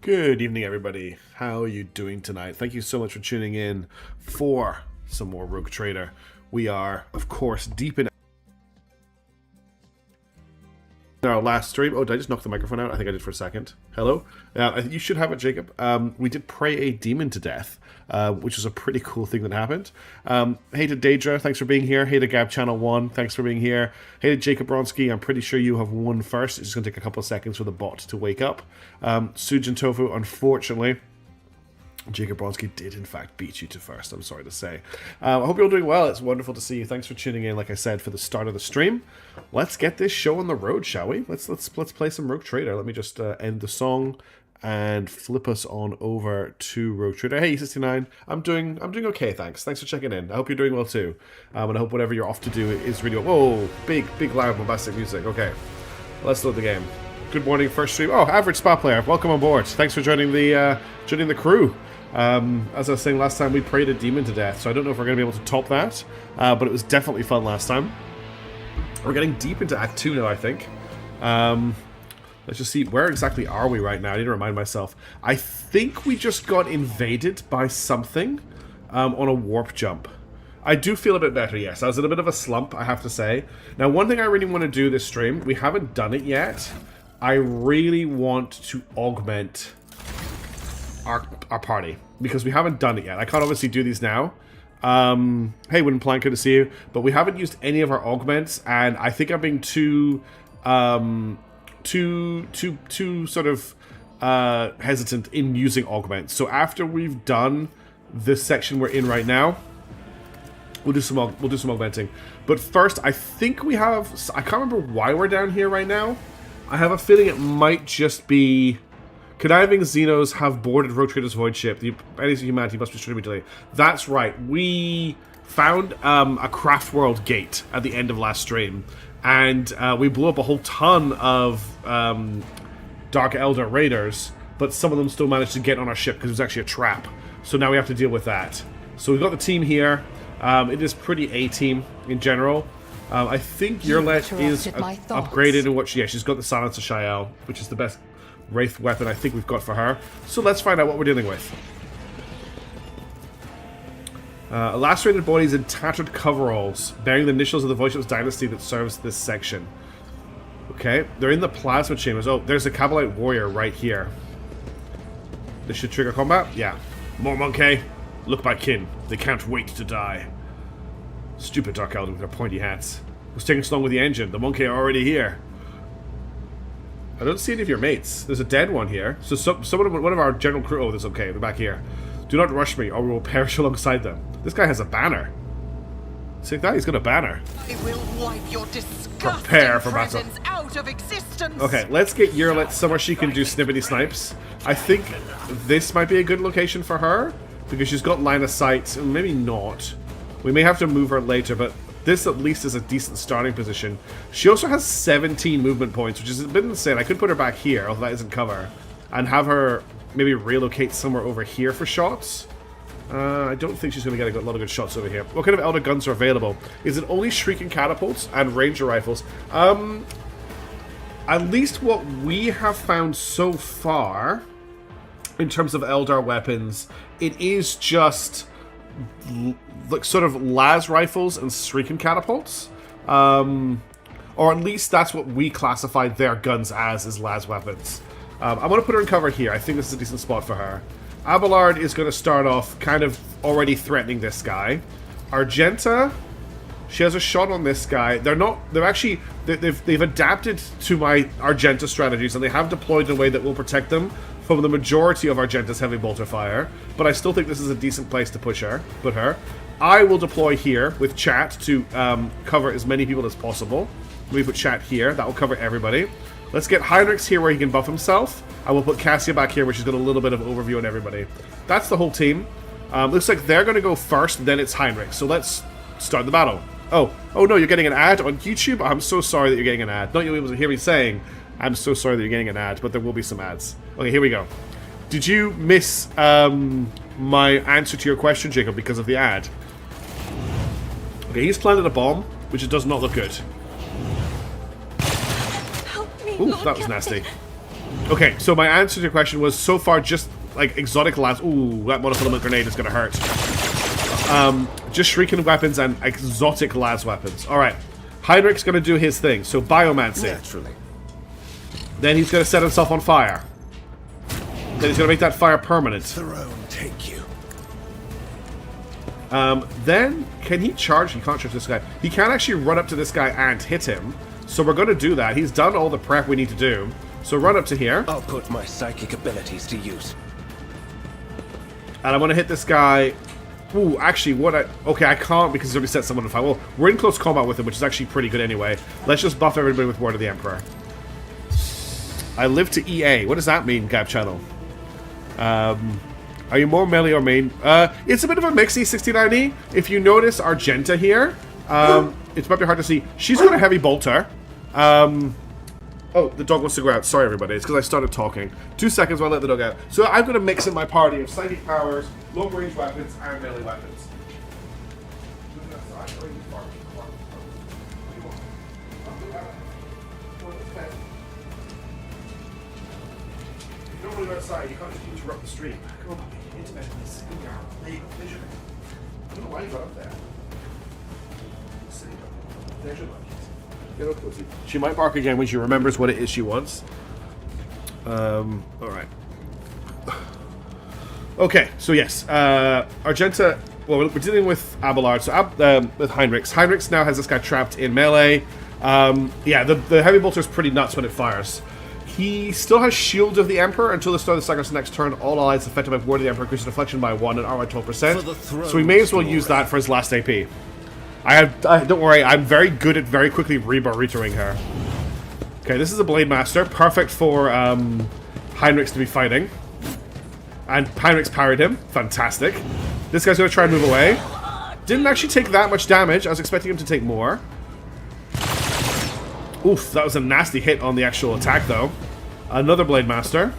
Good evening, everybody. How are you doing tonight? Thank you so much for tuning in for some more Rogue Trader. We are, of course, deep in our last stream. Oh, did I just knock the microphone out? I think I did for a second. Hello? You should have it, Jacob. We did pray a demon to death, which was a pretty cool thing that happened. Hey to Daedra, thanks for being here. Hey to Gab Channel 1, thanks for being here. Hey to Jacob Bronski, I'm pretty sure you have won first. It's just going to take a couple of seconds for the bot to wake up. Sujin Tofu, unfortunately, Jacob Bronski did in fact beat you to first, I'm sorry to say. I hope you're all doing well. It's wonderful to see you. Thanks for tuning in, like I said, for the start of the stream. Let's get this show on the road, shall we? Let's play some Rogue Trader. Let me just end the song and flip us on over to Rogue Trader. Hey, 69, I'm doing okay, thanks. Thanks for checking in. I hope you're doing well too. And I hope whatever you're off to do is really well. Whoa, big, loud, bombastic music. Okay, let's load the game. Good morning, first stream. Oh, average spa player, welcome on board. Thanks for joining the crew. As I was saying last time, we prayed a demon to death, so I don't know if we're going to be able to top that, but it was definitely fun last time. We're getting deep into Act 2 now, I think. Let's just see, where exactly are we right now? I need to remind myself. I think we just got invaded by something on a warp jump. I do feel a bit better, yes. I was in a bit of a slump, I have to say. Now, one thing I really want to do this stream, we haven't done it yet. I really want to augment our party, because we haven't done it yet. I can't obviously do these now. Hey, Wooden Plank, good to see you. But we haven't used any of our augments, and I think I'm being too sort of hesitant in using augments. So after we've done this section we're in right now, we'll do some augmenting. But first, I think we have. I can't remember why we're down here right now. I have a feeling it might just be conniving Xenos have boarded Rogue Trader's void ship. The enemies of humanity must be destroyed immediately. That's right. We found a craft world gate at the end of last stream, and we blew up a whole ton of Dark Elder raiders, but some of them still managed to get on our ship because it was actually a trap. So now we have to deal with that. So we've got the team here. It is pretty A-team in general. I think Yurlet is upgraded in what she's got the Silence of Shael, which is the best Wraith weapon I think we've got for her. So let's find out what we're dealing with. Lacerated bodies in tattered coveralls, bearing the initials of the Voidship's dynasty that serves this section. Okay, they're in the plasma chambers. Oh, there's a Kabalite warrior right here. This should trigger combat? Yeah. More monkey. Look by kin. They can't wait to die. Stupid Dark Elder with their pointy hats. Who's taking so long with the engine? The monkey are already here. I don't see any of your mates. There's a dead one here. So one of our general crew... Oh, that's okay. They're back here. Do not rush me, or we will perish alongside them. This guy has a banner. See that? He's got a banner. I will wipe your disgusting Prepare for battle. out of existence. Okay, let's get Yurlet somewhere she can do snippety snipes. I think this might be a good location for her, because she's got line of sight. Maybe not. We may have to move her later, but this at least is a decent starting position. She also has 17 movement points, which is a bit insane. I could put her back here, although that isn't cover, and have her maybe relocate somewhere over here for shots. I don't think she's going to get a lot of good shots over here. What kind of Elder guns are available? Is it only Shrieking Catapults and Ranger Rifles? At least what we have found so far, in terms of Eldar weapons, it is just like sort of las rifles and Shrieking Catapults. Or at least that's what we classified their guns as, is las weapons. I'm going to put her in cover here. I think this is a decent spot for her. Abelard is going to start off kind of already threatening this guy. Argenta, she has a shot on this guy. They've adapted to my Argenta strategies, and they have deployed in a way that will protect them from the majority of Argenta's heavy bolter fire. But I still think this is a decent place to put her. I will deploy here with Chat to cover as many people as possible. Let me put Chat here. That will cover everybody. Let's get Heinrichs here where he can buff himself. I will put Cassia back here where she's got a little bit of overview on everybody. That's the whole team. Looks like they're going to go first, then it's Heinrich. So let's start the battle. Oh no, you're getting an ad on YouTube? I'm so sorry that you're getting an ad. Not you'll be able to hear me saying, I'm so sorry that you're getting an ad, but there will be some ads. Okay, here we go. Did you miss my answer to your question, Jacob, because of the ad? Okay, he's planted a bomb, which does not look good. Help me, Ooh, Lord that was Captain. nasty. Okay, so my answer to your question was so far just like exotic labs. Ooh, that monofilament grenade is going to hurt. Just shrieking weapons and exotic las weapons. All right, Heinrich's going to do his thing. So biomancy. Naturally. Then he's going to set himself on fire. Then he's going to make that fire permanent. Throne take you. Then can he charge? He can't charge this guy. He can actually run up to this guy and hit him. So we're going to do that. He's done all the prep we need to do. So run up to here. I'll put my psychic abilities to use. And I'm going to hit this guy. Ooh, actually, okay, I can't because he's already set someone on fire. Well, we're in close combat with him, which is actually pretty good anyway. Let's just buff everybody with Word of the Emperor. I live to EA. What does that mean, Gab Channel? Are you more melee or main? It's a bit of a mix, E69E. If you notice Argenta here, it's might be hard to see. She's got a heavy bolter. Oh, the dog wants to go out. Sorry, everybody. It's because I started talking. 2 seconds while I let the dog out. So I've got a mix in my party of psychic powers, long-range weapons, and melee weapons. You don't want to go outside. You can't just interrupt the stream. Come on, puppy. Internet is in your league of vision. I don't know why you got up there. There's your luck. Get up close. She might bark again when she remembers what it is she wants. Alright. Okay, so yes. Argenta... Well, we're dealing with Abelard. So, with Heinrichs. Heinrichs now has this guy trapped in melee. Yeah, the heavy bolter is pretty nuts when it fires. He still has Shield of the Emperor until the start of the Cyclops' next turn. All allies affected by Word of the Emperor increase deflection by 1 and armor 12%. So we may as well use that for his last AP. Don't worry, I'm very good at very quickly reburritoing her. Okay, this is a Blade Master, perfect for Heinrichs to be fighting. And Heinrichs parried him, fantastic. This guy's going to try and move away. Didn't actually take that much damage, I was expecting him to take more. Oof, that was a nasty hit on the actual attack though. Another Blade Master.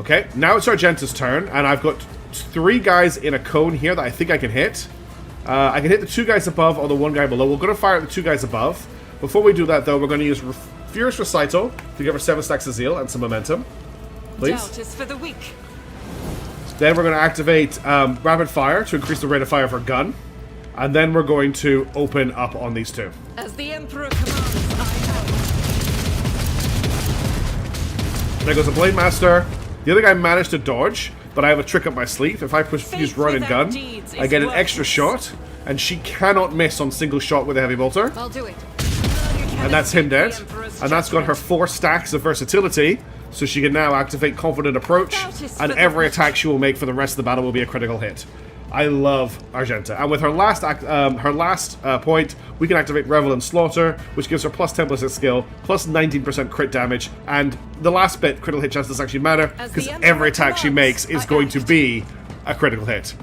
Okay, now it's Argenta's turn, and I've got 3 guys in a cone here that I think I can hit. I can hit the 2 guys above or the 1 guy below. We're going to fire at the 2 guys above. Before we do that, though, we're going to use Furious Recital to give her 7 stacks of Zeal and some momentum. Please. Doubt is for the weak. Then we're going to activate Rapid Fire to increase the rate of fire of her gun. And then we're going to open up on these 2. As the Emperor commands, I have. There goes a Blade Master. The other guy managed to dodge, but I have a trick up my sleeve. If I use Run and Gun, I get an extra shot, and she cannot miss on single shot with a heavy bolter. I'll do it. And that's him dead. And that's got her 4 stacks of versatility, so she can now activate Confident Approach, and every attack she will make for the rest of the battle will be a critical hit. I love Argenta. And with her last point, we can activate Revel and Slaughter, which gives her plus 10% skill, plus 19% crit damage, and the last bit, critical hit chance, doesn't actually matter, because every attack she makes is going to be a critical hit.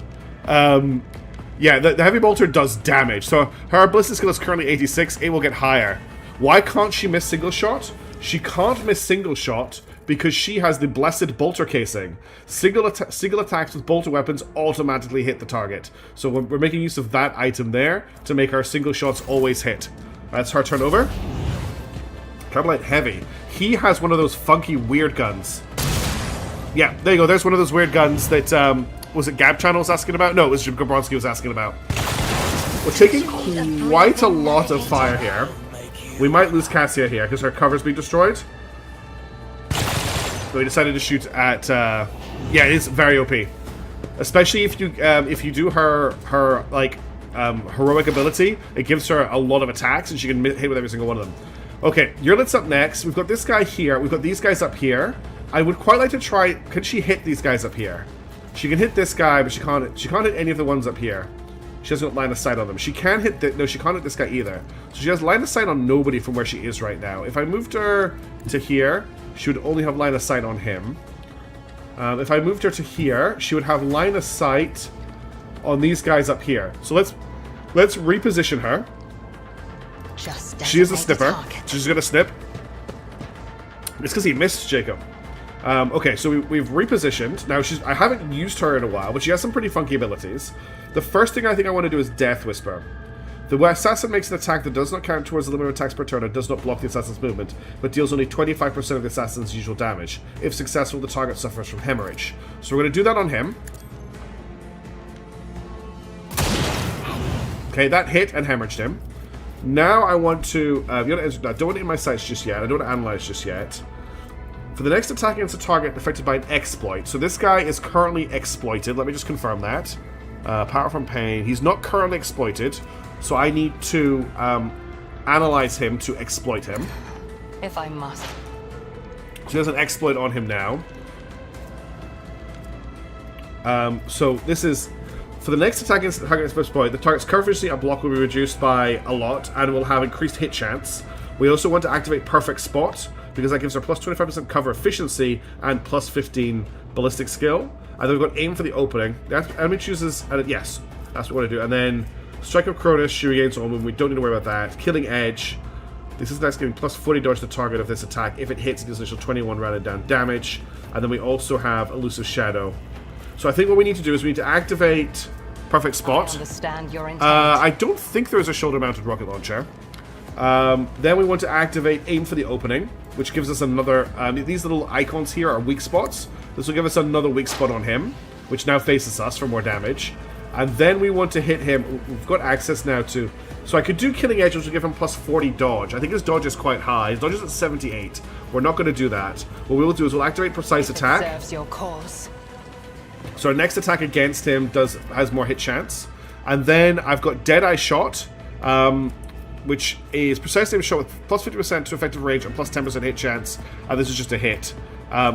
Yeah, the heavy bolter does damage, so her ballistic skill is currently 86, it will get higher. Why can't she miss single shot? She can't miss single shot because she has the Blessed Bolter Casing. Single attacks with bolter weapons automatically hit the target. So we're making use of that item there to make our single shots always hit. That's her turn over. Carbolite Heavy. He has one of those funky weird guns. Yeah, there you go. There's one of those weird guns that, was it Gab Channel was asking about? No, it was Jim Gabronski was asking about. We're taking quite a lot of fire here. We might lose Cassia here because her cover's being destroyed. So we decided to shoot at, yeah, it is very OP. Especially if you do her heroic ability, it gives her a lot of attacks and she can hit with every single one of them. Okay, Yurlit's up next. We've got this guy here. We've got these guys up here. I would quite like to try, could she hit these guys up here? She can hit this guy, but she can't hit any of the ones up here. She doesn't line of sight on them. She can hit no, she can't hit this guy either. So she has line of sight on nobody from where she is right now. If I moved her to here, she would only have line of sight on him. If I moved her to here, she would have line of sight on these guys up here. So let's reposition her. She is a snipper. She's gonna snip. It's because he missed Jacob. Okay, so we've repositioned. Now I haven't used her in a while, but she has some pretty funky abilities. The first thing I think I want to do is Death Whisper. The assassin makes an attack that does not count towards the limit of attacks per turn and does not block the assassin's movement, but deals only 25% of the assassin's usual damage. If successful, the target suffers from hemorrhage. So we're going to do that on him. Okay, that hit and hemorrhaged him. Now I want to... I don't want it in my sights just yet. I don't want to analyze just yet. For the next attack against a target affected by an exploit. So this guy is currently exploited. Let me just confirm that. Power from pain. He's not currently exploited. So I need to analyze him to exploit him. If I must. So there's an exploit on him now. So this is... For the next attack against the target's exploit, the target's current efficiency on block will be reduced by a lot and will have increased hit chance. We also want to activate Perfect Spot, because that gives her plus 25% cover efficiency and plus 15 ballistic skill. And then we've got Aim for the Opening. The enemy chooses... yes, that's what we want to do. And then Strike of Cronus, she regains all movement. We don't need to worry about that. Killing Edge. This is giving plus 40 dodge to the target of this attack. If it hits, it does initial 21 rounded down damage. And then we also have Elusive Shadow. So I think what we need to do is we need to activate Perfect Spot. I understand your intent. I don't think there's a shoulder-mounted rocket launcher. Then we want to activate Aim for the Opening, which gives us another... these little icons here are weak spots. This will give us another weak spot on him, which now faces us for more damage. And then we want to hit him... We've got access now to... So I could do Killing Edge, which will give him plus 40 dodge. I think his dodge is quite high. His dodge is at 78. We're not going to do that. What we will do is we'll activate Precise Attack. Serves your cause. So our next attack against him has more hit chance. And then I've got Deadeye Shot, which is Precise Aim Shot with plus 50% to effective range and plus 10% hit chance. And this is just a hit.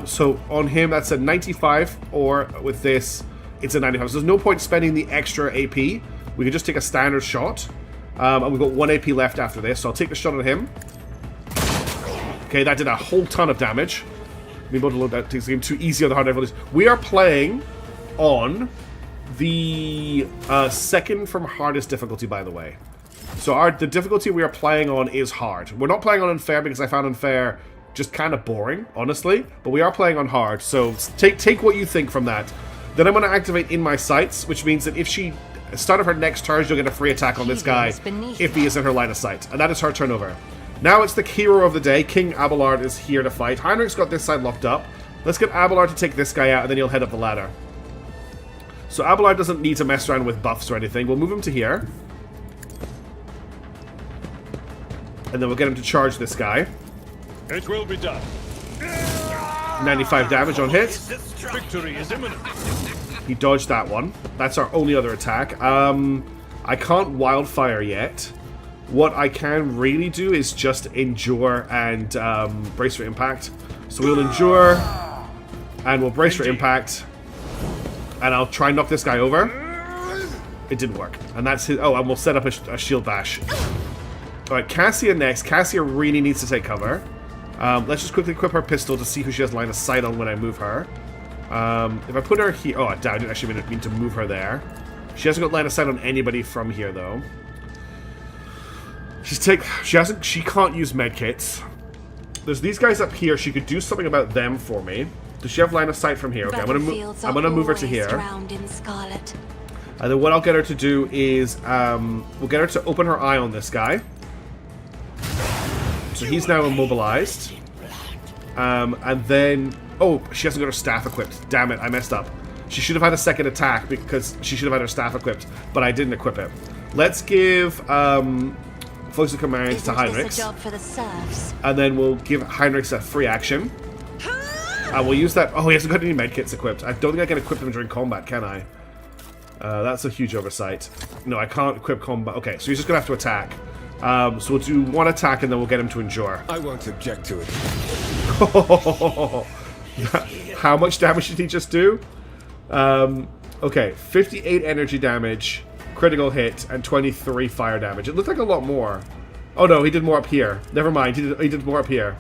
So on him, that's a 95, or with this, it's a 95. So there's no point spending the extra AP. We can just take a standard shot. And we've got 1 AP left after this, so I'll take the shot on him. Okay, that did a whole ton of damage. Maybe to load that takes the game too easy on the hard difficulties. We are playing on the second from hardest difficulty, by the way. So the difficulty we are playing on is hard. We're not playing on unfair because I found unfair just kind of boring, honestly. But we are playing on hard, so take what you think from that. Then I'm going to activate In My Sights, which means that if she... Start of her next turn, she'll get a free attack on this guy if he is in her line of sight. And that is her turn over. Now it's the hero of the day. King Abelard is here to fight. Heinrich's got this side locked up. Let's get Abelard to take this guy out, and then he'll head up the ladder. So Abelard doesn't need to mess around with buffs or anything. We'll move him to here. And then we'll get him to charge this guy. It will be done. 95 damage on hit. Victory is imminent. He dodged that one. That's our only other attack. I can't Wildfire yet. What I can really do is just Endure and Brace for Impact. So we'll Endure, and we'll Brace for Impact, and I'll try and knock this guy over. It didn't work. And that's his... Oh, and we'll set up a Shield Bash. Alright, Cassia next. Cassia really needs to take cover. Let's just quickly equip her pistol to see who she has line of sight on when I move her. If I put her here... Oh, I didn't actually mean to move her there. She hasn't got line of sight on anybody from here, though. She can't use medkits. There's these guys up here. She could do something about them for me. Does she have line of sight from here? Okay, I'm gonna move her to here. And then what I'll get her to do is we'll get her to open her eye on this guy. So he's now immobilized. And then... Oh, she hasn't got her staff equipped. Damn it, I messed up. She should have had a second attack because she should have had her staff equipped, but I didn't equip it. Let's give Voice of Command to Heinrich. And then we'll give Heinrich a free action. And we'll use that... Oh, he hasn't got any medkits equipped. I don't think I can equip them during combat, can I? That's a huge oversight. No, I can't equip combat. Okay, so he's just going to have to attack. So we'll do one attack and then we'll get him to endure. I won't object to it. How much damage did he just do? Okay, 58 energy damage, critical hit, and 23 fire damage. It looked like a lot more. Oh no, he did more up here. Never mind, he did more up here.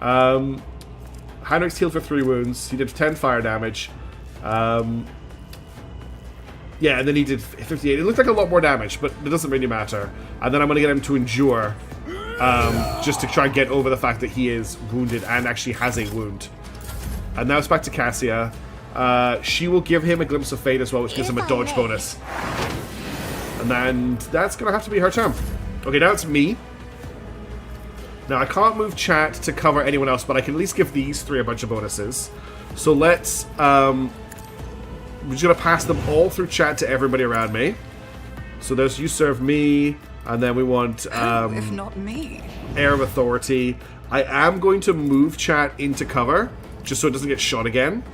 Heinrich's healed for 3 wounds. He did 10 fire damage. Yeah, and then he did 58. It looked like a lot more damage, but it doesn't really matter. And then I'm going to get him to endure, just to try and get over the fact that he is wounded and actually has a wound. And now it's back to Cassia. She will give him a Glimpse of Fate as well, which gives him a dodge bonus. And And then that's going to have to be her turn. Okay, now it's me. Now, I can't move chat to cover anyone else, but I can at least give these three a bunch of bonuses. So let's... we're just going to pass them all through chat to everybody around me. So there's you serve me, and then we want... if not me. Air of Authority. I am going to move chat into cover, just so it doesn't get shot again.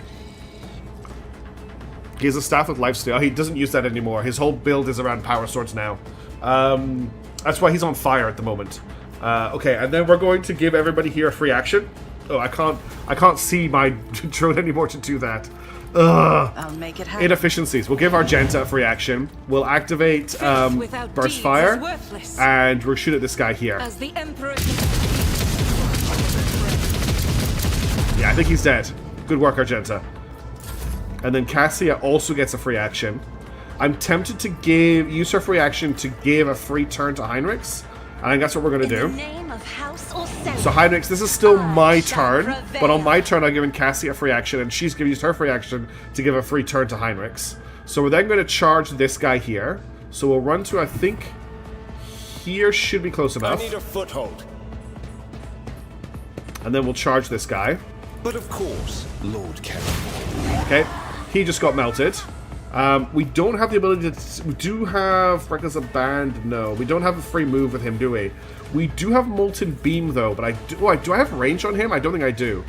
He has a staff with lifesteal. He doesn't use that anymore. His whole build is around power swords now. That's why he's on fire at the moment. Okay, and then we're going to give everybody here a free action. Oh, I can't see my drone anymore to do that. Ugh. I'll make it happen. Inefficiencies. We'll give Argenta a free action. We'll activate Burst Fire, and we'll shoot at this guy here. As the Emperor. Yeah, I think he's dead. Good work, Argenta. And then Cassia also gets a free action. I'm tempted to use her free action to give a free turn to Heinrichs. I think that's what we're going to do. So Heinrichs, this is still my turn, but on my turn I've given Cassie a free action, and she's used her free action to give a free turn to Heinrichs. So we're then going to charge this guy here. So we'll run to, I think, here should be close enough. I need a foothold. And then we'll charge this guy. But of course, Lord Kevin. Okay, he just got melted. We don't have the ability to... We do have Reckless Abandon. No, we don't have a free move with him, do we? We do have Molten Beam, though, but do I have range on him? I don't think I do.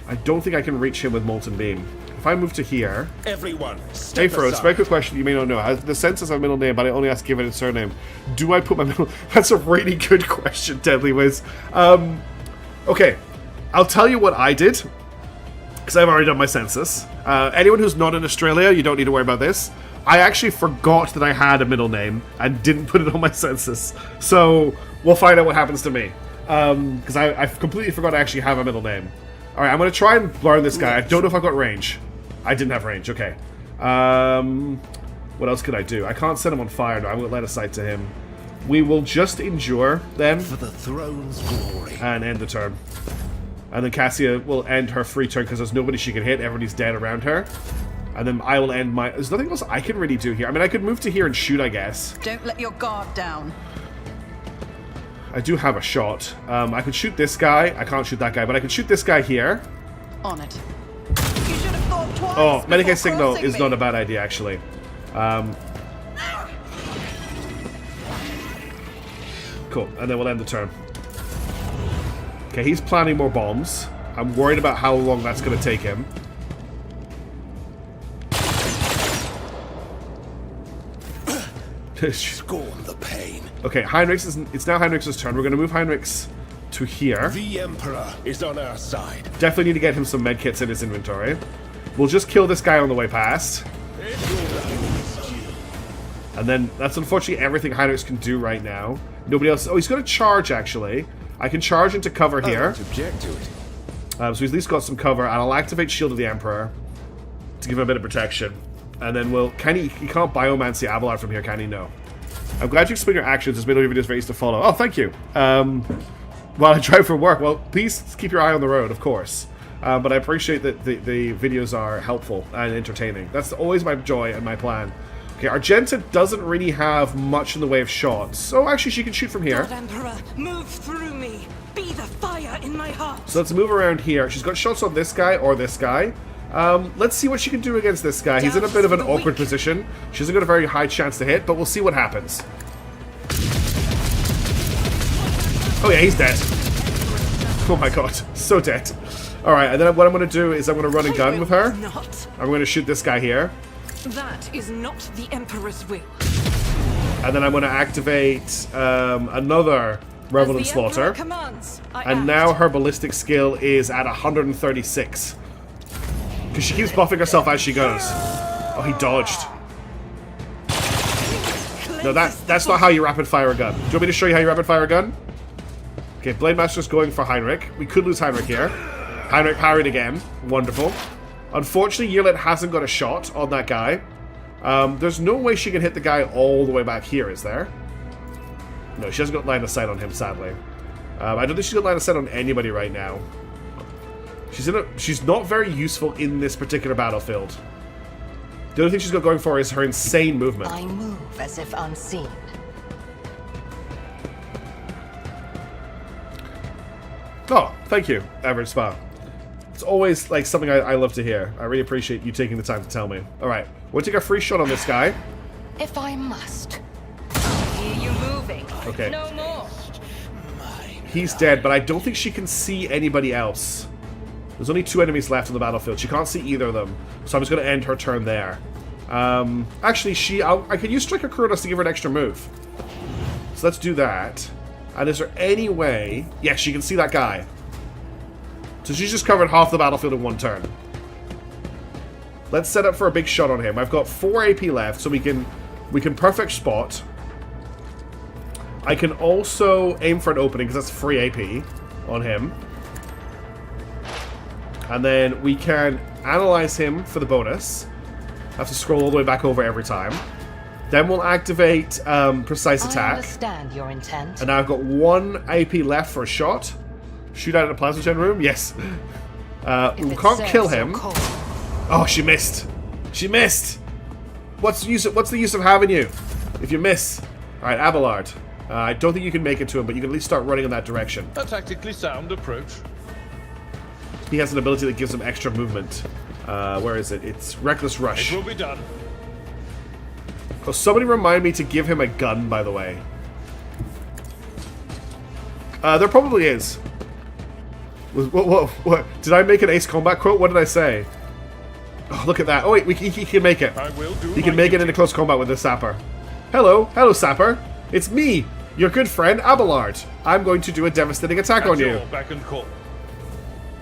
I don't think I can reach him with Molten Beam. If I move to here... Everyone, Hey, Fro, it's a very quick question you may not know. The census have a middle name, but I only ask given its surname. Do I put my middle... That's a really good question, Deadly Wiz. Okay, I'll tell you what I did, because I've already done my census. Anyone who's not in Australia, you don't need to worry about this. I actually forgot that I had a middle name and didn't put it on my census. So we'll find out what happens to me. Because I completely forgot I actually have a middle name. Alright, I'm going to try and learn this guy. I don't know if I've got range. I didn't have range, okay. What else could I do? I can't set him on fire, no. I won't let a sight to him. We will just endure, then. For the throne's glory. And end the turn. And then Cassia will end her free turn because there's nobody she can hit. Everybody's dead around her. And then I will end my... There's nothing else I can really do here. I mean, I could move to here and shoot, I guess. Don't let your guard down. I do have a shot. I could shoot this guy. I can't shoot that guy, but I could shoot this guy here. On it. You should have thought twice. Oh, Medicaid before Signal crossing is me. not a bad idea, actually. Cool, and then we'll end the turn. Okay, he's planning more bombs. I'm worried about how long that's going to take him. Scorn the pain. Okay, it's now Heinrichs' turn. We're going to move Heinrichs to here. The Emperor is on our side. Definitely need to get him some medkits in his inventory. We'll just kill this guy on the way past. And then that's unfortunately everything Heinrichs can do right now. Nobody else... Oh, he's going to charge, actually. I can charge into cover I here. don't object to it. So he's at least got some cover, and I'll activate Shield of the Emperor to give him a bit of protection. And then we'll... He can't Biomance the Abelard from here, can he? No. I'm glad you explained your actions. It's made all your videos very easy to follow. Oh, thank you. While I drive for work, well, please keep your eye on the road, of course. But I appreciate that the videos are helpful and entertaining. That's always my joy and my plan. Okay, Argenta doesn't really have much in the way of shots. So actually, she can shoot from here. God Emperor, move through me. Be the fire in my heart. So let's move around here. She's got shots on this guy or this guy. Let's see what she can do against this guy. He's in a bit of an awkward position. She hasn't got a very high chance to hit, but we'll see what happens. Oh yeah, he's dead. Oh my god, so dead. Alright, and then what I'm going to do is I'm going to run a gun with her. I'm going to shoot this guy here. That is not the Emperor's will. And then I'm going to activate another Revenant Slaughter. And now her ballistic skill is at 136. Because she keeps buffing herself as she goes. Oh, he dodged. No, that's not how you rapid fire a gun. Do you want me to show you how you rapid fire a gun? Okay, Blade Master's going for Heinrich. We could lose Heinrich here. Heinrich parried again. Wonderful. Unfortunately, Yearlet hasn't got a shot on that guy. There's no way she can hit the guy all the way back here, is there? No, she hasn't got line of sight on him, sadly. I don't think she's got line of sight on anybody right now. She's not very useful in this particular battlefield. The only thing she's got going for her is her insane movement. I move as if unseen. Oh, thank you, Average Spa. It's always like something I love to hear. I really appreciate you taking the time to tell me. Alright, we'll take a free shot on this guy. If I must. Hear you moving. Okay. No more. He's dead, but I don't think she can see anybody else. There's only 2 enemies left on the battlefield. She can't see either of them. So I'm just going to end her turn there. Actually, I can use Striker Kuronos to give her an extra move. So let's do that. And is there any way... Yeah, she can see that guy. So she's just covered half the battlefield in 1 turn. Let's set up for a big shot on him. I've got 4 AP left, so we can perfect spot. I can also aim for an opening, because that's free AP on him. And then we can analyze him for the bonus. I have to scroll all the way back over every time. Then we'll activate Precise I Attack. understand your intent. And now I've got 1 AP left for a shot. Shoot out in the plasma gen room? Yes. If We it can't serves kill your him. cause. Oh, she missed. She missed. What's the use of having you if you miss? All right, Abelard. I don't think you can make it to him, but you can at least start running in that direction. A tactically sound approach. He has an ability that gives him extra movement. Where is it? It's Reckless It Rush. will be done. Oh, somebody remind me to give him a gun, by the way. There probably is. What? Did I make an Ace Combat quote? What did I say? Oh, look at that. Oh, wait, he can make it. I will do He can my make it duty. into close combat with the Sapper. Hello. Hello, Sapper. It's me, your good friend, Abelard. I'm going to do a devastating attack At on you. your beck and call.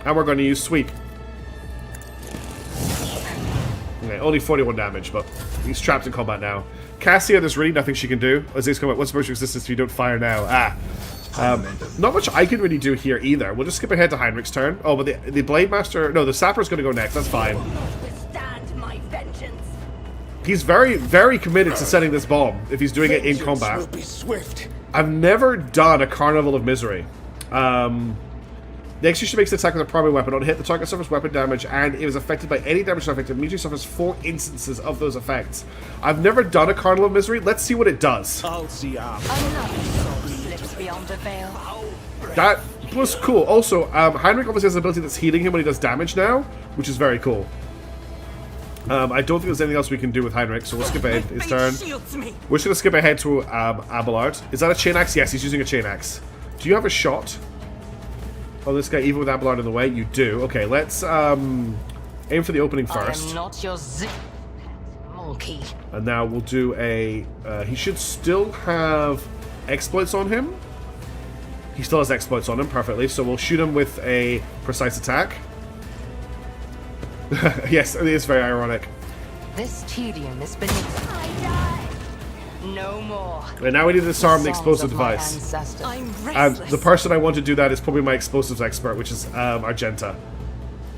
And we're going to use Sweep. Okay, only 41 damage, but he's trapped in combat now. Cassia, there's really nothing she can do. As Ace Combat, what's the resistance if you don't fire now? Not much I can really do here either. We'll just skip ahead to Heinrich's turn. Oh, but the Blade Master... No, the Sapper's going to go next. That's fine. Withstand my vengeance. He's very, very committed to setting this bomb if he's doing it in Vengeance combat. will be swift. I've never done a Carnival of Misery. The execution makes the attack with a primary weapon. On hit, the target suffers weapon damage, and it is affected by any damage not affected. Immediately suffers 4 instances of those effects. I've never done a Carnival of Misery. Let's see what it does. I'll see after. Another soul slips beyond the veil. That was cool. Also, Heinrich obviously has an ability that's healing him when he does damage now, which is very cool. I don't think there's anything else we can do with Heinrich, so we'll skip ahead his Fate turn. shields me. We're just going to skip ahead to Abelard. Is that a chain axe? Yes, he's using a chain axe. Do you have a shot? Oh, this guy, even with Abelard in the way, you do. Okay, let's aim for the opening I first. am not your monkey. And now we'll do a... he should still have exploits on him. He still has exploits on him, perfectly. So we'll shoot him with a precise attack. Yes, it is very ironic. This tedium is beneath. No more. And now we need to disarm the Songs explosive of my device. ancestors. I'm And restless. the person I want to do that is probably my explosives expert, which is Argenta.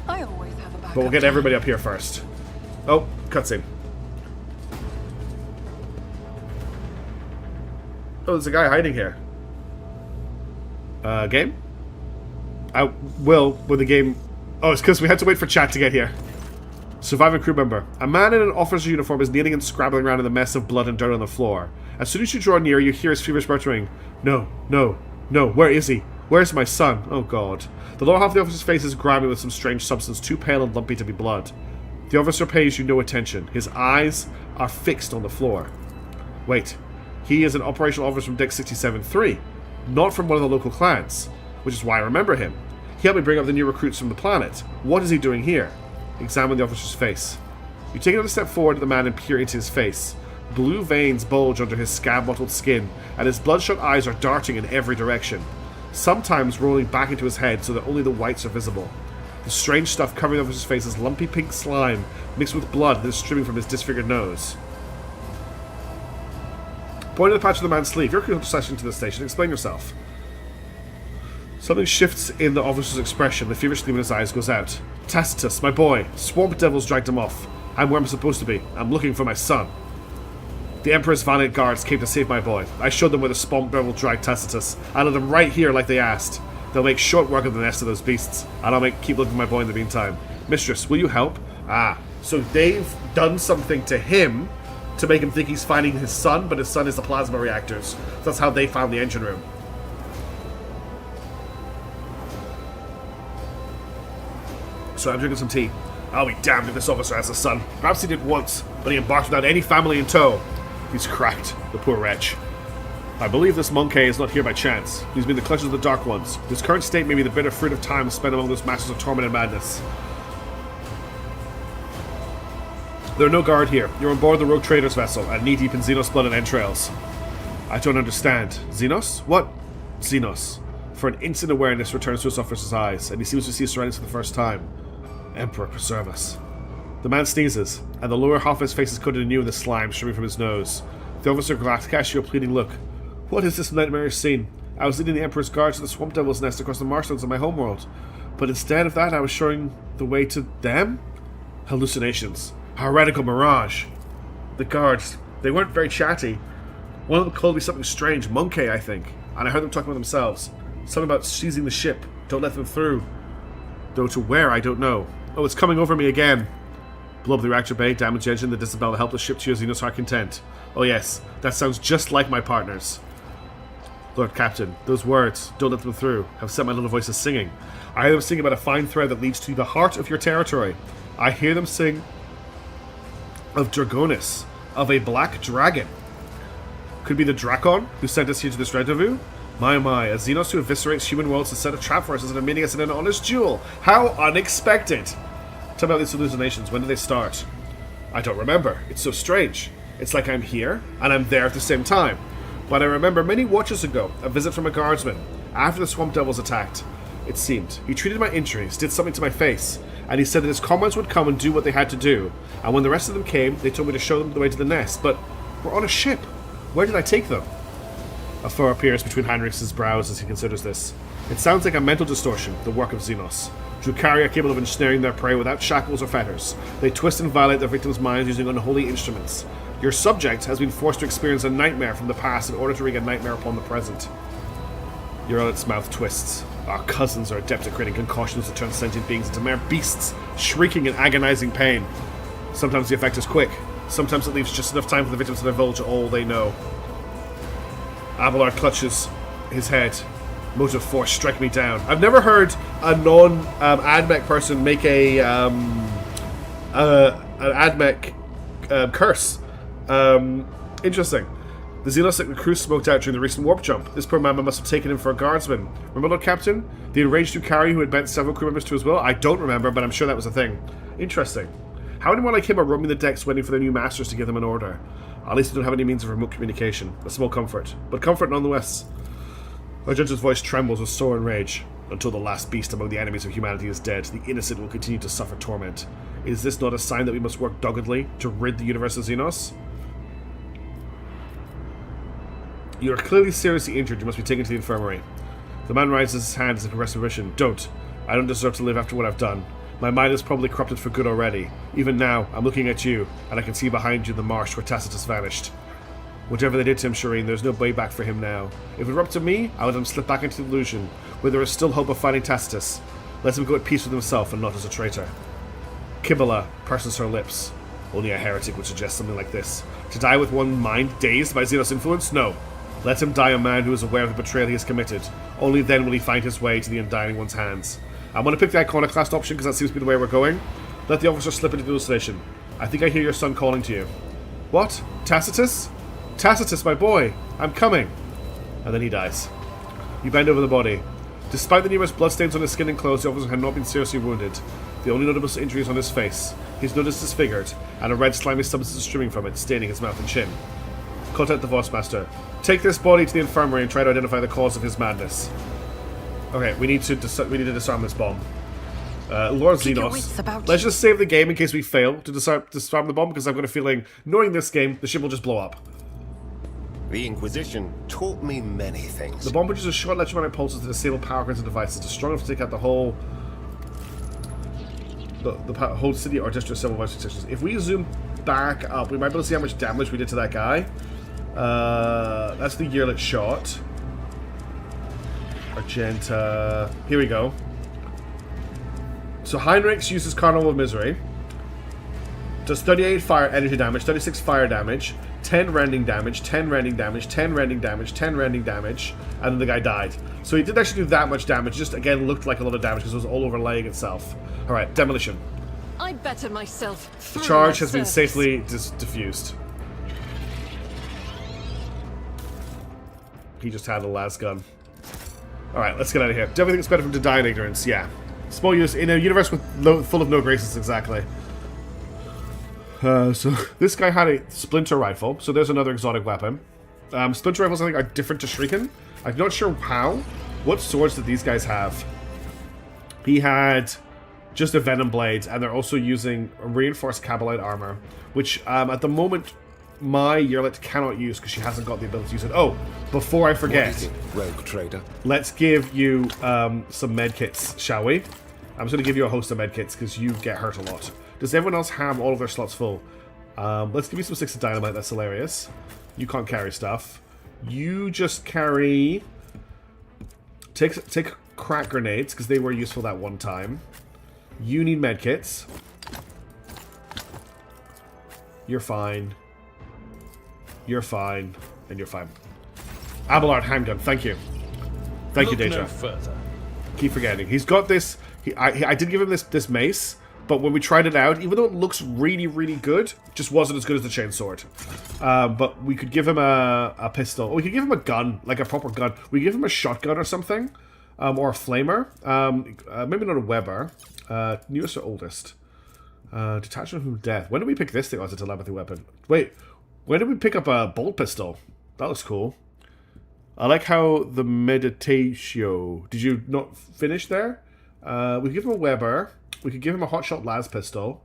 I always have a backup. But we'll get everybody up here first. Oh, cutscene. Oh, there's a guy hiding here. Game? With the game... Oh, it's because we had to wait for chat to get here. Surviving crew member. A man in an officer's uniform is kneeling and scrabbling around in the mess of blood and dirt on the floor. As soon as you draw near, you hear his feverish muttering, "No, no, no, where is he? Where's my son? Oh God." The lower half of the officer's face is grimy with some strange substance, too pale and lumpy to be blood. The officer pays you no attention. His eyes are fixed on the floor. Wait. He is an operational officer from Deck 67-3, not from one of the local clans, which is why I remember him. He helped me bring up the new recruits from the planet. What is he doing here? Examine the officer's face. You take another step forward to the man and peer into his face. Blue veins bulge under his scab-mottled skin, and his bloodshot eyes are darting in every direction, sometimes rolling back into his head so that only the whites are visible. The strange stuff covering the officer's face is lumpy pink slime mixed with blood that is streaming from his disfigured nose. Point to the patch of the man's sleeve. You're processing to the station. Explain yourself. Something shifts in the officer's expression. The feverish gleam in his eyes goes out. Tacitus, my boy. Swamp devils dragged him off. I'm where I'm supposed to be. I'm looking for my son. The Emperor's valiant guards came to save my boy. I showed them where the swamp devil dragged Tacitus. I led them right here like they asked. They'll make short work of the nest of those beasts, and I'll keep looking for my boy in the meantime. Mistress, will you help? Ah, So they've done something to him to make him think he's finding his son, but his son is the plasma reactors. So that's how they found the engine room. So I'm drinking some tea. I'll be damned if this officer has a son. Perhaps he did once, but he embarked without any family in tow. He's cracked, the poor wretch. I believe this Monkey is not here by chance. He's been in the clutches of the Dark Ones. His current state may be the bitter fruit of time spent among those masters of torment and madness. There are no guard here. You're on board the rogue trader's vessel, and knee-deep in Xenos blood and entrails. I don't understand. Xenos? What? Xenos. For an instant awareness returns to his officer's eyes, and he seems to see his surroundings for the first time. Emperor, preserve us. The man sneezes, and the lower half of his face is coated anew in the slime streaming from his nose. The officer casts you a pleading look. What is this nightmarish scene? I was leading the Emperor's guards to the Swamp Devil's nest across the marshlands of my homeworld. But instead of that, I was showing the way to them? Hallucinations. A heretical mirage. The guards, they weren't very chatty. One of them called me something strange, Monkey, I think. And I heard them talking about themselves. Something about seizing the ship. Don't let them through. Though to where, I don't know. Oh, it's coming over me again. Blow up the reactor bay, damage engine, the disembowel the helpless ship to your Xenos heart content. Oh yes, that sounds just like my partner's. Lord Captain, those words, don't let them through, have set my little voices singing. I hear them sing about a fine thread that leads to the heart of your territory. I hear them sing of Dragonis, of a black dragon. Could be the Drakon who sent us here to this rendezvous? My, a Xenos who eviscerates human worlds to set a trap for us and admitting us in an honest duel. How unexpected! Tell me about these hallucinations. When did they start? I don't remember. It's so strange. It's like I'm here, and I'm there at the same time. But I remember many watches ago, a visit from a guardsman, after the Swamp Devils attacked. It seemed. He treated my injuries, did something to my face, and he said that his comrades would come and do what they had to do. And when the rest of them came, they told me to show them the way to the nest. But we're on a ship. Where did I take them? A furrow appears between Heinrich's brows as he considers this. It sounds like a mental distortion, the work of Xenos. Drukhari are capable of ensnaring their prey without shackles or fetters. They twist and violate their victims' minds using unholy instruments. Your subject has been forced to experience a nightmare from the past in order to wreak a nightmare upon the present. Your Eulet's mouth twists. Our cousins are adept at creating concoctions that turn sentient beings into mere beasts, shrieking in agonizing pain. Sometimes the effect is quick. Sometimes it leaves just enough time for the victims to divulge all they know. Abelard clutches his head. Motive force, strike me down. I've never heard a non-AdMech person make an AdMech curse. Interesting. The Xenos that the crew smoked out during the recent warp jump. This poor man must have taken him for a guardsman. Remember, Lord Captain? The enraged Drukhari who had bent several crew members to his will? I don't remember, but I'm sure that was a thing. Interesting. How anyone like him are roaming the decks waiting for their new masters to give them an order? At least they don't have any means of remote communication. A small comfort. But comfort nonetheless. Argenta's voice trembles with sore enrage. Until the last beast among the enemies of humanity is dead, the innocent will continue to suffer torment. Is this not a sign that we must work doggedly to rid the universe of Xenos? You are clearly seriously injured. You must be taken to the infirmary. The man raises his hand as if in restoration. Don't. I don't deserve to live after what I've done. My mind is probably corrupted for good already. Even now, I'm looking at you, and I can see behind you the marsh where Tacitus vanished. Whatever they did to him, Shireen, there's no way back for him now. If it were up to me, I would let him slip back into the illusion, where there is still hope of finding Tacitus. Let him go at peace with himself and not as a traitor. Kibala purses her lips. Only a heretic would suggest something like this. To die with one mind dazed by Xenos influence? No. Let him die a man who is aware of the betrayal he has committed. Only then will he find his way to the Undying One's hands. I'm going to pick the Iconoclast option because that seems to be the way we're going. Let the officer slip into the hallucination. I think I hear your son calling to you. What? Tacitus? Tacitus, my boy! I'm coming! And then he dies. You bend over the body. Despite the numerous bloodstains on his skin and clothes, the officer had not been seriously wounded. The only notable injury is on his face. His nose is disfigured, and a red slimy substance is streaming from it, staining his mouth and chin. Contact the Voss Master. Take this body to the infirmary and try to identify the cause of his madness. Okay, we need to disarm this bomb. Lord Xenos. Let's just save the game in case we fail to disarm the bomb, because I've got a feeling, knowing this game, the ship will just blow up. The Inquisition taught me many things. The bomb produces short electromagnetic pulses to disable power grids and devices. It's strong enough to take out the whole whole city or district of civil rights stations. If we zoom back up, we might be able to see how much damage we did to that guy. That's the yearlet shot. Argenta. Here we go. So Heinrichs uses Carnival of Misery. Does 38 fire energy damage, 36 fire damage, 10 rending damage, 10 rending damage, 10 rending damage, 10 rending damage, and then the guy died. So he didn't actually do that much damage, just again looked like a lot of damage because it was all overlaying itself. Alright, demolition. I better myself. The charge has been safely diffused. He just had a las gun. Alright, let's get out of here. Do everything that's better from to die in ignorance, yeah. Small use in a universe with full of no graces, exactly. So this guy had a splinter rifle, so there's another exotic weapon. Splinter rifles, I think, are different to Shuriken. I'm not sure how. What swords did these guys have? He had just a venom blade, and they're also using a reinforced Kabalite armor, which at the moment my Yearlet cannot use because she hasn't got the ability to use it. Oh, before I forget, rogue trader. Let's give you some medkits, shall we? I'm just going to give you a host of medkits because you get hurt a lot. Does everyone else have all of their slots full? Let's give you some 6 of dynamite. That's hilarious. You can't carry stuff. You just carry... Take crack grenades, because they were useful that one time. You need medkits. You're fine. You're fine. And you're fine. Abelard handgun. Thank you. Thank you, Deja. No further. Keep forgetting. He's got this... I did give him this mace... But when we tried it out, even though it looks really, really good, it just wasn't as good as the chainsword. But we could give him a pistol. We could give him a gun, like a proper gun. We could give him a shotgun or something. Or a flamer. Maybe not a Weber. Newest or oldest? Detachment from death. When did we pick this thing? Oh, it's a telepathy weapon. Wait, when did we pick up a bolt pistol? That looks cool. I like how the meditatio... Did you not finish there? We could give him a Weber. We could give him a hotshot las pistol.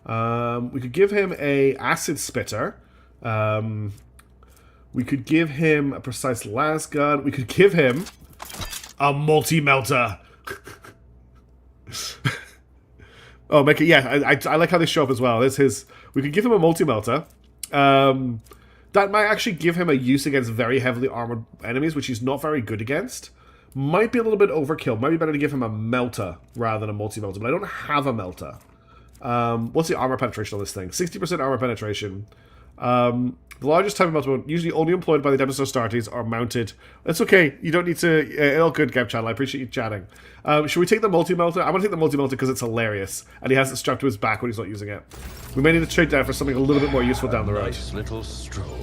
We could give him a acid spitter. We could give him a precise las gun. We could give him a multi-melter. Oh, make it, yeah, I like how they show up as well. There's his. We could give him a multi-melter. That might actually give him a use against very heavily armored enemies, which he's not very good against. Might be a little bit overkill. Might be better to give him a melter rather than a multi-melter, but I don't have a melter. What's the armor penetration on this thing? 60% armor penetration. The largest type of melter, usually only employed by the Demonstrar Astartes, are mounted. That's okay. You don't need to... all good, Gab Channel. I appreciate you chatting. Should we take the multi-melter? I want to take the multi-melter because it's hilarious, and he has it strapped to his back when he's not using it. We may need to trade down for something a little bit more useful down the road. Nice little stroll.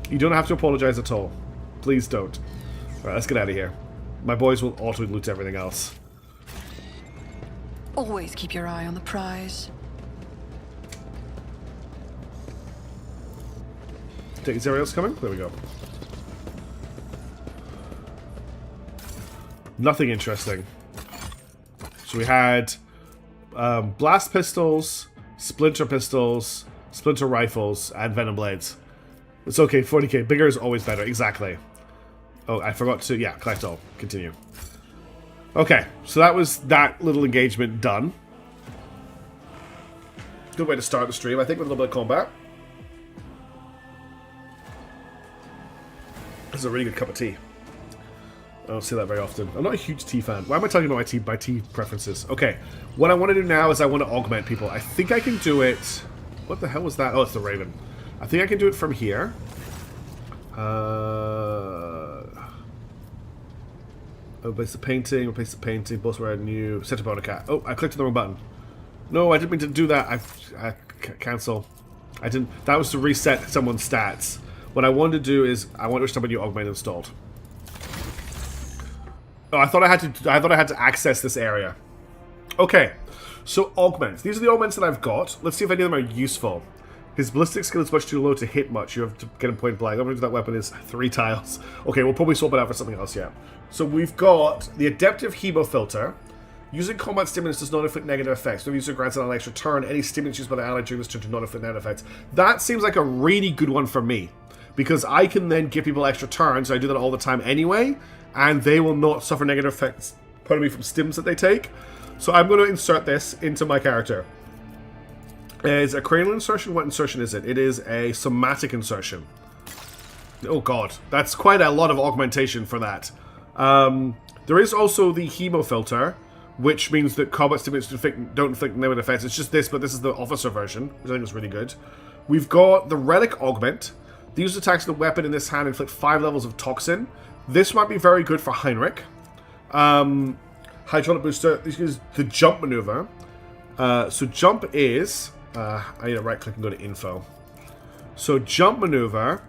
You don't have to apologize at all. Please don't. Alright, let's get out of here. My boys will auto-loot everything else. Always keep your eye on the prize. Is there anyone else coming? There we go. Nothing interesting. So we had blast pistols, splinter rifles, and venom blades. It's okay, 40k. Bigger is always better. Exactly. Oh, I forgot to... Yeah, collect all. Continue. Okay, so that was that little engagement done. Good way to start the stream, I think, with a little bit of combat. This is a really good cup of tea. I don't see that very often. I'm not a huge tea fan. Why am I talking about my tea preferences? Okay, what I want to do now is I want to augment people. I think I can do it... What the hell was that? Oh, it's the Raven. I think I can do it from here. Replace the painting, both were new, set up on a cat. Oh, I clicked on the wrong button. No, I didn't mean to do that. I cancel. I didn't, that was to reset someone's stats. What I wanted to do is, I want to have a new augment installed. Oh, I thought I had to access this area. Okay, so augments. These are the augments that I've got. Let's see if any of them are useful. His ballistic skill is much too low to hit much. You have to get him point blank. The average of that weapon is 3 tiles. Okay, we'll probably swap it out for something else, yeah. So we've got the Adaptive Hemo Filter. Using combat stimulants does not inflict negative effects. No user grants an ally extra turn. Any stimulants used by the ally during this turn do not inflict negative effects. That seems like a really good one for me. Because I can then give people extra turns. I do that all the time anyway. And they will not suffer negative effects, pardon me, from stims that they take. So I'm going to insert this into my character. Is a cranial insertion? What insertion is it? It is a somatic insertion. Oh god, that's quite a lot of augmentation for that. There is also the Hemo Filter, which means that combat stimulants don't inflict negative effects. It's just this, but this is the officer version, which I think is really good. We've got the Relic Augment. The user attacks the weapon in this hand inflict 5 levels of Toxin. This might be very good for Heinrich. Hydraulic Booster. This is the Jump Maneuver. So Jump is... I need to right-click and go to Info. So Jump Maneuver.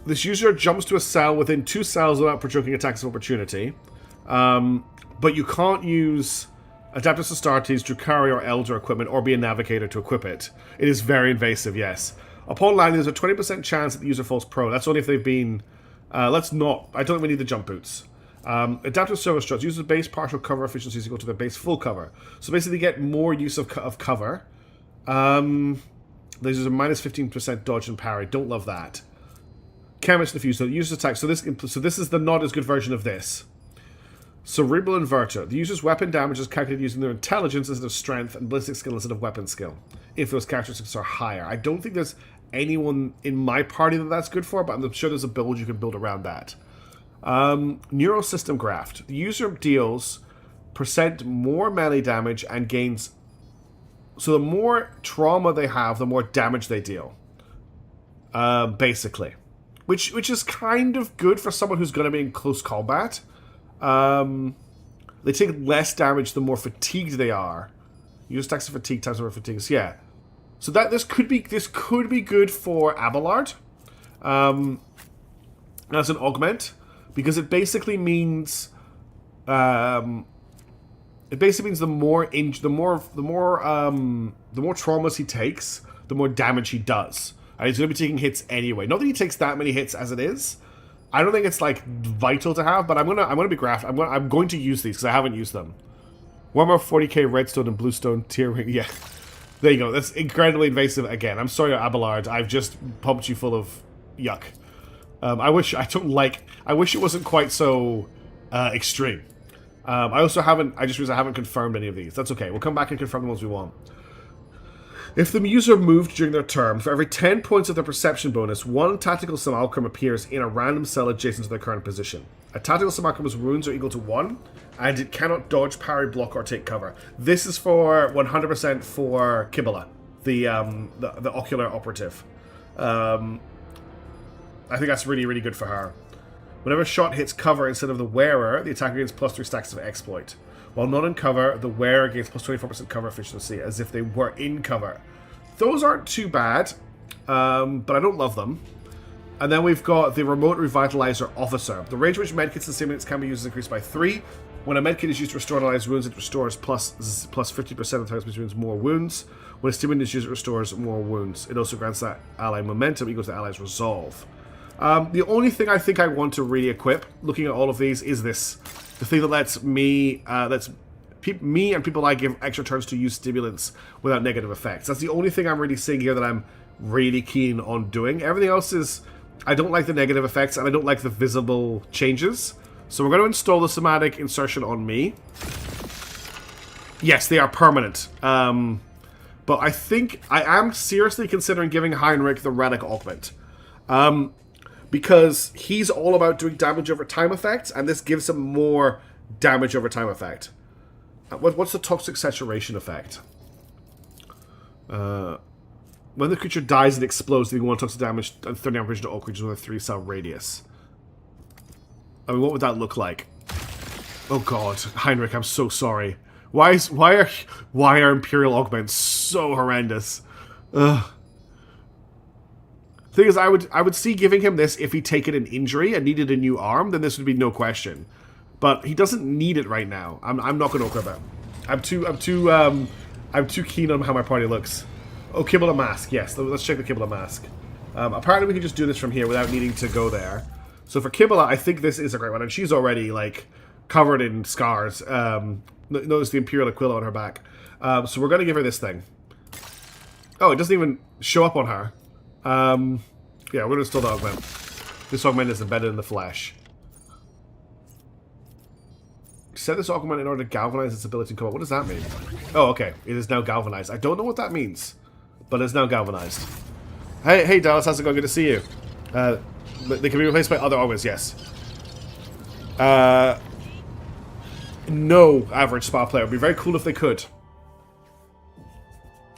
This user jumps to a cell within 2 cells without provoking attacks of opportunity. But you can't use Adaptus Astartes, Drukhari, or Elder equipment, or be a navigator to equip it. It is very invasive, yes. Upon landing, there's a 20% chance that the user falls prone. That's only if they've been... let's not... I don't even need the jump boots. Adaptive Service Struts. Uses base partial cover efficiency is equal to their base full cover. So basically, they get more use of cover. There's a minus 15% dodge and parry. Don't love that. Chemist Diffuse. So the user's attack. So this is the not as good version of this. Cerebral Inverter. The user's weapon damage is calculated using their intelligence instead of strength and ballistic skill instead of weapon skill, if those characteristics are higher. I don't think there's anyone in my party that that's good for, but I'm sure there's a build you can build around that. Neurosystem Graft. The user deals % more melee damage and gains... So the more trauma they have, the more damage they deal. Basically. Which is kind of good for someone who's going to be in close combat. They take less damage the more fatigued they are. Use attacks of fatigue times number of fatigues. Yeah. So that this could be good for Abelard. As an augment, because it basically means the more traumas he takes, the more damage he does. And he's going to be taking hits anyway. Not that he takes that many hits as it is. I don't think it's like vital to have, but I'm gonna be graft. I'm going to use these because I haven't used them. One more 40k redstone and bluestone tier ring. Yeah, there you go. That's incredibly invasive again. I'm sorry, Abelard. I've just pumped you full of yuck. I wish it wasn't quite so extreme. I just realized I haven't confirmed any of these. That's okay. We'll come back and confirm the ones we want. If the user moved during their turn, for every 10 points of their perception bonus, 1 tactical simulacrum appears in a random cell adjacent to their current position. A tactical simulacrum's wounds are equal to 1, and it cannot dodge, parry, block, or take cover. This is for 100% for Kibala, the ocular operative. I think that's really, really good for her. Whenever a shot hits cover instead of the wearer, the attacker gains +3 stacks of exploit. While not in cover, the wearer gains +24% cover efficiency, as if they were in cover. Those aren't too bad, but I don't love them. And then we've got the Remote Revitalizer Officer. The range which medkits and stimulants can be used is increased by 3. When a medkit is used to restore analyzed wounds, it restores plus 50% of the time it more wounds. When a stimulant is used, it restores more wounds. It also grants that ally momentum equal to the ally's resolve. The only thing I think I want to really equip, looking at all of these, is this. The thing that lets me and people I give extra turns to use stimulants without negative effects. That's the only thing I'm really seeing here that I'm really keen on doing. Everything else is... I don't like the negative effects, and I don't like the visible changes. So we're going to install the somatic insertion on me. Yes, they are permanent. But I think I am seriously considering giving Heinrich the Relic Augment. Because he's all about doing damage over time effects, and this gives him more damage over time effect. What's the toxic saturation effect? When the creature dies and explodes, dealing 1 toxic damage and 30 damage to all creatures with a 3-cell radius. I mean, what would that look like? Oh god, Heinrich, I'm so sorry. Why are Imperial Augments so horrendous? Ugh. Thing is, I would see giving him this if he'd taken an injury and needed a new arm, then this would be no question. But he doesn't need it right now. I'm not going to equip him. I'm too keen on how my party looks. Oh, Kibala Mask. Yes, let's check the Kibala Mask. Apparently, we can just do this from here without needing to go there. So for Kibala, I think this is a great one, and she's already like covered in scars. Notice the Imperial Aquila on her back. So we're going to give her this thing. Oh, it doesn't even show up on her. Yeah, we're going to install the augment. This augment is embedded in the flesh. Set this augment in order to galvanize its ability in combat. What does that mean? Oh, okay. It is now galvanized. I don't know what that means, but it's now galvanized. Hey, Dallas, how's it going? Good to see you. They can be replaced by other augments, yes. no average spa player. It would be very cool if they could.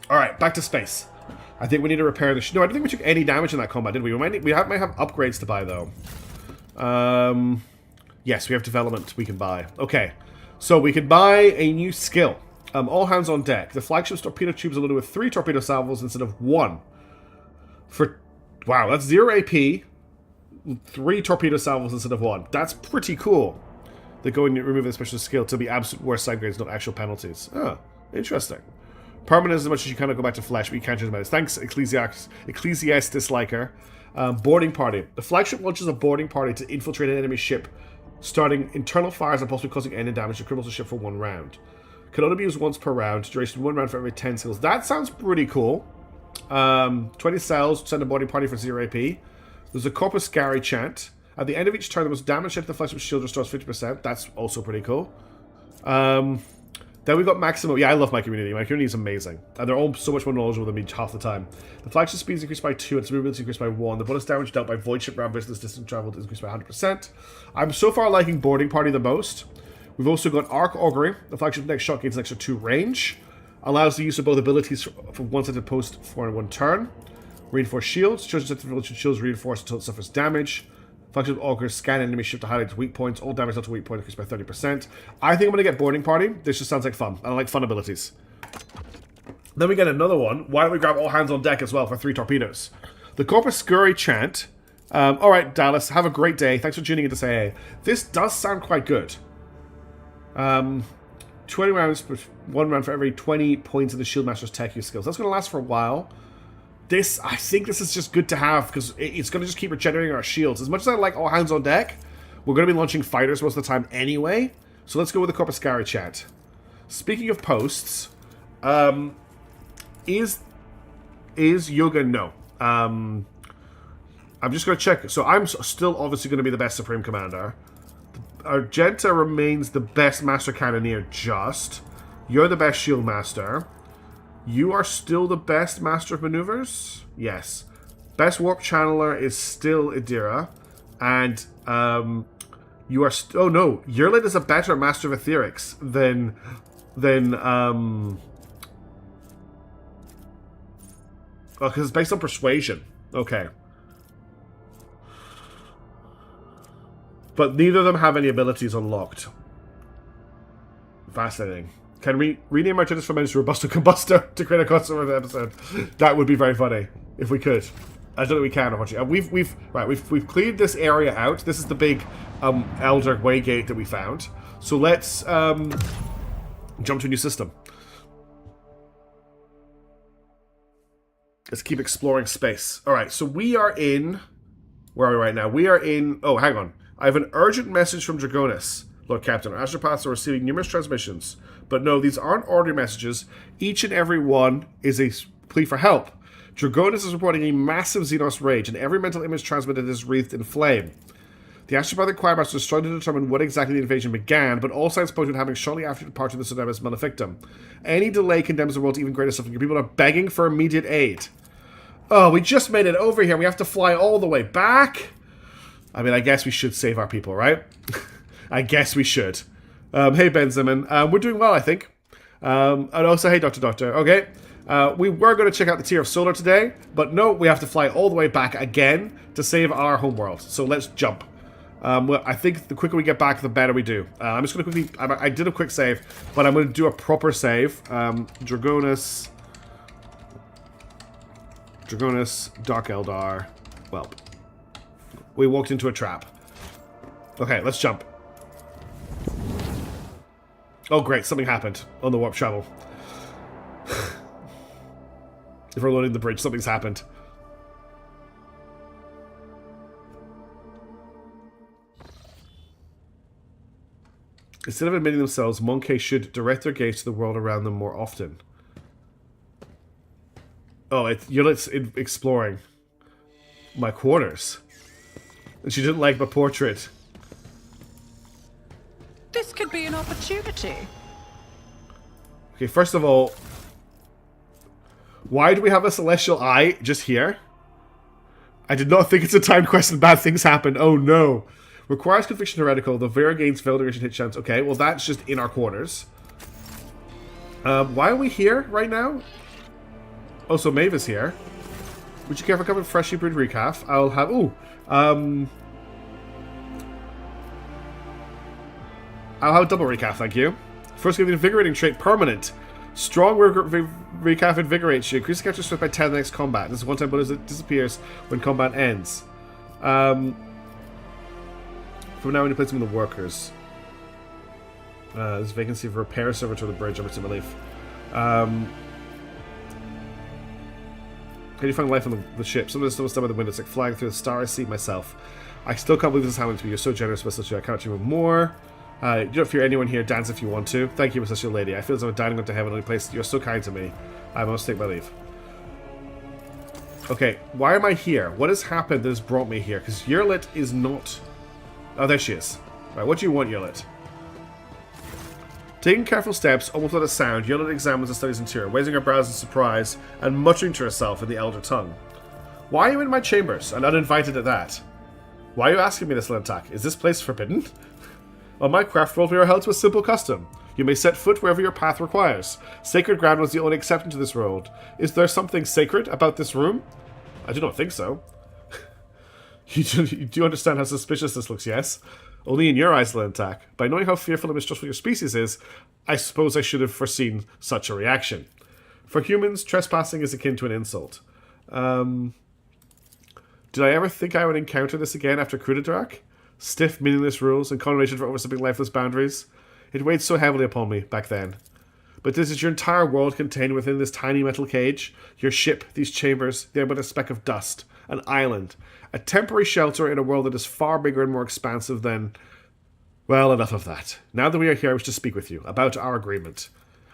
Alright, back to space. I think we need to repair the... No, I don't think we took any damage in that combat, did we? We might have upgrades to buy, though. Yes, we have development we can buy. Okay, so we can buy a new skill. All hands on deck. The flagship's torpedo tubes are loaded with 3 torpedo salvos instead of 1. Wow, that's 0 AP. 3 torpedo salvos instead of 1. That's pretty cool. They're going to remove the special skill to be absolute worst side grades, not actual penalties. Oh, interesting. Permanent as much as you kind of go back to flesh, but you can't change the Thanks, Ecclesiastes Liker. Boarding party. The flagship launches a boarding party to infiltrate an enemy ship, starting internal fires and possibly causing any damage to criminals the ship for 1 round. Can only be used once per round. Duration 1 round for every 10 skills. That sounds pretty cool. 20 cells, send a boarding party for 0 AP. There's a Corpus Gary chant. At the end of each turn, the most damage hit the flagship shield restores 50%. That's also pretty cool. Then we've got Maximo. Yeah, I love my community. My community is amazing. And they're all so much more knowledgeable than me half the time. The flagship speed is increased by 2 and its movement is increased by 1. The bonus damage dealt by void ship round business distance traveled is increased by 100%. I'm so far liking boarding party the most. We've also got Arc Augury. The flagship next shot gains an extra 2 range. Allows the use of both abilities from one set of post for 1 turn. Reinforced shields. Chosen set of shields reinforced until it suffers damage. Flagship Augur scan enemy ship to highlight its weak points. All damage up to weak point increased by 30%. I think I'm going to get boarding party. This just sounds like fun. I like fun abilities. Then we get another one. Why don't we grab all hands on deck as well for 3 torpedoes? The Corpus Scurry chant. Alright, Dallas, have a great day. Thanks for tuning in to say hey. This does sound quite good. 20 rounds, 1 round for every 20 points of the Shieldmaster's tech use skills. That's going to last for a while. I think this is just good to have, because it's going to just keep regenerating our shields. As much as I like all hands on deck, we're going to be launching fighters most of the time anyway. So let's go with the Corpus Scary chat. Speaking of posts, is Yoga? No. I'm just going to check. So I'm still obviously going to be the best Supreme Commander. Argenta remains the best Master Cannoneer, just. You're the best Shield Master. You are still the best Master of Maneuvers? Yes. Best Warp Channeler is still Idira. And, you are oh no, Yurlid is a better Master of Etherics than oh, because it's based on Persuasion. Okay. But neither of them have any abilities unlocked. Fascinating. Can we rename our Transformers to Robusto Combustor to create a crossover episode? That would be very funny if we could. I don't think we can, unfortunately. We've cleared this area out. This is the big Elder Waygate that we found. So let's jump to a new system. Let's keep exploring space. All right, so we are in. Where are we right now? We are in. Oh, hang on. I have an urgent message from Dragonis. Lord Captain, our astropaths are receiving numerous transmissions. But no, these aren't ordinary messages. Each and every one is a plea for help. Dragonis is reporting a massive Xenos rage, and every mental image transmitted is wreathed in flame. The astropathic choirmaster is struggling to determine what exactly the invasion began, but all signs point to it happening shortly after the departure of the Sonaris Malefictum. Any delay condemns the world to even greater suffering. People are begging for immediate aid. Oh, we just made it over here. We have to fly all the way back? I mean, I guess we should save our people, right? I guess we should. Hey, Benjamin. We're doing well, I think. And also, hey, Doctor. Okay. We were going to check out the Tier of Solar today, but no, we have to fly all the way back again to save our homeworld. So let's jump. Well, I think the quicker we get back, the better we do. I'm just going to quickly... I did a quick save, but I'm going to do a proper save. Dragonis, Dark Eldar. Well, we walked into a trap. Okay, let's jump. Oh, great. Something happened on the warp shuttle. If we're loading the bridge, something's happened. Instead of admitting themselves, Monkey should direct their gaze to the world around them more often. Oh, you're exploring my quarters. And she didn't like my portrait. This could be an opportunity. Okay, first of all, why do we have a celestial eye just here? I did not think it's a time quest and bad things happen. Oh no. Requires Conviction Heretical. The Vera gains failed duration hit chance. Okay, well that's just in our corners. Why are we here right now? Oh, so Maeve is here. Would you care for a cup of freshly brewed recaf? I'll have... Ooh. I'll have a double recaf, thank you. First, give the invigorating trait permanent. Strong recaf invigorates you. Increase the character's strength by 10 the next combat. This is one time bonus that disappears when combat ends. From now on, you place them in the workers. There's a vacancy for repair service on the bridge. I'm assuming relief. Can you find life on the ship? Some of the stuff was done by the window. It's like flying through the star. I see myself. I still can't believe this is happening to me. You're so generous, Miss Lucia. I can't even more. You don't fear anyone here. Dance if you want to. Thank you, Miss Lucia Lady. I feel as though I'm dining into heaven. Only place. You're so kind to me. I must take my leave. Okay, why am I here? What has happened that has brought me here? Because Yurlit is not... Oh, there she is. Right, what do you want, Yurlit? Taking careful steps, almost without a sound, Yurlit examines the study's interior, raising her brows in surprise and muttering to herself in the Elder tongue. Why are you in my chambers, and uninvited at that? Why are you asking me this, Lintak? Is this place forbidden? On my craft world, we are held to a simple custom. You may set foot wherever your path requires. Sacred ground was the only exception to this world. Is there something sacred about this room? I do not think so. You do understand how suspicious this looks, yes? Only in your eyes, Lintak. By knowing how fearful and mistrustful your species is, I suppose I should have foreseen such a reaction. For humans, trespassing is akin to an insult. Did I ever think I would encounter this again after Krudadrak? Stiff, meaningless rules and condemnation for overstepping lifeless boundaries. It weighed so heavily upon me back then. But this is your entire world contained within this tiny metal cage. Your ship, these chambers, they are but a speck of dust. An island. A temporary shelter in a world that is far bigger and more expansive than... Well, enough of that. Now that we are here, I wish to speak with you about our agreement.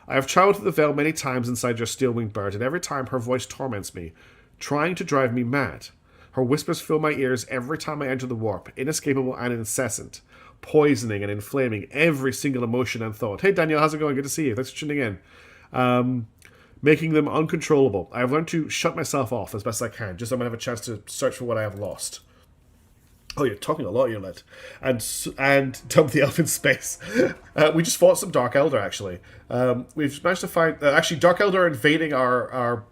I have traveled to the Vale many times inside your steel-winged bird, and every time her voice torments me, trying to drive me mad. Her whispers fill my ears every time I enter the warp, inescapable and incessant, poisoning and inflaming every single emotion and thought. Hey Daniel, how's it going? Good to see you. Thanks for tuning in. Making them uncontrollable. I have learned to shut myself off as best I can, just so I'm going to have a chance to search for what I have lost. Oh, you're talking a lot, Yurlit. And dump the elf in space. We just fought some Dark Elder, actually. We've managed to find... actually, Dark Elder are invading our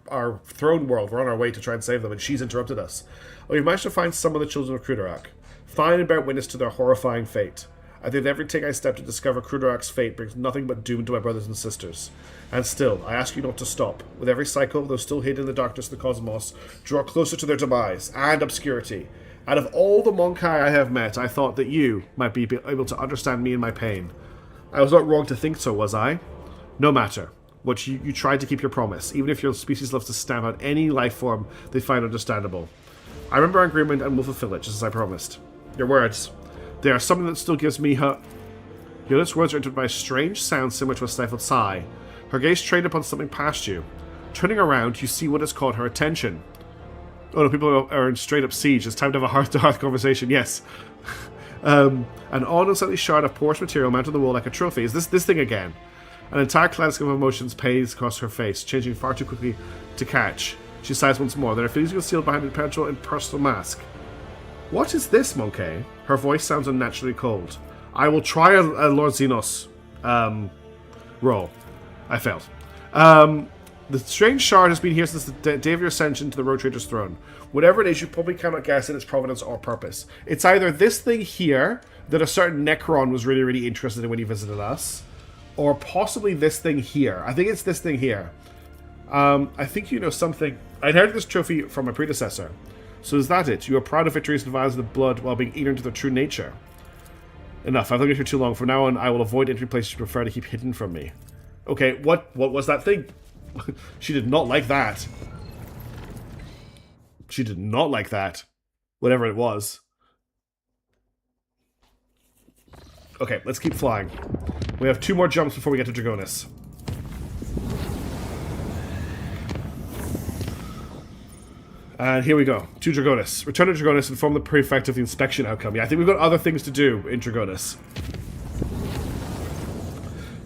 throne world. We're on our way to try and save them, and she's interrupted us. We've managed to find some of the children of Krudarac. Find and bear witness to their horrifying fate. I did everything I step to discover Krudarac's fate brings nothing but doom to my brothers and sisters. And still, I ask you not to stop. With every cycle, though still hidden in the darkness of the cosmos, draw closer to their demise and obscurity. Out of all the Monkai I have met, I thought that you might be able to understand me and my pain. I was not wrong to think so, was I? No matter. What you tried to keep your promise, even if your species loves to stamp out any life form they find understandable. I remember our agreement and will fulfill it, just as I promised. Your words. They are something that still gives me her... Yurlit's words are entered by a strange sound similar to a stifled sigh. Her gaze trained upon something past you. Turning around, you see what has caught her attention. Oh no, people are in straight up siege. It's time to have a heart-to-heart conversation, yes. An unsightly shard of porous material mounted on the wall like a trophy. Is this thing again? An entire kaleidoscope of emotions plays across her face, changing far too quickly to catch. She sighs once more, then her feelings concealed behind a penetrable and personal mask. What is this, Monkey? Her voice sounds unnaturally cold. I will try a Lord Xenos roll. I failed. The strange shard has been here since the day of your ascension to the Road Trader's throne. Whatever it is, you probably cannot guess at its provenance or purpose. It's either this thing here that a certain Necron was really, really interested in when he visited us, or possibly this thing here. I think it's this thing here. I think you know something. I inherited this trophy from my predecessor. So is that it? You are proud of victories and vials of the blood while being ignorant of their true nature. Enough. I've looked at you too long. From now on, I will avoid entering places you prefer to keep hidden from me. Okay, what was that thing? She did not like that. She did not like that. Whatever it was. Okay, let's keep flying. We have 2 more jumps before we get to Dragonis. And here we go. To Dragonis. Return to Dragonis and inform the prefect of the inspection outcome. Yeah, I think we've got other things to do in Dragonis.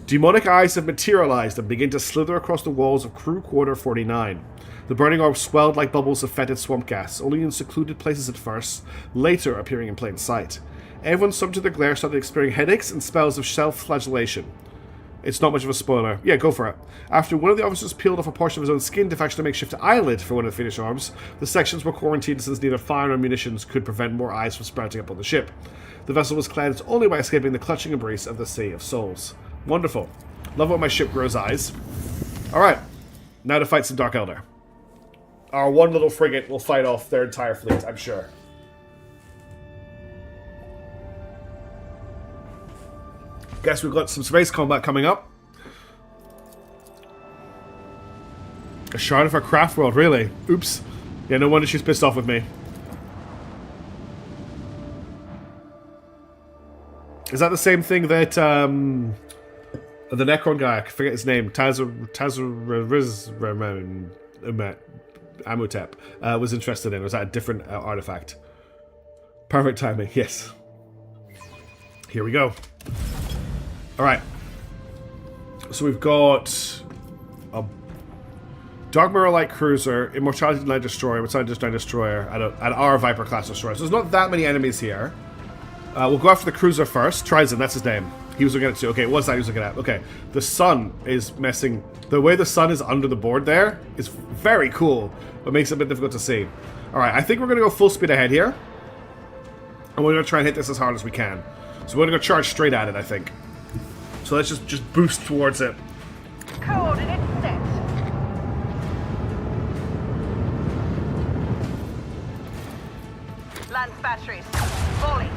Demonic eyes have materialized and begin to slither across the walls of Crew Quarter 49. The burning orb swelled like bubbles of fetid swamp gas, only in secluded places at first, later appearing in plain sight. Everyone subject to the glare started experiencing headaches and spells of self-flagellation. It's not much of a spoiler. Yeah, go for it. After one of the officers peeled off a portion of his own skin to fashion a makeshift eyelid for one of the Phoenix arms, the sections were quarantined since neither fire nor munitions could prevent more eyes from sprouting up on the ship. The vessel was cleansed only by escaping the clutching embrace of the Sea of Souls. Wonderful. Love when my ship grows eyes. Alright, now to fight some Dark Elder. Our one little frigate will fight off their entire fleet, I'm sure. Guess we've got some space combat coming up. A shard of our craft world, really? Oops. Yeah, no wonder she's pissed off with me. Is that the same thing that, the Necron guy, I forget his name, Amutep, was interested in? Or was that a different artifact? Perfect timing, yes. Here we go. Alright. So we've got a Dark Mirror Light Cruiser, Immortality Light Destroyer, Immortality Light Destroyer, and our Viper class destroyer. So there's not that many enemies here. We'll go after the cruiser first. Trizon, that's his name. He was looking at it too. Okay, what's that he was looking at? Okay, the sun is messing. The way the sun is under the board there is very cool, but makes it a bit difficult to see. Alright, I think we're going to go full speed ahead here. And we're going to try and hit this as hard as we can. So we're going to go charge straight at it, I think. So let's just boost towards it. Coordinates set. Lance batteries. Volley.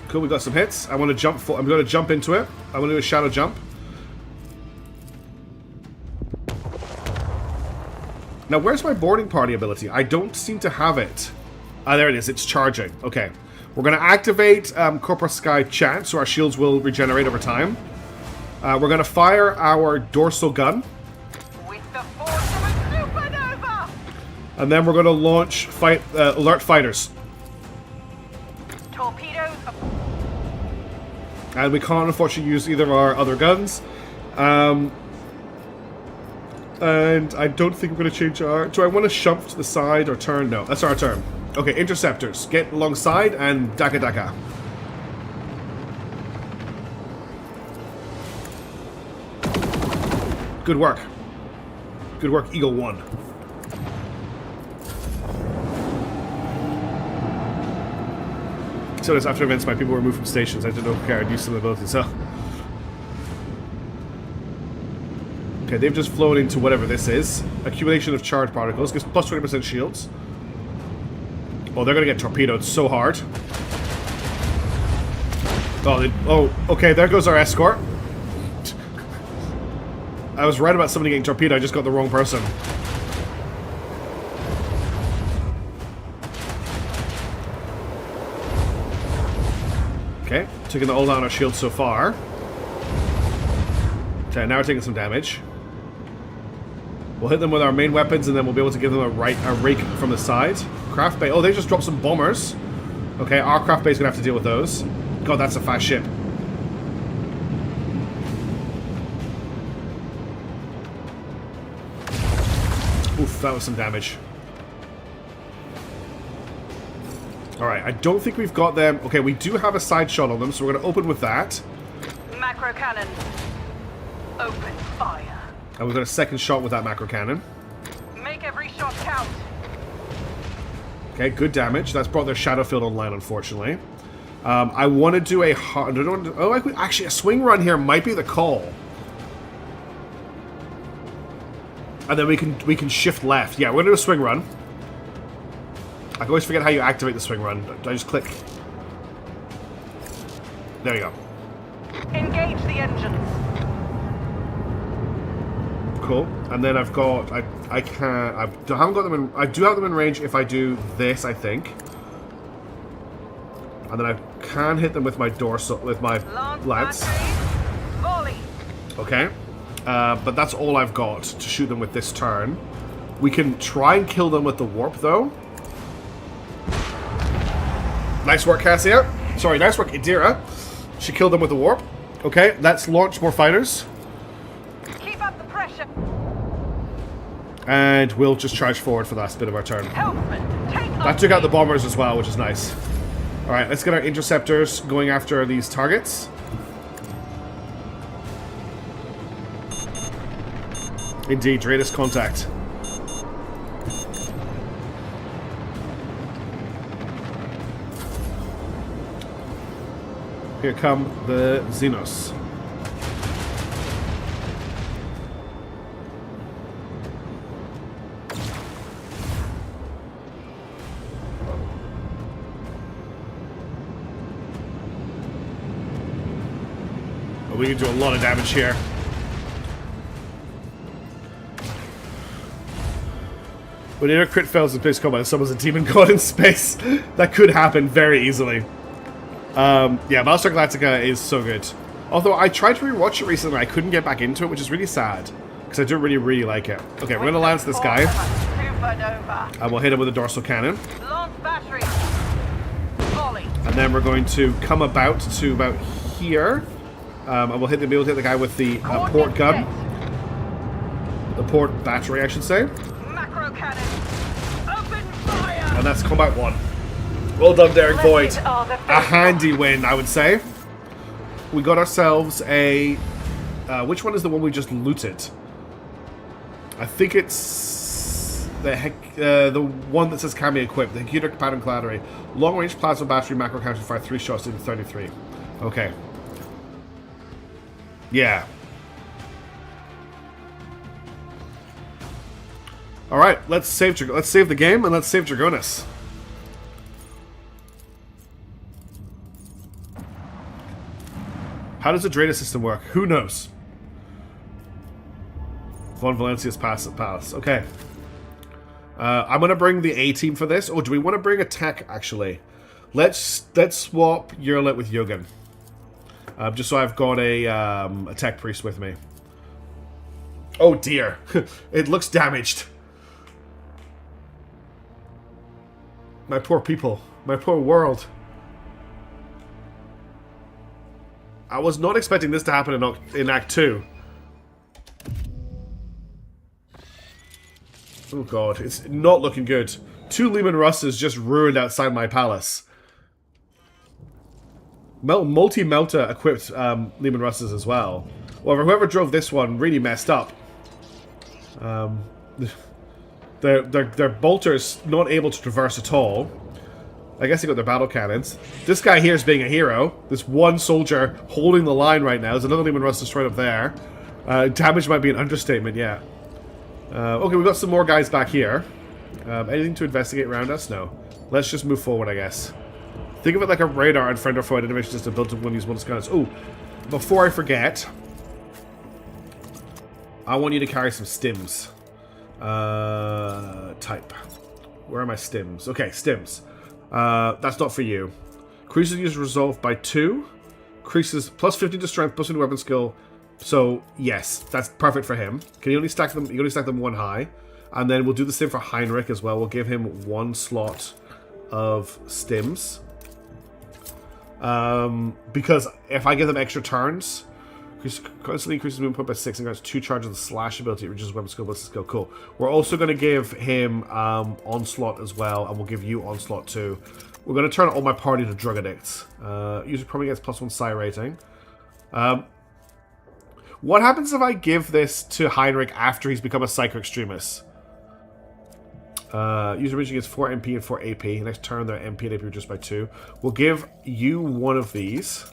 Cool, we got some hits. I want to jump. I'm going to jump into it. I'm going to do a shadow jump. Now, where's my boarding party ability? I don't seem to have it. Ah, there it is. It's charging. Okay. We're going to activate Corpus Sky Chant, so our shields will regenerate over time. We're going to fire our dorsal gun. With the force of a supernova. And then we're going to launch alert fighters. Torpedoes. And we can't, unfortunately, use either of our other guns. And I don't think we're going to change our... Do I want to shump to the side or turn? No, that's our turn. Okay, interceptors. Get alongside and Daka Daka. Good work. Good work, Eagle 1. So after events, my people were moved from stations. I didn't know if I'd use some abilities, so... Okay, they've just flown into whatever this is. Accumulation of charged particles. Gives plus 20% shields. Oh, they're gonna get torpedoed so hard. Oh, okay, there goes our escort. I was right about somebody getting torpedoed, I just got the wrong person. Okay, taking the all down our shield so far. Okay, now we're taking some damage. We'll hit them with our main weapons and then we'll be able to give them a rake from the side. Craft bay. Oh, they just dropped some bombers. Okay, our craft bay is going to have to deal with those. God, that's a fast ship. Oof, that was some damage. Alright, I don't think we've got them. Okay, we do have a side shot on them, so we're going to open with that. Macro cannon. Open fire. And we've got a second shot with that macro cannon. Make every shot count. Okay, good damage. That's brought their shadow field online, unfortunately. I want to do a hard... actually, a swing run here might be the call. And then we can shift left. Yeah, we're going to do a swing run. I always forget how you activate the swing run. I just click. There you go. Engage the engines. Cool. And then I've got... I haven't got them in... I do have them in range if I do this, I think. And then I can hit them with my dorsal... with my lance. Volley. Okay. But that's all I've got to shoot them with this turn. We can try and kill them with the warp, though. Nice work, Cassia. Sorry, nice work, Idira. She killed them with the warp. Okay, let's launch more fighters. Keep up the pressure. And we'll just charge forward for the last bit of our turn. Helpman, take That took out the bombers as well, which is nice. Alright, let's get our interceptors going after these targets. Indeed, Dratus contact. Here come the Xenos. We can do a lot of damage here. When inner crit fails in space combat, someone's a demon god in space. That could happen very easily. Yeah, Battlestar Galactica is so good. Although I tried to rewatch it recently, I couldn't get back into it, which is really sad. Because I do really like it. Okay, we're gonna lance this guy. And we'll hit him with a dorsal cannon. Launch battery. Volley. And then we're going to come about to about here. And we'll be able to hit the guy with the port gun. The port battery, I should say. Macro cannon. Open fire. And that's combat 1. Well done, Derek Void. Blessed are the A handy win, I would say. We got ourselves a... which one is the one we just looted? I think it's... the one that says Kami equipped. The Hecutor pattern clattery. Long range plasma battery macro counter fire 3 shots in 33. Okay. Yeah. Alright, let's save the game and let's save Dragonis. How does the Dratus system work? Who knows? Von Valencia's Palace. Okay. I'm gonna bring the A team for this. Oh, do we want to bring a tech actually? Let's swap Yurlit with Yogan. Just so I've got a tech priest with me. Oh dear. It looks damaged. My poor people. My poor world. I was not expecting this to happen in Act 2. Oh god, it's not looking good. 2 Leman Russes just ruined outside my palace. Multi-Melta equipped Leman Russes as well. Well, whoever drove this one really messed up. Their bolters not able to traverse at all. I guess they got their battle cannons. This guy here is being a hero. This one soldier holding the line right now. There's another Leman Russ destroyed up there. Damage might be an understatement, yeah. Okay, we've got some more guys back here. Anything to investigate around us? No. Let's just move forward, I guess. Think of it like a radar and friend or foe animation just to build one of these bonus guns. Oh, before I forget, I want you to carry some stims. Type. Where are my stims? Okay, stims. That's not for you. Increases user resolve by 2. Increases plus 15 to strength, plus 1 weapon skill. So, yes, that's perfect for him. Can you only stack them? You can only stack them 1 high. And then we'll do the same for Heinrich as well. We'll give him 1 slot of stims. Because if I give them extra turns, constantly increases movement point by 6 and grants 2 charges of the slash ability, it reduces weapon skill, ballistic skill. Cool. We're also going to give him onslaught as well, and we'll give you onslaught too. We're going to turn all my party to drug addicts. User probably gets +1 psi rating. What happens if I give this to Heinrich after he's become a psycho extremist? User reaching gets 4 MP and 4 AP. Next turn, their MP and AP reduced by 2. We'll give you one of these.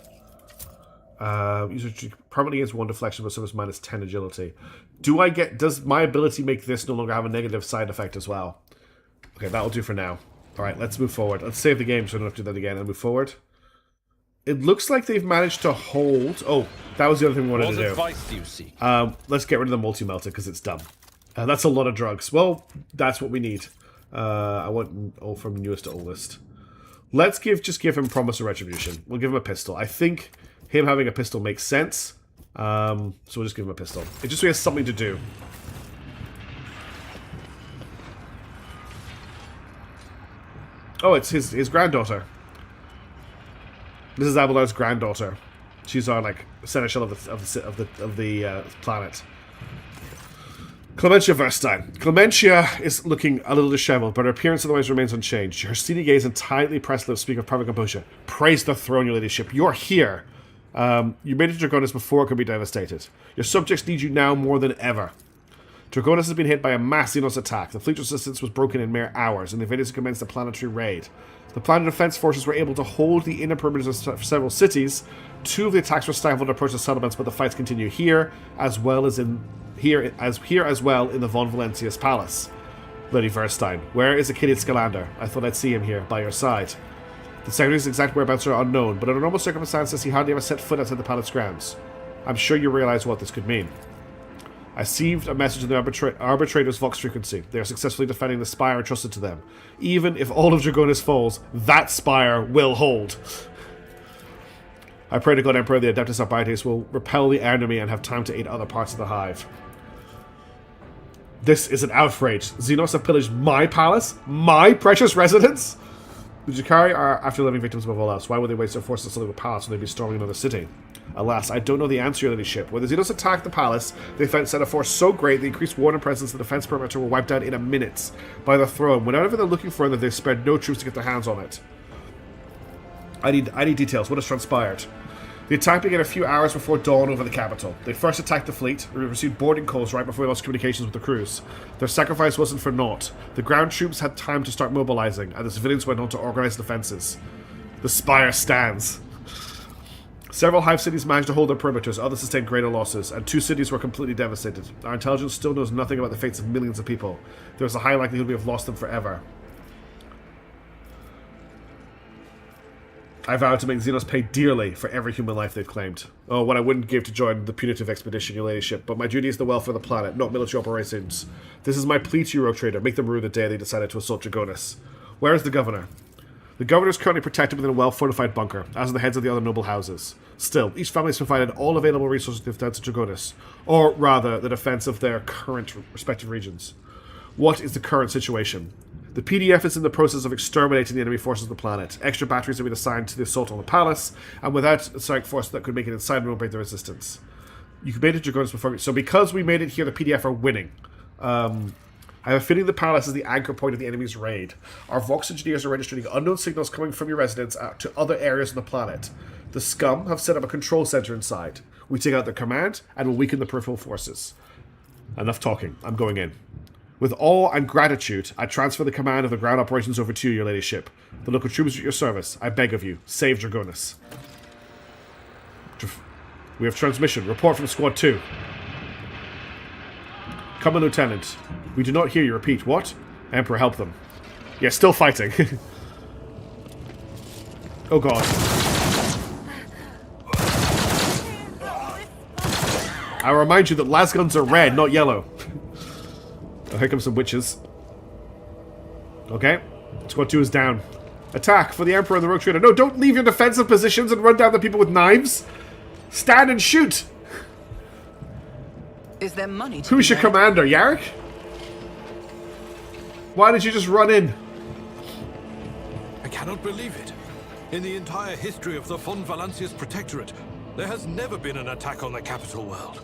User permanently gets 1 deflection, but service minus 10 agility. Does my ability make this no longer have a negative side effect as well? Okay, that'll do for now. Alright, let's move forward. Let's save the game so I don't have to do that again and move forward. It looks like they've managed to hold... Oh, that was the other thing we wanted to do. Advice do you seek? Let's get rid of the multi-melter because it's dumb. That's a lot of drugs. Well, that's what we need. I want all from newest to oldest. Let's just give him Promise of Retribution. We'll give him a pistol. I think him having a pistol makes sense. So we'll just give him a pistol. It just so he has something to do. Oh, it's his granddaughter. This is Abelard's granddaughter. She's our like seneschal of the planet. Clementia Verstein. Clementia is looking a little disheveled, but her appearance otherwise remains unchanged. Her steely gaze and tightly pressed lips speak of private composure. Praise the throne, your ladyship. You're here. You made it to Draconis before it could be devastated. Your subjects need you now more than ever. Draconis has been hit by a mass Xenos attack. The fleet resistance was broken in mere hours, and the invaders commenced a planetary raid. The planet defense forces were able to hold the inner perimeters of several cities. 2 of the attacks were stifled approach the settlements, but the fights continue here as well in the Von Valentius Palace. Lady Verstein, where is Achilles Scalander? I thought I'd see him here, by your side. The Secretary's exact whereabouts are unknown, but under normal circumstances he hardly ever set foot outside the palace grounds. I'm sure you realize what this could mean. I received a message in the Arbitrator's Vox frequency. They are successfully defending the spire entrusted to them. Even if all of Draconis falls, that spire will hold. I pray to God Emperor the Adeptus Arbites will repel the enemy and have time to aid other parts of the hive. This is an outrage. Xenos have pillaged my palace? My precious residence? The Jakari are after living victims above all else. Why would they waste their forces to leave a palace when they'd be storming another city? Alas, I don't know the answer, your ladyship. When the Xenos attacked the palace, they sent a force so great the increased war and presence of the defense perimeter were wiped out in a minute by the throne. Whenever they're looking for it, they spared no troops to get their hands on it. I need details. What has transpired? The attack began a few hours before dawn over the capital. They first attacked the fleet, and we received boarding calls right before we lost communications with the crews. Their sacrifice wasn't for naught. The ground troops had time to start mobilizing, and the civilians went on to organize defenses. The spire stands. Several hive cities managed to hold their perimeters, others sustained greater losses, and 2 cities were completely devastated. Our intelligence still knows nothing about the fates of millions of people. There is a high likelihood we have lost them forever. I vowed to make Xenos pay dearly for every human life they've claimed. Oh, what I wouldn't give to join the punitive expedition, your ladyship, but my duty is the welfare of the planet, not military operations. This is my plea to you, Rogue Trader. Make them rue the day they decided to assault Draconis. Where is the governor? The governor is currently protected within a well-fortified bunker, as are the heads of the other noble houses. Still, each family has provided all available resources to defense of Draconis, or rather, the defense of their current respective regions. What is the current situation? The PDF is in the process of exterminating the enemy forces of the planet. Extra batteries have been assigned to the assault on the palace, and without a strike force that could make it inside and break the resistance. You made it to Draconis before, so because we made it here, the PDF are winning. I have a feeling the palace is the anchor point of the enemy's raid. Our Vox engineers are registering unknown signals coming from your residence out to other areas on the planet. The scum have set up a control center inside. We take out their command and will weaken the peripheral forces. Enough talking. I'm going in. With awe and gratitude, I transfer the command of the ground operations over to you, your ladyship. The local troops are at your service. I beg of you, save Draconis. We have transmission. Report from Squad 2. Come on, Lieutenant. We do not hear you. Repeat. What? Emperor, help them. Yeah, still fighting. Oh, God. I remind you that las guns are red, not yellow. Oh, here comes some witches. Okay. Squad 2 is down. Attack for the Emperor and the Rogue Trader. No, don't leave your defensive positions and run down the people with knives. Stand and shoot. Is there money to Who's your commander, Yarrick? Why did you just run in? I cannot believe it. In the entire history of the Von Valancius Protectorate, there has never been an attack on the capital world.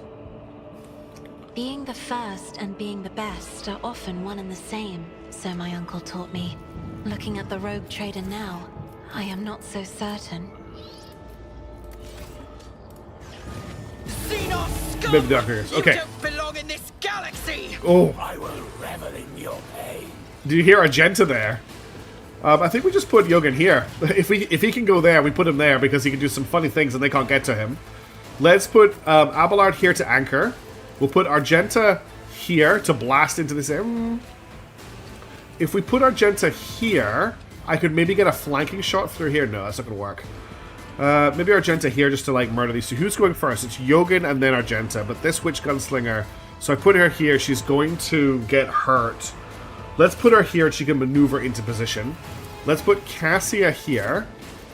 Being the first and being the best are often one and the same, so my uncle taught me. Looking at the Rogue Trader now, I am not so certain. Xenos scum! Maybe darkness. Okay. You don't belong in this galaxy! Oh. I will revel in your pain. Did you hear Argenta there? I think we just put Yogan here. If he can go there, we put him there because he can do some funny things and they can't get to him. Let's put Abelard here to anchor. We'll put Argenta here to blast into this area. If we put Argenta here, I could maybe get a flanking shot through here. No, that's not going to work. Maybe Argenta here just to, like, murder these two. Who's going first? It's Yogan and then Argenta, but this witch gunslinger... So I put her here. She's going to get hurt. Let's put her here and she can maneuver into position. Let's put Cassia here.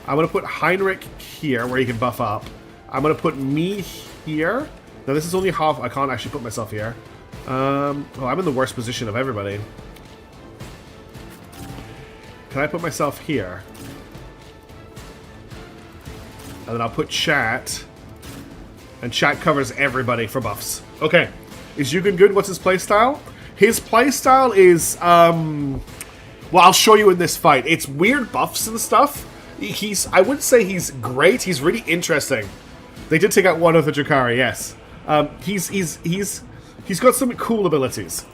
I'm going to put Heinrich here where he can buff up. I'm going to put me here. Now this is only half. I can't actually put myself here. Oh, I'm in the worst position of everybody. Can I put myself here? And then I'll put chat. And chat covers everybody for buffs. Okay. Is Yugen good? What's his playstyle? His playstyle is, well, I'll show you in this fight. It's weird buffs and stuff. I wouldn't say he's great. He's really interesting. They did take out one of the Drakari, yes. He's got some cool abilities.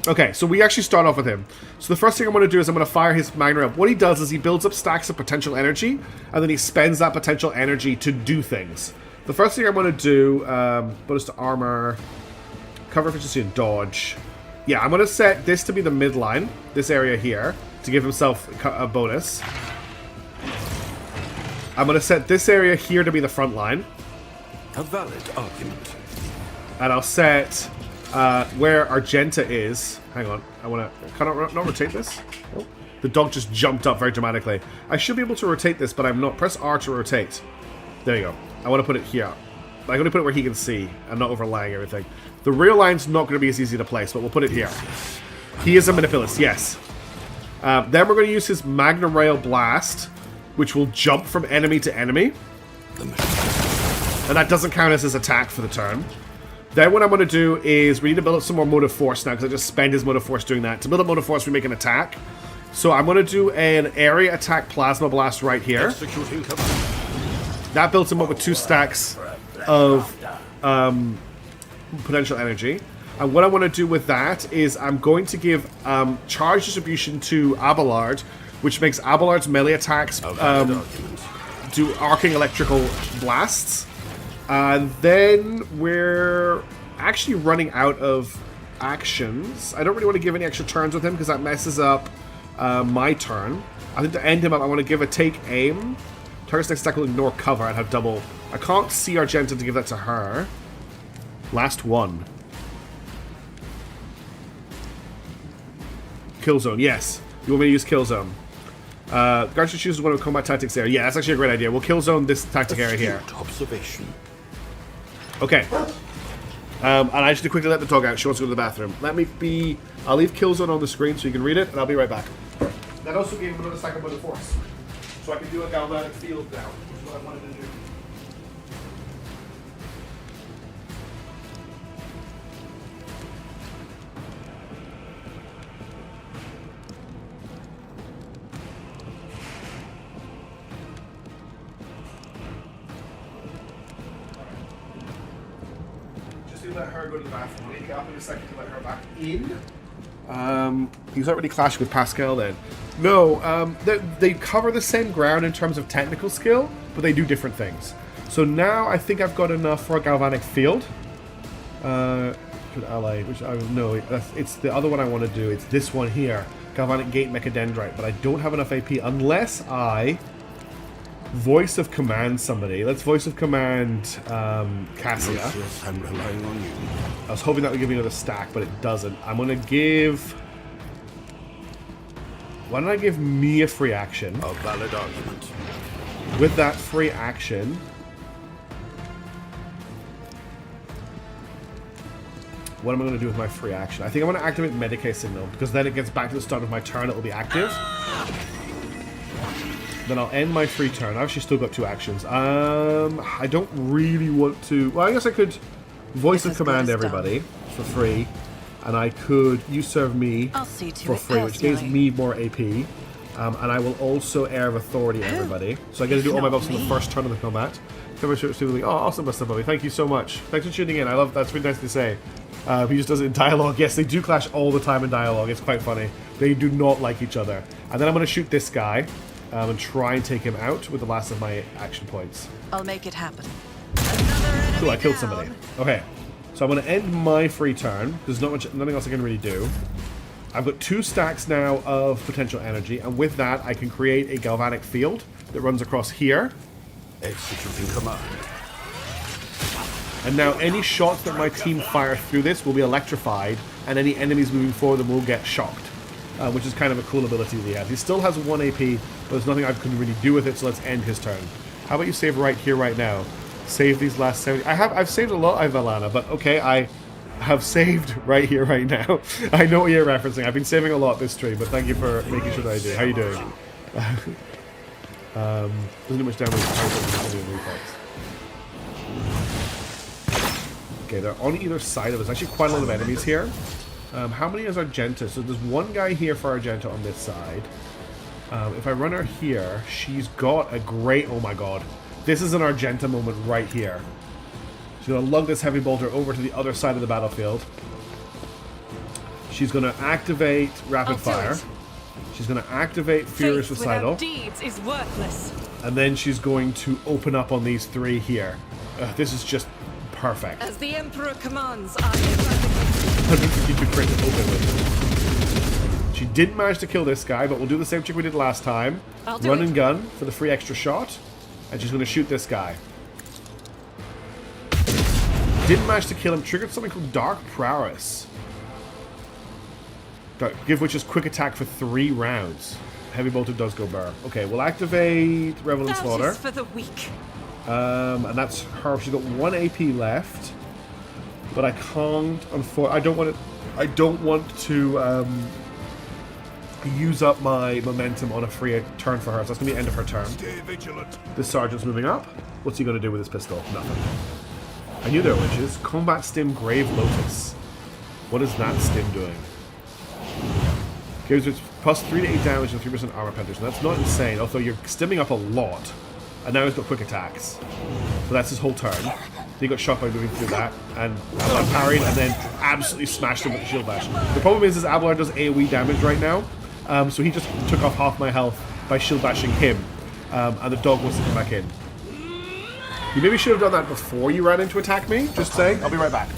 Okay, so we actually start off with him. So the first thing I'm going to do is I'm going to fire his Magna up. What he does is he builds up stacks of potential energy, and then he spends that potential energy to do things. The first thing I'm going to do, bonus to armor, cover efficiency and dodge. Yeah, I'm going to set this to be the midline, this area here, to give himself a bonus. I'm going to set this area here to be the front line. A valid argument. And I'll set where Argenta is. Hang on, I want to... Can I not rotate this? Oh. The dog just jumped up very dramatically. I should be able to rotate this, but I'm not. Press R to rotate. There you go. I want to put it here. I'm going to put it where he can see and not overlying everything. The rear line's not going to be as easy to place, but we'll put it here. He is a Manipulus, yes. Then we're going to use his Magna Rail Blast, which will jump from enemy to enemy. And that doesn't count as his attack for the turn. Then what I'm going to do is we need to build up some more Motive Force now, because I just spent his Motive Force doing that. To build up Motive Force, we make an attack. So I'm going to do an area attack Plasma Blast right here. Executing command. That builds him up with 2 stacks of potential energy. And what I want to do with that is I'm going to give charge distribution to Abelard, which makes Abelard's melee attacks do arcing electrical blasts. And then we're actually running out of actions. I don't really want to give any extra turns with him because that messes up my turn. I think to end him up, I want to give a take aim. Target's next attack will ignore cover and have double. I can't see Argenta to give that to her. Last one. Killzone, yes. You want me to use Killzone? Guards should choose one of the combat tactics there. Yeah, that's actually a great idea. We'll Killzone this tactic area here. Observation. Okay. And I just need to quickly let the dog out. She wants to go to the bathroom. I'll leave Killzone on the screen so you can read it, and I'll be right back. That also gave him another stack of Motive Force. So I can do a galvanic field now, which is what I wanted to do. Let her go to the bathroom. Wake up in a second to let her back in. He's not really clashing with Pascal then. No, they cover the same ground in terms of technical skill, but they do different things. So now I think I've got enough for a galvanic field. Good ally, which I no, it's the other one I want to do. It's this one here, Galvanic Gate Mechadendrite, but I don't have enough AP unless I voice of command somebody. Let's voice of command Cassia. Yes, I'm relying on you. I was hoping that would give me another stack, but it doesn't. I'm gonna give... Why don't I give me a free action? A valid argument. With that free action... What am I going to do with my free action? I think I'm going to activate Medicae Signal, because then it gets back to the start of my turn, it will be active. Then I'll end my free turn. I've actually still got 2 actions. I don't really want to... Well, I guess I could voice of command everybody for free. And I could You Serve Me for free, which gives me more AP. And I will also Air of Authority everybody. So I get to do all my buffs in the first turn of the combat. Oh, awesome, Mr. Bobby. Thank you so much. Thanks for tuning in. I love that's really nice to say. He just does it in dialogue. Yes, they do clash all the time in dialogue. It's quite funny. They do not like each other. And then I'm going to shoot this guy and try and take him out with the last of my action points. I'll make it happen. Cool, I killed somebody. Okay, so I'm going to end my free turn. There's nothing else I can really do. I've got 2 stacks now of potential energy, and with that, I can create a galvanic field that runs across here. Executing command. And now any shots that my team fire through this will be electrified, and any enemies moving forward them will get shocked. Which is kind of a cool ability that he has. He still has 1 AP, but there's nothing I can really do with it, so let's end his turn. How about you save right here, right now? Save these last 70... I've saved a lot, Ivellana, but okay, I have saved right here, right now. I know what you're referencing. I've been saving a lot this stream, but thank you for making sure that I do. How you doing? Doesn't do much damage. Okay, they're on either side of us. Actually, quite a lot of enemies here. How many is Argenta? So there's one guy here for Argenta on this side. If I run her here, she's got a great... Oh my god. This is an Argenta moment right here. She's going to lug this heavy bolter over to the other side of the battlefield. She's going to activate Rapid Fire. She's going to activate Furious Faith Recital. without deeds is worthless. And then she's going to open up on these three here. This is just perfect. As the Emperor commands, I am 152 crit to open with. She didn't manage to kill this guy, but we'll do the same trick we did last time. I'll do Run it. and gun for the free extra shot. And she's going to shoot this guy. Didn't manage to kill him. Triggered something called Dark Prowess. Give which is quick attack for 3 rounds. Heavy bolter does go burr. Okay, we'll activate Revel and That Slaughter. is for the weak. And that's her. She's got 1 AP left. But I can't. I don't want to use up my momentum on a free turn for her. So that's gonna be the end of her turn. Stay vigilant. This sergeant's moving up. What's he gonna do with his pistol? Nothing. I knew there were witches. Combat Stim Grave Lotus. What is that stim doing? Gives it plus 3 to 8 damage and 3% armor penetration. That's not insane, although you're stimming up a lot. And now he's got quick attacks. So that's his whole turn. He got shot by moving through that, and Abelard parried, and then absolutely smashed him with the shield bash. The problem is Abelard does AoE damage right now, so he just took off half my health by shield bashing him, and the dog wants to come back in. You maybe should have done that before you ran in to attack me, just saying. I'll be right back.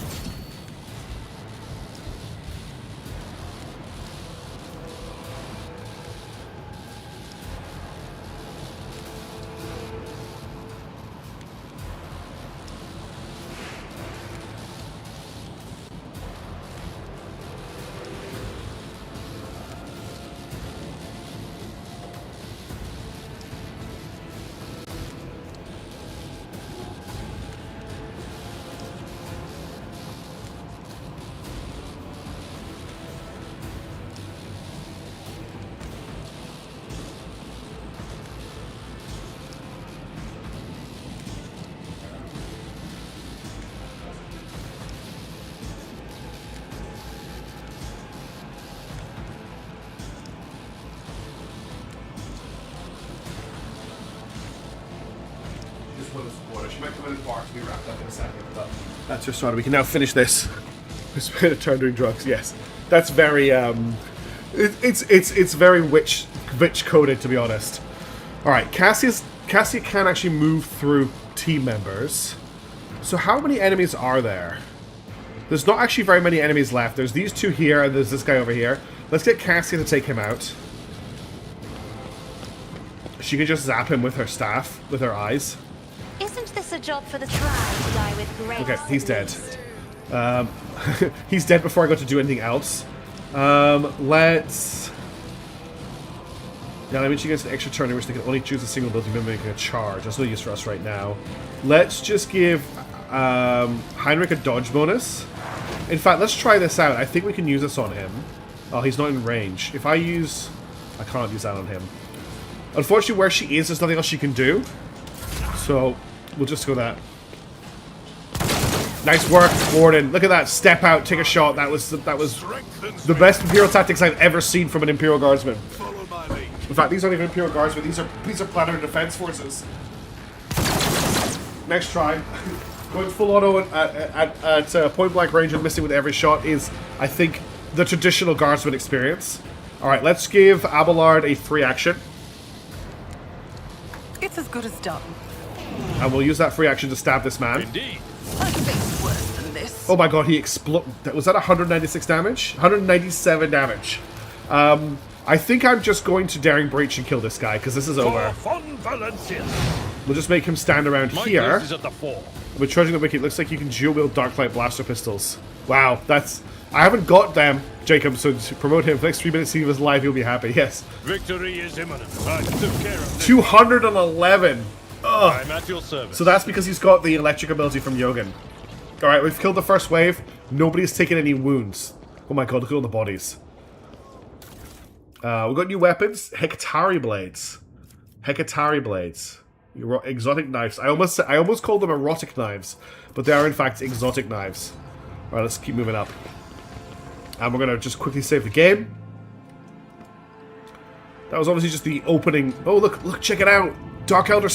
She might come in and bark to be wrapped up in a second, but that's her starter. We can now finish this. We spent a turn doing drugs. Yes, that's very it's very witch coded, to be honest. All right, Cassia can actually move through team members. So how many enemies are there? There's not actually very many enemies left. There's these two here, and there's this guy over here. Let's get Cassia to take him out. She can just zap him with her staff, with her eyes. Isn't this a job for the tribe to die with grace? Okay, he's at dead. least? He's dead before I got to do anything else. Let's... Yeah, I mean, she gets an extra turn in which they can only choose a single ability mimicking a charge. That's no use for us right now. Let's just give Heinrich a dodge bonus. In fact, let's try this out. I think we can use this on him. Oh, he's not in range. If I use... I can't use that on him. Unfortunately, where she is, there's nothing else she can do. So, we'll just go that. Nice work, Warden. Look at that. Step out, take a shot. That was the best Imperial tactics I've ever seen from an Imperial Guardsman. Follow my lead. In fact, these aren't even Imperial Guardsmen. These are Planetary Defense Forces. Next try. Going full auto at point blank range and missing with every shot is, I think, the traditional Guardsman experience. Alright, let's give Abelard a free action. It's as good as done. And we'll use that free action to stab this man. Indeed. I face worse than this. Oh my god, he exploded. Was that 196 damage? 197 damage. I think I'm just going to Daring Breach and kill this guy, because this is over. For Von Valencia. We'll just make him stand around My here. place is at the fore. With Trudging the Wicked, looks like you can dual-wield Darklight Blaster Pistols. Wow, that's... I haven't got them, Jacob, so to promote him for the next 3 minutes he was live, he'll be happy, yes. Victory is imminent. I took care of this. 211! Ugh. I'm at your service. So that's because he's got the electric ability from Yogan. Alright, we've killed the first wave. Nobody's taken any wounds. Oh my god, look at all the bodies. We've got new weapons. Hekatari Blades. Hekatari Blades. Exotic knives. I almost called them erotic knives, but they are in fact exotic knives. All right, let's keep moving up. And we're gonna just quickly save the game. That was obviously just the opening. Oh, look, check it out. Dark Elder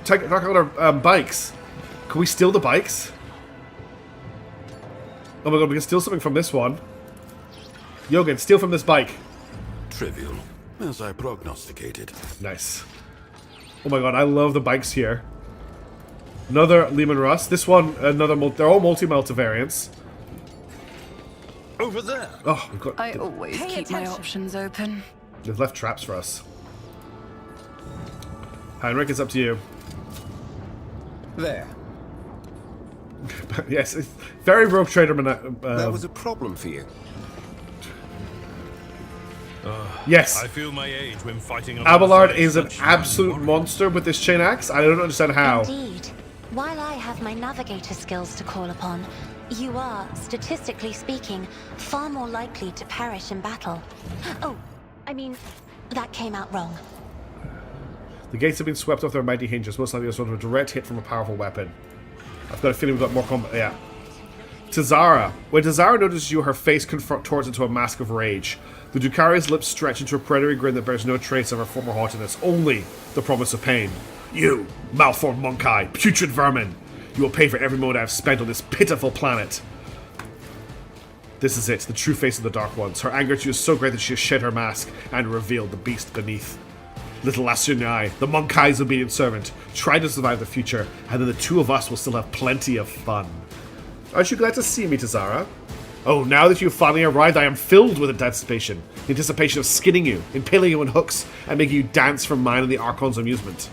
Dark Elder bikes. Can we steal the bikes? Oh my god, we can steal something from this one. Yogan, steal from this bike. Trivial, as I prognosticated. Nice. Oh my god, I love the bikes here. Another Lehman Russ. This one, they're all multi-melter variants. Over there. Oh, we've got... I always keep my options open. They've left traps for us. Heinrich, it's up to you. There. Yes, it's very Rogue Trader. That was a problem for you. Yes. I feel my age when fighting. Abelard is an absolute monster with this chain axe. I don't understand how. Indeed. While I have my navigator skills to call upon, you are, statistically speaking, far more likely to perish in battle. Oh, I mean, that came out wrong. The gates have been swept off their mighty hinges, most likely as a direct hit from a powerful weapon. I've got a feeling we've got more combat. Yeah. Tazara. When Tazara notices you, her face contorts into a mask of rage. The Drukhari's lips stretch into a predatory grin that bears no trace of her former haughtiness, only the promise of pain. You, malformed monkai, putrid vermin! You will pay for every moment I have spent on this pitiful planet. This is it, the true face of the Dark Ones. Her anger to you is so great that she has shed her mask and revealed the beast beneath. Little Asunyai, the Monkai's obedient servant, try to survive the future, and then the two of us will still have plenty of fun. Aren't you glad to see me, Tazara? Oh, now that you've finally arrived, I am filled with anticipation. The anticipation of skinning you, impaling you on hooks, and making you dance for mine and the Archon's amusement.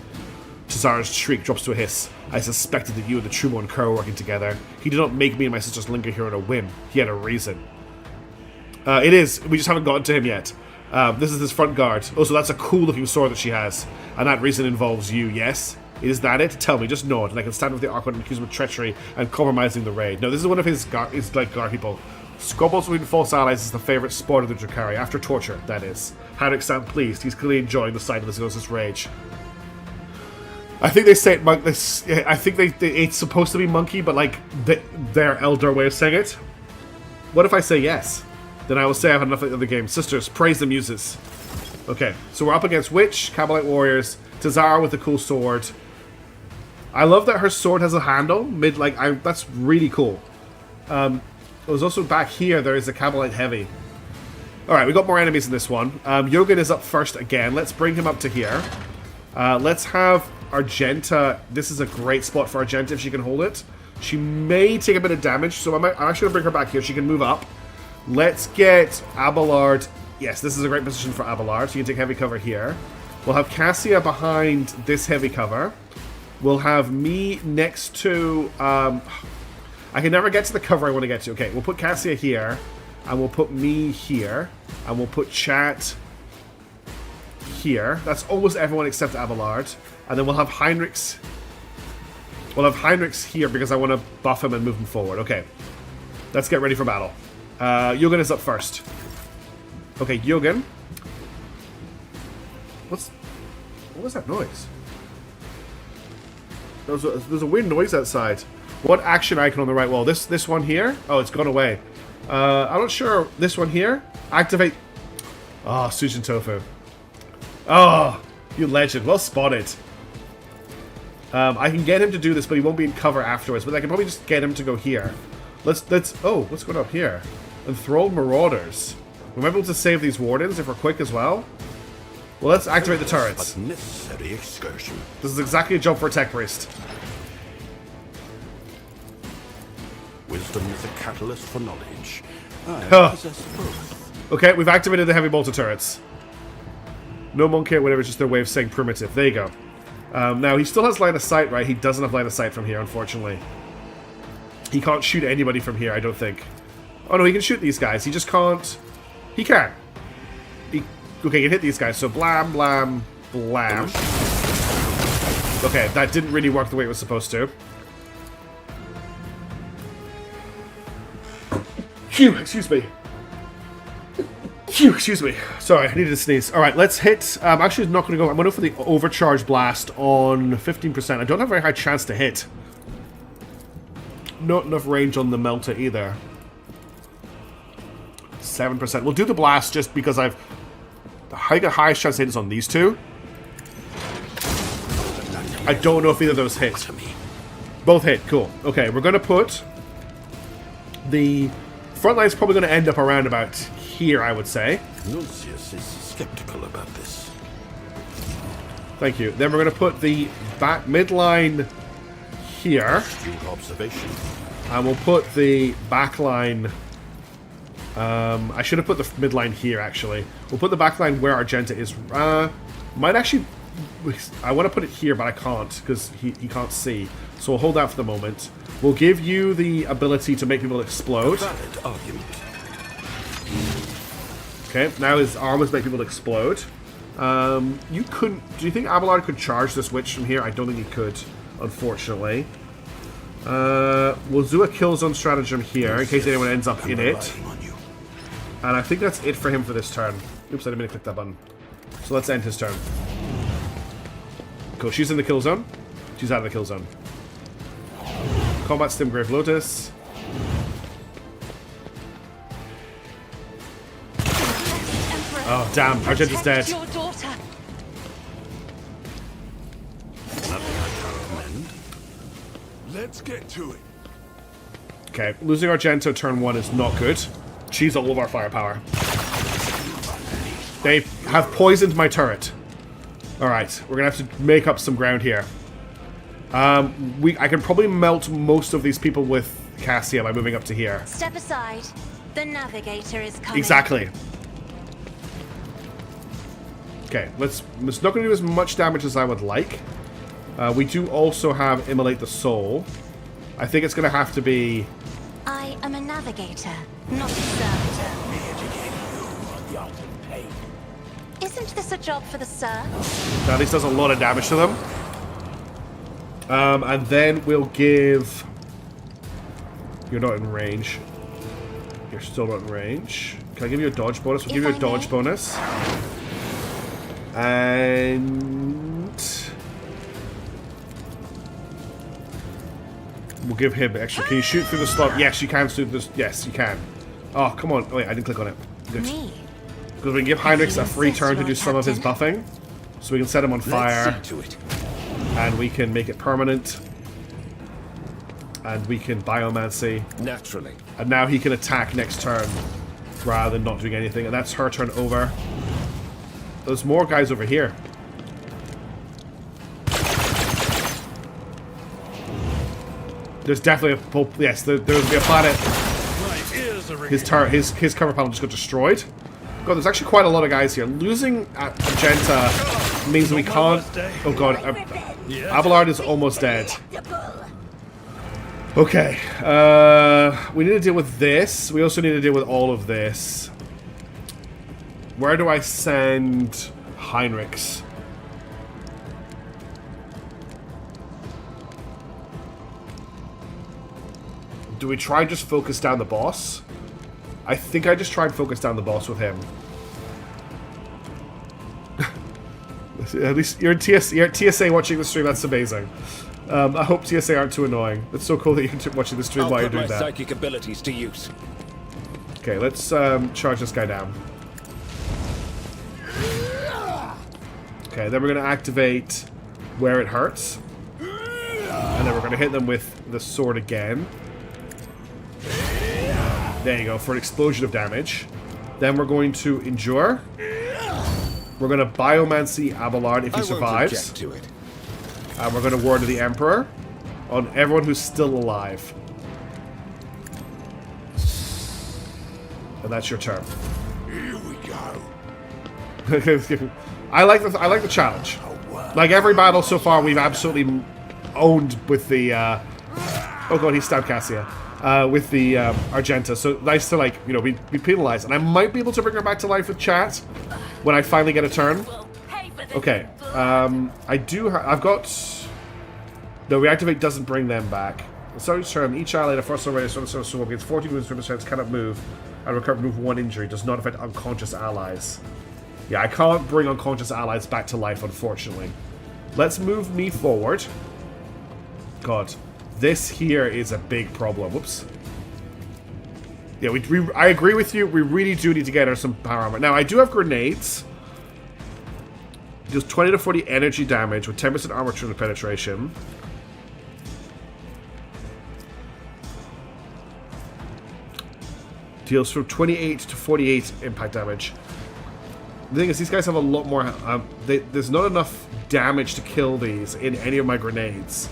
Tazara's shriek drops to a hiss. I suspected that you and the Trueborn Cur were working together. He did not make me and my sisters linger here on a whim. He had a reason. It is. We just haven't gotten to him yet. This is his front guard. Oh, so that's a cool looking sword that she has. And that reason involves you, yes? Is that it? Tell me, just nod, and I can stand with the Archon and accuse him of treachery and compromising the raid. No, this is one of his guard people. Squabbles between false allies is the favourite sport of the Drukhari, after torture, that is. Heinrich sounds pleased. He's clearly enjoying the sight of this Gnosis rage. I think they say it, I think it's supposed to be monkey, but like their elder way of saying it. What if I say yes? Then I will say I've had enough of the game. Sisters, praise the muses. Okay, so we're up against Witch, Kabalite Warriors, Tazara with the cool sword. I love that her sword has a handle that's really cool. There's also back here there is a Kabalite Heavy. Alright, we got more enemies in this one. Yogan is up first again. Let's bring him up to here. Let's have Argenta. This is a great spot for Argenta if she can hold it. She may take a bit of damage, so I'm actually going to bring her back here. She can move up. Let's get Abelard. Yes, this is a great position for Abelard, so you can take heavy cover here. We'll have Cassia behind this heavy cover. We'll have me next to... I can never get to the cover I want to get to. Okay, we'll put Cassia here, and we'll put me here, and we'll put Chat here. That's almost everyone except Abelard. And then we'll have Heinrichs. We'll have Heinrichs here because I want to buff him and move him forward. Okay, let's get ready for battle. Yogan is up first. Okay, Yogan. What was that noise? There's a weird noise outside. What action icon on the right wall? This one here? Oh, it's gone away. I'm not sure. This one here? Activate. Oh, Sujin Tofu. Oh, you legend. Well spotted. I can get him to do this, but he won't be in cover afterwards. But I can probably just get him to go here. Let's. Oh, what's going up here? Enthralled Marauders. Remember to save these wardens if we're quick as well. Well, let's activate the turrets. But necessary excursion. This is exactly a job for a tech priest. Wisdom is a catalyst for knowledge. I Huh. possess both. Okay, we've activated the heavy bolter turrets. No monkey or whatever, it's just their way of saying primitive. There you go. Now, he still has line of sight, right? He doesn't have line of sight from here, unfortunately. He can't shoot anybody from here, I don't think. Oh, no, he can shoot these guys. He just can't... He can. Okay, he can hit these guys. So, blam, blam, blam. Okay, that didn't really work the way it was supposed to. Phew, excuse me. Phew, excuse me. Sorry, I needed to sneeze. All right, let's hit. Actually, I'm not going to go. I'm going to go for the overcharge blast on 15%. I don't have a very high chance to hit. Not enough range on the melter either. 7%. We'll do the blast just because I've the highest chance to hit is on these two. I don't know if either of those hit. Both hit. Cool. Okay, we're going to put the front line's probably going to end up around about here, I would say. Nuncius is skeptical about this. Thank you. Then we're going to put the back midline here. Astute observation. And we'll put the back line... I should have put the midline here, actually. We'll put the back line where Argenta is. Might actually... I want to put it here, but I can't, because he can't see. So we'll hold that for the moment. We'll give you the ability to make people explode. Valid argument. Okay, now his arm is making people explode. You couldn't... Do you think Abelard could charge this witch from here? I don't think he could, unfortunately. We'll do a kill zone stratagem here, in case anyone ends up in it. And I think that's it for him for this turn. Oops, I didn't mean to click that button. So let's end his turn. Cool, she's in the kill zone. She's out of the kill zone. Combat Stim Grave Lotus. Oh, damn. Argenta's dead. Your daughter. Let's get to it. Okay, losing Argenta turn 1 is not good. She's all of our firepower. They have poisoned my turret. Alright, we're gonna have to make up some ground here. I can probably melt most of these people with Cassia by moving up to here. Step aside. The navigator is coming. Exactly. Okay, it's not going to do as much damage as I would like. We do also have Immolate the Soul. I think it's going to have to be... I am a navigator, not a servitor. Isn't this a job for the Sir? That at least does a lot of damage to them. And then we'll give... You're not in range. You're still not in range. Can I give you a dodge bonus? We'll give you a dodge bonus. And... We'll give him extra. Can you shoot through the slot? Yes, you can shoot this. Yes, you can. Oh, come on. Oh, wait, I didn't click on it. Good. Me? Because we can give Heinrich a free turn to do some of his buffing. So we can set him on fire. Let's see to it. And we can make it permanent. And we can biomancy. Naturally. And now he can attack next turn rather than not doing anything. And that's her turn over. There's more guys over here. There's definitely a... Yes, there'll be a planet. His cover panel just got destroyed. God, there's actually quite a lot of guys here. Losing Argenta means that we can't... Oh god, Abelard is almost dead. Okay, we need to deal with this. We also need to deal with all of this. Where do I send Heinrichs? Do we try and just focus down the boss? I think I just try and focus down the boss with him. At least you're at TSA watching the stream. That's amazing. I hope TSA aren't too annoying. It's so cool that you're watching the stream while you're doing that. I'll put my psychic abilities to use. Okay, let's charge this guy down. Okay, then we're going to activate where it hurts. And then we're going to hit them with the sword again. There you go, for an explosion of damage. Then we're going to endure. We're going to biomancy Abelard if he survives. Won't object to it. And we're going to ward to the Emperor on everyone who's still alive. And that's your turn. Here we go. I like the challenge. Like every battle so far, we've absolutely owned with the. Oh god, he stabbed Cassia. With the Argenta, so nice to be penalized, and I might be able to bring her back to life with chat when I finally get a turn. Okay, I've got. No, reactivate doesn't bring them back. The starting turn, each ally at a first level race on the sword begins 14 moves from the chance cannot move and recover move 1 injury. Does not affect unconscious allies. Yeah, I can't bring unconscious allies back to life, unfortunately. Let's move me forward. God, this here is a big problem. Whoops. Yeah, I agree with you. We really do need to get her some power armor. Now, I do have grenades. Deals 20 to 40 energy damage with 10% armor penetration. Deals from 28 to 48 impact damage. The thing is, these guys have a lot more... there's not enough damage to kill these in any of my grenades.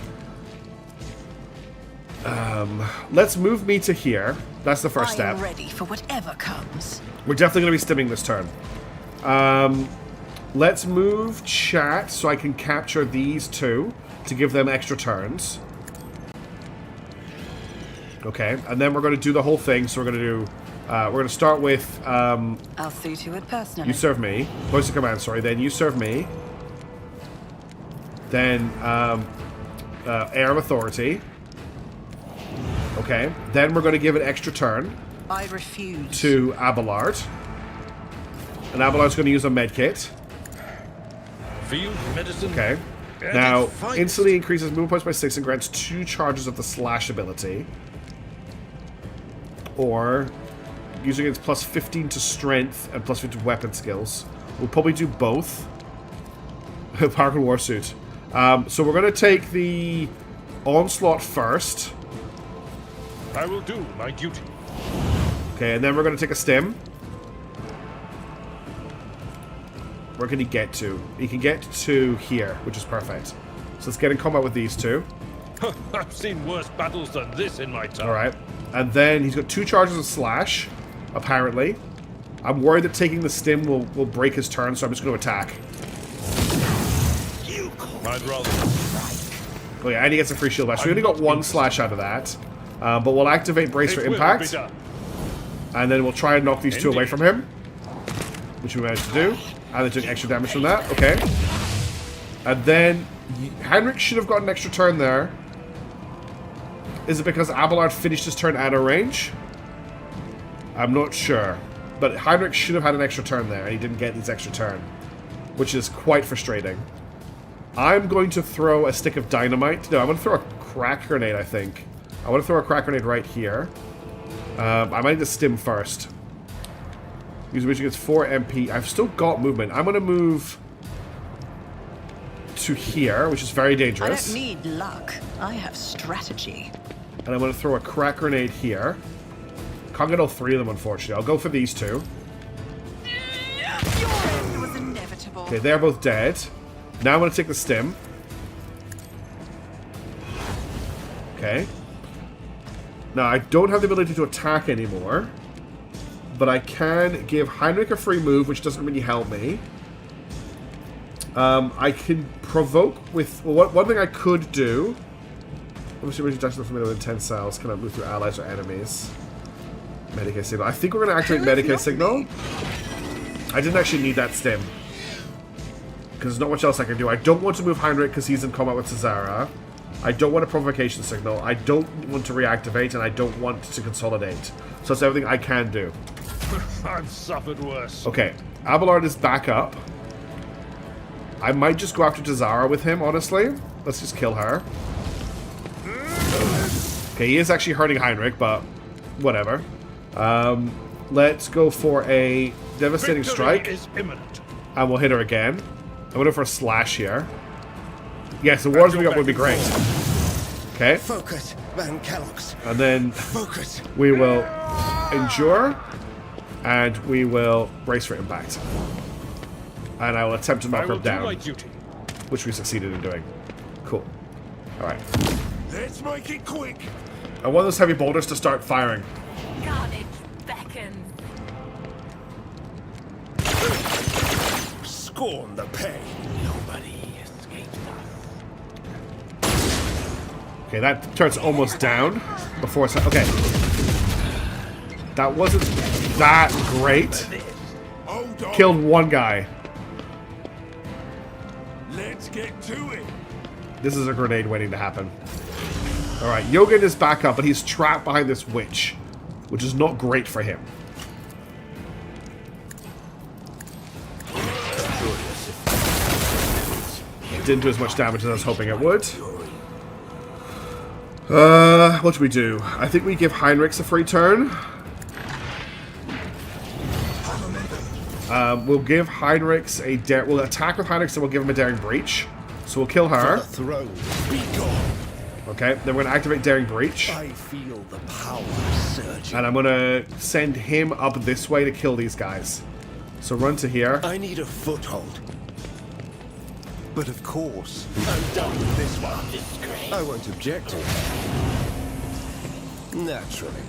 Let's move me to here. That's the first step. I'm ready for whatever comes. We're definitely going to be stimming this turn. Let's move chat so I can capture these two to give them extra turns. Okay, and then we're going to do the whole thing. So we're going to do... we're going to start with... I'll see to it personally. You serve me. Voice of command, sorry. Then you serve me. Then Air of Authority. Okay. Then we're going to give an extra turn. I refuse. To Abelard. And Abelard's going to use a medkit. Field medicine. Okay. Now, instantly increases movement points by 6 and grants 2 charges of the slash ability. Or using its plus 15 to strength and plus 15 to weapon skills. We'll probably do both. Parker Warsuit. So we're going to take the onslaught first. I will do my duty. Okay, and then we're going to take a stim. Where can he get to? He can get to here, which is perfect. So let's get in combat with these two. I've seen worse battles than this in my time. Alright. And then he's got 2 charges of slash, apparently. I'm worried that taking the stim will break his turn, so I'm just going to attack. I'd rather... Oh yeah, and he gets a free shield bash. So we only got 1 slash out of that. But we'll activate Brace for Impact. And then we'll try and knock these 2 away from him. Which we managed to do. And then took extra damage from that. Okay. And then Heinrich should have got an extra turn there. Is it because Abelard finished his turn out of range? I'm not sure. But Heinrich should have had an extra turn there, and he didn't get his extra turn. Which is quite frustrating. I'm going to throw a stick of dynamite. No, I'm going to throw a crack grenade, I think. I want to throw a crack grenade right here. I might need to stim first. User which gets 4 MP. I've still got movement. I'm going to move to here, which is very dangerous. I don't need luck. I have strategy. And I'm going to throw a crack grenade here. Can't get all 3 of them, unfortunately. I'll go for these 2. Your end was inevitable. Okay, they're both dead. Now I'm going to take the stim. Okay. Now, I don't have the ability to attack anymore. But I can give Heinrich a free move, which doesn't really help me. I can provoke with... Well, one thing I could do... Let me see if we can touch them from within 10 cells. Can I move through allies or enemies? Medicae Signal. I think we're going to activate Medicae Signal. I didn't actually need that stim. Because there's not much else I can do. I don't want to move Heinrich because he's in combat with Cesara. I don't want a provocation signal. I don't want to reactivate, and I don't want to consolidate. So that's everything I can do. I've suffered worse. Okay, Abelard is back up. I might just go after Cesara with him, honestly. Let's just kill her. Okay, he is actually hurting Heinrich, but whatever. Let's go for a devastating strike. Is imminent. And we'll hit her again. I'm going for a slash here. Yes, the wars we got would be great. Okay. Focus, Van Kellogg's. And then Focus. we will endure. And we will brace for impact. And I will attempt to knock her down. My duty. Which we succeeded in doing. Cool. Alright. Let's make it quick. I want those heavy boulders to start firing. Carnage beckons. Scorn the pain. Nobody escapes us. Okay, that turret's almost down. Before it's... Okay. That wasn't that great. Killed 1 guy. Let's get to it. This is a grenade waiting to happen. Alright, Yogan is back up, but he's trapped behind this witch. Which is not great for him. didn't do as much damage as I was hoping it would. What do we do? I think we give Heinrichs a free turn. We'll give Heinrichs we'll attack with Heinrichs and we'll give him a Daring Breach. So we'll kill her. For the throne, be gone. Okay, then we're going to activate Daring Breach. I feel the power surging. And I'm going to send him up this way to kill these guys. So run to here. I need a foothold. But of course, I'm done with this one. I won't object to it. Naturally.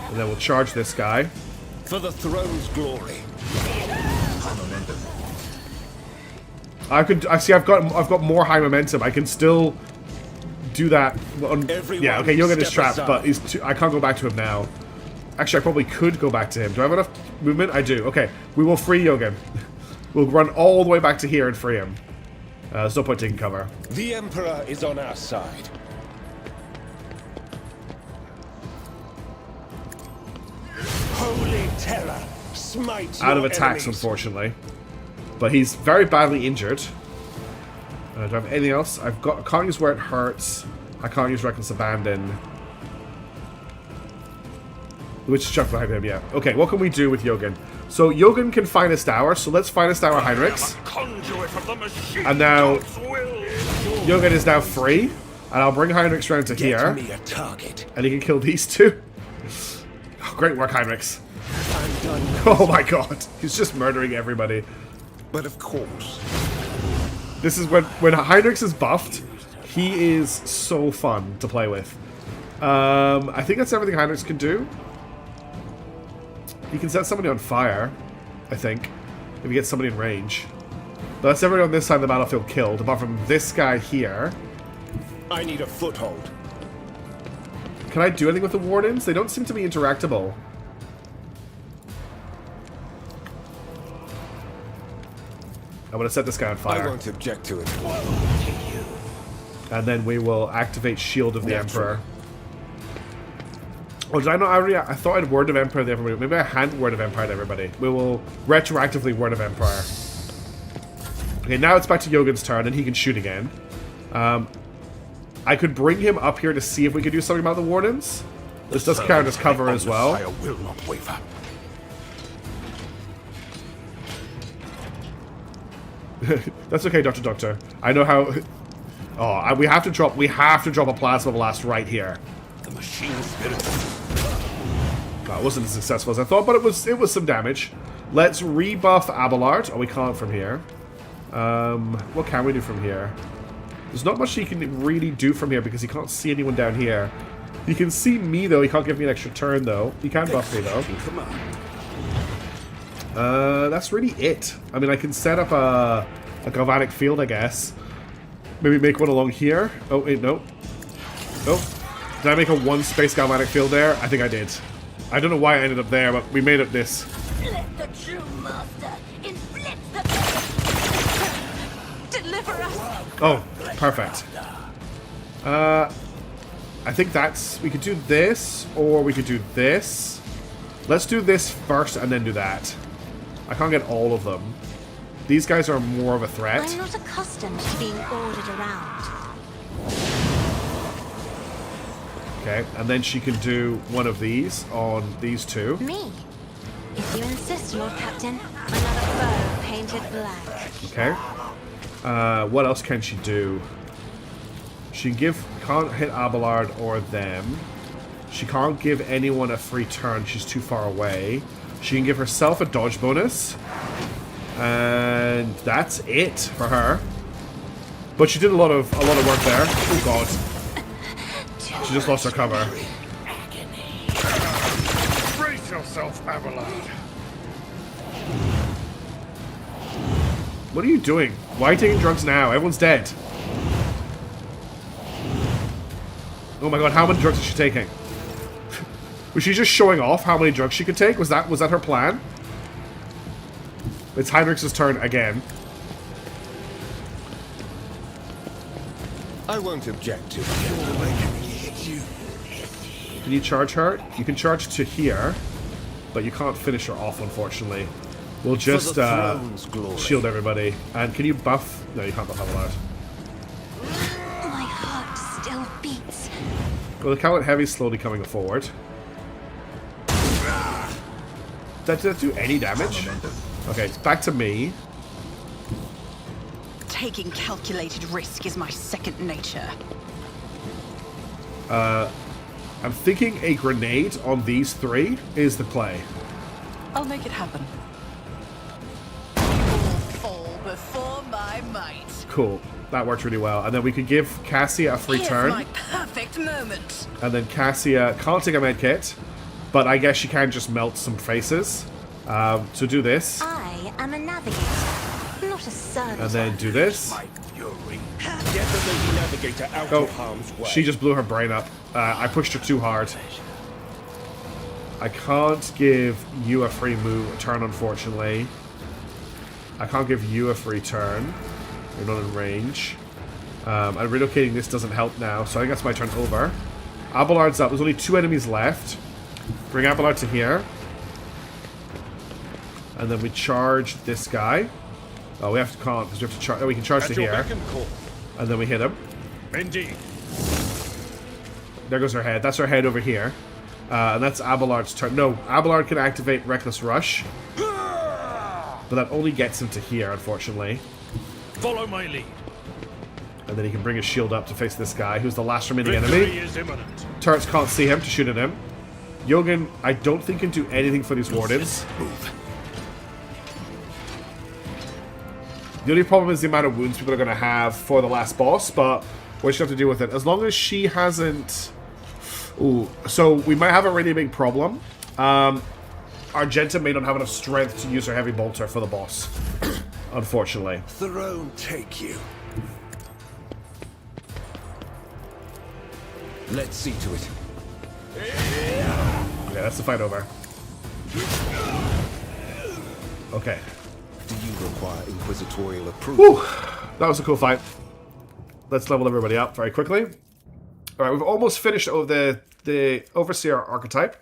And then we'll charge this guy. For the throne's glory. I've got more high momentum. I can still do that. Yeah, okay, Jürgen is trapped, but I can't go back to him now. Actually, I probably could go back to him. Do I have enough movement? I do. Okay, we will free Jürgen. We'll run all the way back to here and free him. There's no point taking cover. The Emperor is on our side. Holy terror, smite Out of your attacks, enemies. unfortunately. But he's very badly injured. Do I have anything else? I can't use where it hurts. I can't use Reckless Abandon. Which is chucked behind him, yeah. Okay, what can we do with Jürgen? So Jürgen can Finest Hour, so let's Finest Hour Heinrichs. And now Jürgen is now free. And I'll bring Heinrichs round to Get here. me a target. And he can kill these two. Oh, great work, Heinrichs. I'm done. Oh my god. He's just murdering everybody. But of course, This is when Heinrichs is buffed, he is so fun to play with. I think that's everything Heinrichs can do. He can set somebody on fire, I think, if he gets somebody in range. But that's everybody on this side of the battlefield killed, apart from this guy here. I need a foothold. Can I do anything with the Wardens? They don't seem to be interactable. I'm going to set this guy on I fire. won't object to it. And then we will activate Shield of the Emperor. Oh, did I not already? I thought I'd Word of Empire to everybody. Maybe I hadn't Word of Empire to everybody. We will retroactively Word of Empire. Okay, now it's back to Jürgen's turn, and he can shoot again. I could bring him up here to see if we could do something about the Wardens. This does count as cover as well. I will not waver. That's okay, Doctor. I know how. Oh, we have to drop. We have to drop a Plasma Blast right here. The machine spirit. That wasn't as successful as I thought, but it was some damage. Let's rebuff Abelard. Oh, we can't from here. What can we do from here? There's not much he can really do from here because he can't see anyone down here. He can see me though. He can't give me an extra turn though. He can buff me though. That's really it. I mean, I can set up a galvanic field, I guess. Maybe make one along here. Oh wait, no. Nope. Did I make a one-space galvanic field there? I think I did. I don't know why I ended up there, but we made it this. Let the true master inflict the deliver us. Oh, perfect. I think we could do this, or we could do this. Let's do this first and then do that. I can't get all of them. These guys are more of a threat. I'm not accustomed to being ordered around. Okay, and then she can do one of these on these two. Me? If you insist, Lord Captain. Another foe painted black. Okay. What else can she do? She can't hit Abelard or them. She can't give anyone a free turn. She's too far away. She can give herself a dodge bonus. And that's it for her. But she did a lot of work there. Oh god. She just lost her cover. Brace yourself, Abelard. What are you doing? Why are you taking drugs now? Everyone's dead. Oh my god, how many drugs is she taking? Was she just showing off how many drugs she could take? Was that her plan? It's Heinrichs' turn again. I won't object to it. Can you charge her? You can charge to here, but you can't finish her off, unfortunately. We'll just the throne's glory. shield everybody. And can you buff? No, you can't buff Abelard. My heart still beats. Well, the Cavalry Heavy slowly coming forward. Did that do any damage? Okay, it's back to me. Taking calculated risk is my second nature. I'm thinking a grenade on these three is the play. I'll make it happen. You all fall before my might. Cool. That worked really well. And then we could give Cassia a free Here's turn. my perfect moment. And then Cassia can't take a med kit, but I guess she can just melt some faces. So do this. I am a navigator, not a servant. And then do this. My fury. Get the Lady Navigator out Oh, of harm's way. she just blew her brain up. I pushed her too hard. I can't give you a free turn, unfortunately. I can't give you a free turn. You're not in range. And relocating this doesn't help now, so I think that's my turn over. Abelard's up. There's only 2 enemies left. Bring Abelard to here. And then we charge this guy. Oh, we have to can't because we have to charge. Oh, we can charge to At your here. beck and call. And then we hit him. Indeed. There goes her head. That's her head over here. And that's Abelard's turn. No, Abelard can activate Reckless Rush. But that only gets him to here, unfortunately. Follow my lead. And then he can bring his shield up to face this guy, who's the last remaining Victory enemy. is imminent. Turrets can't see him to shoot at him. Yogan, I don't think can do anything for these wardens. The only problem is the amount of wounds people are going to have for the last boss, but we should have to deal with it. As long as she hasn't... Ooh, so we might have a really big problem. Argenta may not have enough strength to use her heavy bolter for the boss, unfortunately. Throne take you. Let's see to it. Yeah, that's the fight over. Okay. Do you require inquisitorial approval? Whew, that was a cool fight. Let's level everybody up very quickly. All right, we've almost finished the Overseer archetype.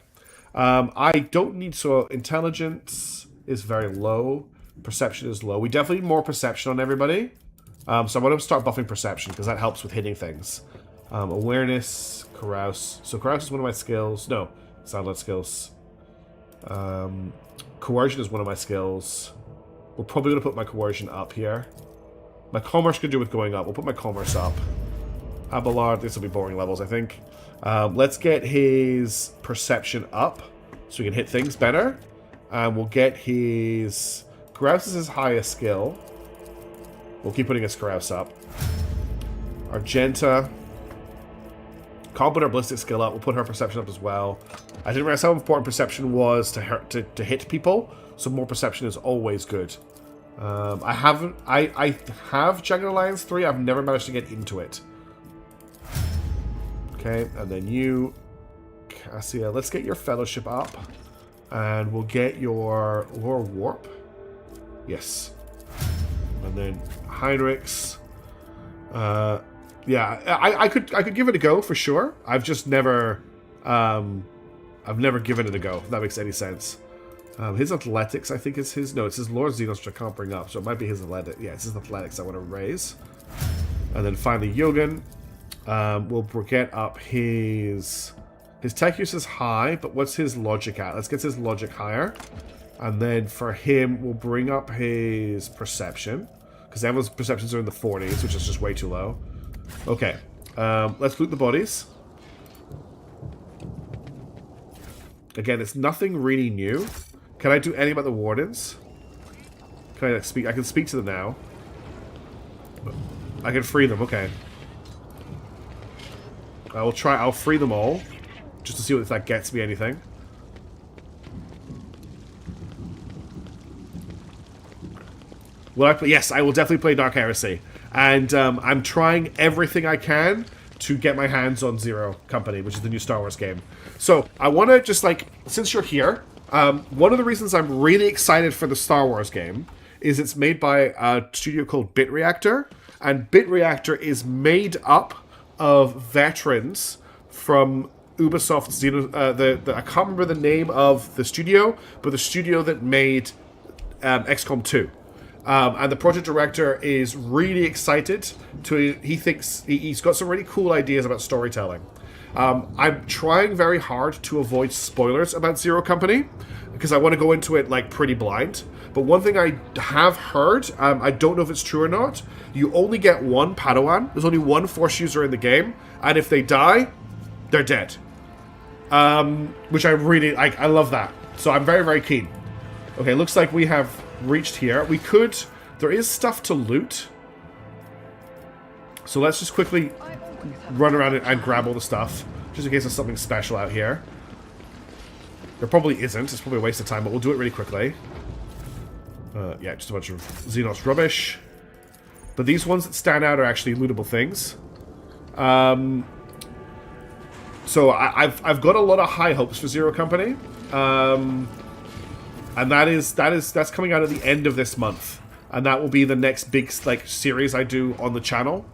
I don't need, so intelligence is very low. Perception is low. We definitely need more perception on everybody. So I'm going to start buffing perception because that helps with hitting things. Awareness, carouse. So carouse is one of my skills. No, it's not skills. Coercion is one of my skills. We're probably going to put my coercion up here. My commerce could do with going up. We'll put my commerce up. Abelard, this will be boring levels, I think. Let's get his perception up so we can hit things better. And we'll get his... Carouse is his highest skill. We'll keep putting his carouse up. Argenta. Can't put her ballistic skill up. We'll put her perception up as well. I didn't realize how important perception was to hit people. So more perception is always good. I have Jagged Alliance 3. I've never managed to get into it. Okay, and then you, Cassia. Let's get your fellowship up. And we'll get your Lore Warp. Yes. And then Heinrichs. Yeah, I could give it a go for sure. I've just never I've never given it a go, if that makes any sense. His athletics, I think, is his... No, it's his Lord Xenos, which I can't bring up, so it might be his athletics. Yeah, it's his athletics I want to raise. And then finally, Yogan. We'll get up his... His tech use is high, but what's his logic at? Let's get his logic higher. And then for him, we'll bring up his perception. Because everyone's perceptions are in the 40s, which is just way too low. Okay. Let's loot the bodies. Again, it's nothing really new. Can I do anything about the wardens? Can I speak? I can speak to them now. I can free them, okay. I will try, I'll free them all. Just to see if that gets me anything. Will I play? Yes, I will definitely play Dark Heresy. And I'm trying everything I can to get my hands on Zero Company, which is the new Star Wars game. So, I want to just, like, since you're here, one of the reasons I'm really excited for the Star Wars game is it's made by a studio called Bit Reactor, and Bit Reactor is made up of veterans from Ubisoft's, I can't remember the name of the studio, but the studio that made XCOM 2. And the project director is really excited he thinks he's got some really cool ideas about storytelling. I'm trying very hard to avoid spoilers about Zero Company because I want to go into it like pretty blind. But one thing I have heard, I don't know if it's true or not, you only get one Padawan. There's only one Force user in the game, and if they die, they're dead. Which I really, I love that. So I'm very, very keen. Okay, looks like we have reached here. There is stuff to loot. So let's just quickly run around and grab all the stuff, just in case there's something special out here. There probably isn't. It's probably a waste of time, but we'll do it really quickly. Yeah, just a bunch of Xenos rubbish. But these ones that stand out are actually lootable things. So I've got a lot of high hopes for Zero Company. And that's coming out at the end of this month. And that will be the next big series I do on the channel.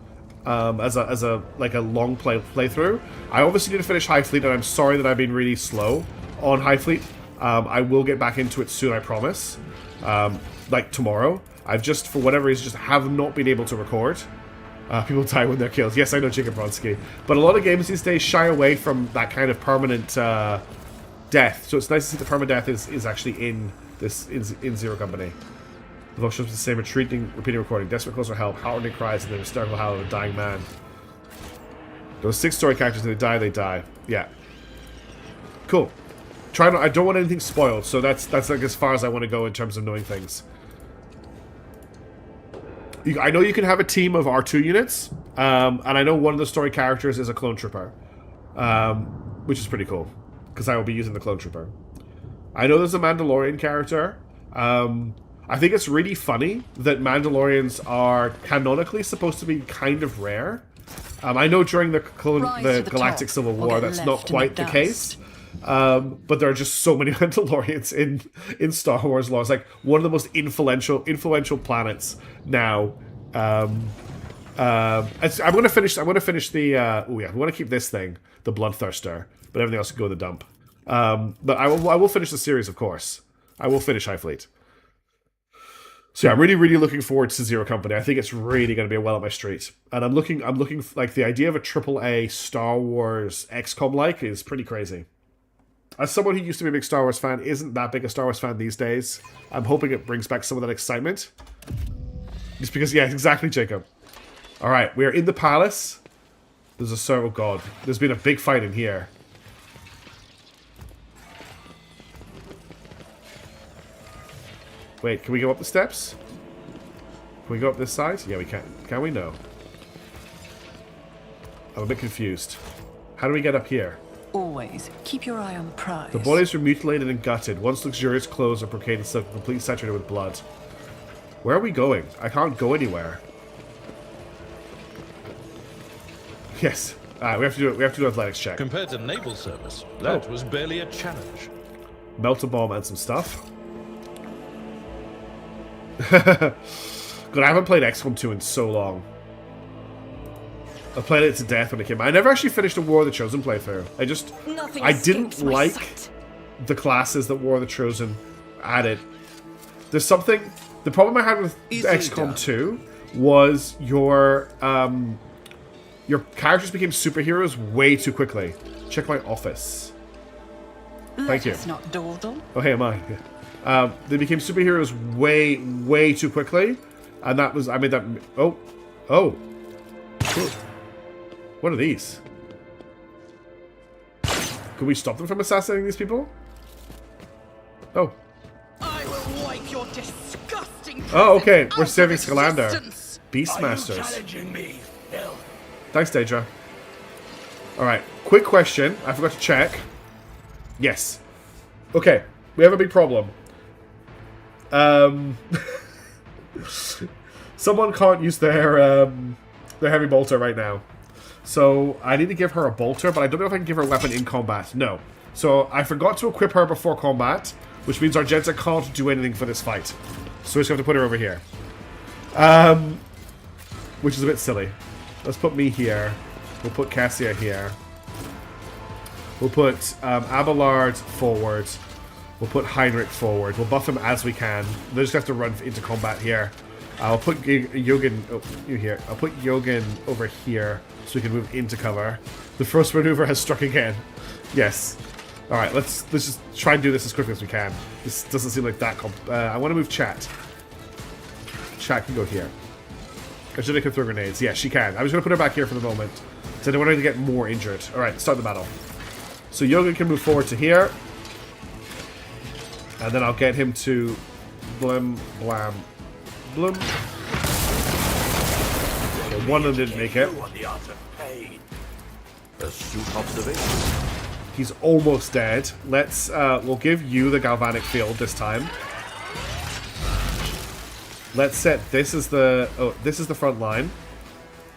As a long playthrough. I obviously need to finish High Fleet, and I'm sorry that I've been really slow on High Fleet. I will get back into it soon, I promise. Like tomorrow. I've just, for whatever reason, just have not been able to record. People die when they're killed. Yes, I know, Jacob Bronsky. But a lot of games these days shy away from that kind of permanent death. So it's nice to see the permadeath is actually in Zero Company. The voice is the same, repeating recording, desperate calls for help, heartrending cries, and the hysterical howl of a dying man. Those 6 story characters, when they die. Yeah. Cool. I don't want anything spoiled, so that's like as far as I want to go in terms of knowing things. I know you can have a team of R2 units, and I know one of the story characters is a clone trooper, which is pretty cool, because I will be using the clone trooper. I know there's a Mandalorian character. I think it's really funny that Mandalorians are canonically supposed to be kind of rare. I know during the Galactic Civil War that's not quite the case. But there are just so many Mandalorians in Star Wars lore. It's like one of the most influential planets now. I'm gonna finish the we want to keep this thing, the Bloodthirster, but everything else can go in the dump. But I will finish the series, of course. I will finish High Fleet. So yeah, I'm really looking forward to Zero Company. I think it's really going to be a well up my street. And I'm looking like the idea of a AAA Star Wars XCOM is pretty crazy. As someone who used to be a big Star Wars fan, isn't that big a Star Wars fan these days, I'm hoping it brings back some of that excitement. Just because, yeah, exactly, Jacob. Alright, we are in the palace. There's a oh god. There's been a big fight in here. Wait, can we go up the steps? Can we go up this side? Yeah, we can. Can we? No. I'm a bit confused. How do we get up here? Always keep your eye on the prize. The bodies were mutilated and gutted. Once luxurious clothes are brocaded and silk, completely saturated with blood. Where are we going? I can't go anywhere. Yes. We have to do an athletics check. Compared to naval service, that was barely a challenge. Melt a bomb and some stuff. God, I haven't played XCOM 2 in so long. I played it to death when it came out. I never actually finished a War of the Chosen playthrough. I didn't like the classes that War of the Chosen added. There's something... The problem I had with XCOM 2 was your characters became superheroes way too quickly. Check my office. Thank you. Let us not dawdle. Oh, hey, am I? Yeah. They became superheroes way too quickly. And that was... I made that... Oh. What are these? Can we stop them from assassinating these people? Oh. I will wipe your disgusting. Oh, okay. We're out saving of Scalander. existence. Beastmasters. Challenging me, Phil. Thanks, Daedra. Alright, quick question. I forgot to check. Yes. Okay, we have a big problem. Someone can't use their heavy bolter right now. So I need to give her a bolter, but I don't know if I can give her a weapon in combat. No. So I forgot to equip her before combat, which means Argenta can't do anything for this fight. So we just have to put her over here. Which is a bit silly. Let's put me here. We'll put Cassia here. We'll put Abelard forward. We'll put Heinrich forward. We'll buff him as we can. They just have to run into combat here. I'll put Jürgen... Oh, you here. I'll put Jürgen over here so we can move into cover. The first maneuver has struck again. Yes. Alright, let's just try and do this as quickly as we can. This doesn't seem like that I want to move Chat. Chat can go here. Angelica can throw grenades. Yeah, she can. I was going to put her back here for the moment. So I don't want her to get more injured. Alright, start the battle. So Jürgen can move forward to here. And then I'll get him to Blim, Blam, Blum. Okay, one of them didn't make it. Astute observation. He's almost dead. Let's, we'll give you the Galvanic Field this time. Let's set this as the, this is the front line.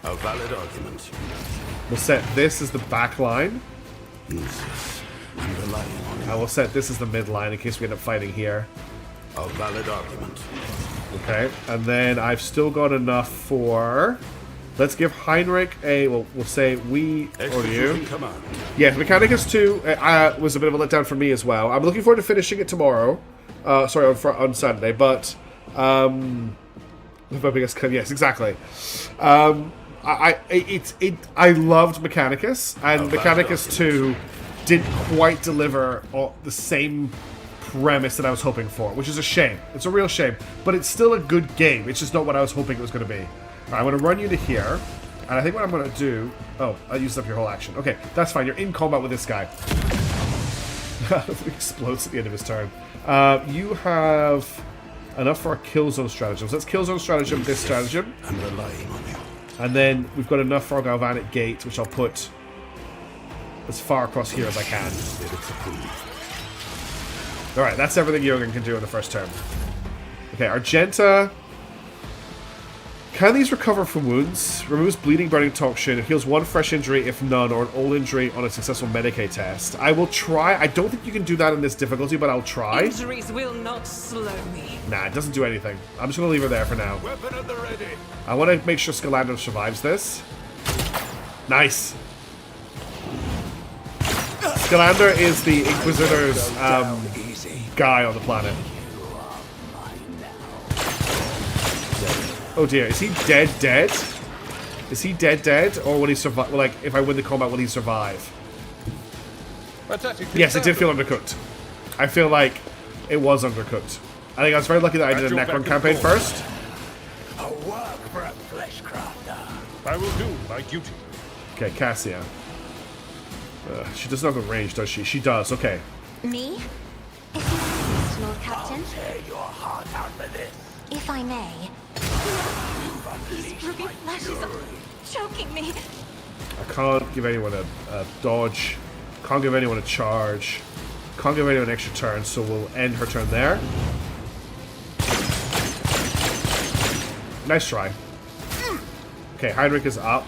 A valid argument. We'll set this as the back line. Underlying on And we'll set this as the mid line in case we end up fighting here. a valid argument. Okay, and then I've still got enough for... Let's give Heinrich a... Well, we'll say we or Execution you. command. Yeah, Mechanicus 2 was a bit of a letdown for me as well. I'm looking forward to finishing it tomorrow. Sorry, on Saturday, but... yes, exactly. I loved Mechanicus, and Mechanicus 2 didn't quite deliver the same premise that I was hoping for, which is a shame. It's a real shame, but it's still a good game. It's just not what I was hoping it was going to be. All right, I'm going to run you to here, and I think what I'm going to do... Oh, I used up your whole action. Okay, that's fine. You're in combat with this guy. He explodes at the end of his turn. You have enough for our kill zone stratagems. Let's kill zone stratagem this stratagem. I'm relying on you. And then we've got enough for our Galvanic Gate, which I'll put as far across here as I can. Alright, that's everything Jürgen can do in the first turn. Okay, Argenta. Can these recover from wounds? Removes bleeding, burning, toxin. It heals one fresh injury, if none, or an old injury on a successful Medicae test. I will try. I don't think you can do that in this difficulty, but I'll try. Injuries will not slow me. Nah, it doesn't do anything. I'm just going to leave her there for now. Weapon at the ready. I want to make sure Scalander survives this. Nice. Scalander is the Inquisitor's guy on the planet. Oh dear, is he dead? Is he dead? Or will he survive? Like, if I win the combat, will he survive? Yes, it did feel undercooked. I feel like it was undercooked. I think I was very lucky that I did a Necron campaign first. A work for a flesh crafter. I will do my duty. Okay, Cassia. She doesn't have the range, does she? She does, okay. Me? If you insist, Lord Captain. Tear your heart out for this. If I may. Unleash Ruby my Flesh is fury. choking me. I can't give anyone a dodge. Can't give anyone a charge. Can't give anyone an extra turn, so we'll end her turn there. Nice try. Okay, Heinrich is up.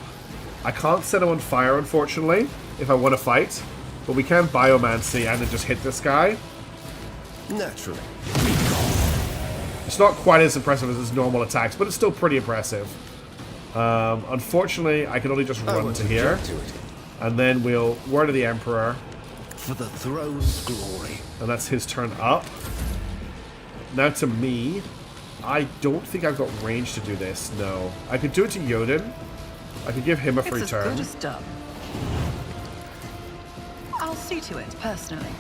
I can't set him on fire, unfortunately, if I want to fight. But we can Biomancy and then just hit this guy. Naturally. It's not quite as impressive as his normal attacks, but it's still pretty impressive. Unfortunately, I can only just run to here. And then we'll Word of the Emperor. For the throne's glory. And that's his turn up. Now to me. I don't think I've got range to do this, no. I could do it to Jodin. I could give him a free It's as turn. good as done. I'll see to it, personally.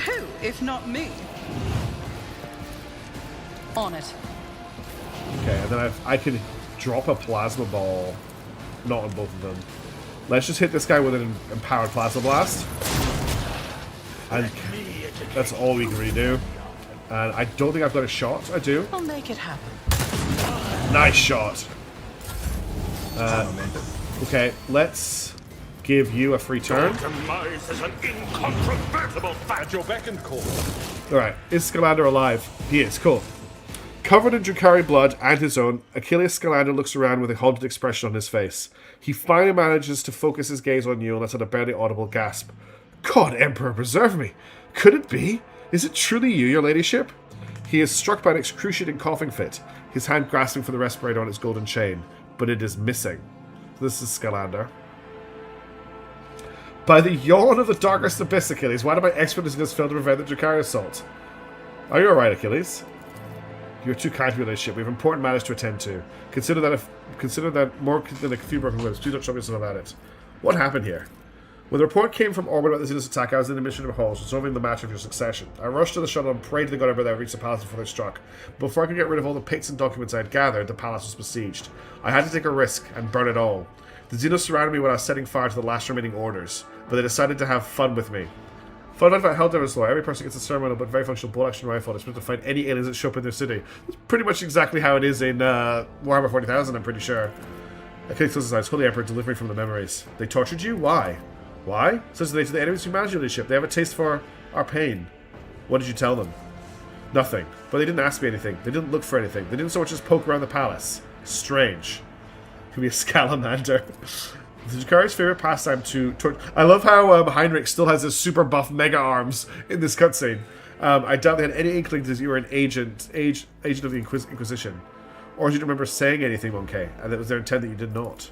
Who, if not me? On it. Okay, and then I could drop a Plasma Ball. Not on both of them. Let's just hit this guy with an Empowered Plasma Blast. And that's all we can really do. And I don't think I've got a shot. I do. I'll make it happen. Nice shot. Okay, let's give you a free turn. Demise is an incontrovertible fact. At your beck and call. Alright, is Scalander alive? He is, cool. Covered in Drukhari blood and his own, Achilles Scalander looks around with a haunted expression on his face. He finally manages to focus his gaze on you and lets out a barely audible gasp. God, Emperor, preserve me! Could it be? Is it truly you, your ladyship? He is struck by an excruciating coughing fit, his hand grasping for the respirator on its golden chain, but it is missing. This is Scalander. By the yawn of the darkest abyss, Achilles, why did my expedition fail to prevent the Drukhari assault? Are you alright, Achilles? You're too kind to be on this ship. We have important matters to attend to. Consider that more than a few broken ribs. Please don't trouble yourself about it. What happened here? When the report came from orbit about the Xenos attack, I was in the mission of halls, resolving the matter of your succession. I rushed to the shuttle and prayed to the god Emperor that I reached the palace before they struck. But before I could get rid of all the picks and documents I had gathered, the palace was besieged. I had to take a risk and burn it all. The Xenos surrounded me when I was setting fire to the last remaining orders, but they decided to have fun with me. Fun fact about Helldiver's Law: every person gets a ceremonial but very functional bolt-action rifle that's supposed to find any aliens that show up in their city. It's pretty much exactly how it is in Warhammer 40,000, I'm pretty sure. Achilles closes his eyes. Holy Emperor, deliver me from the memories. They tortured you? Why? Why? Such they to the enemies who manage your ship. They have a taste for our pain. What did you tell them? Nothing. But they didn't ask me anything. They didn't look for anything. They didn't so much as poke around the palace. Strange. Could be a Scalamander. The Drukhari's favorite pastime to I love how Heinrich still has his super buff mega arms in this cutscene. I doubt they had any inkling that you were an agent of the Inquisition. Or did you remember saying anything, Monkey, and that was their intent that you did not?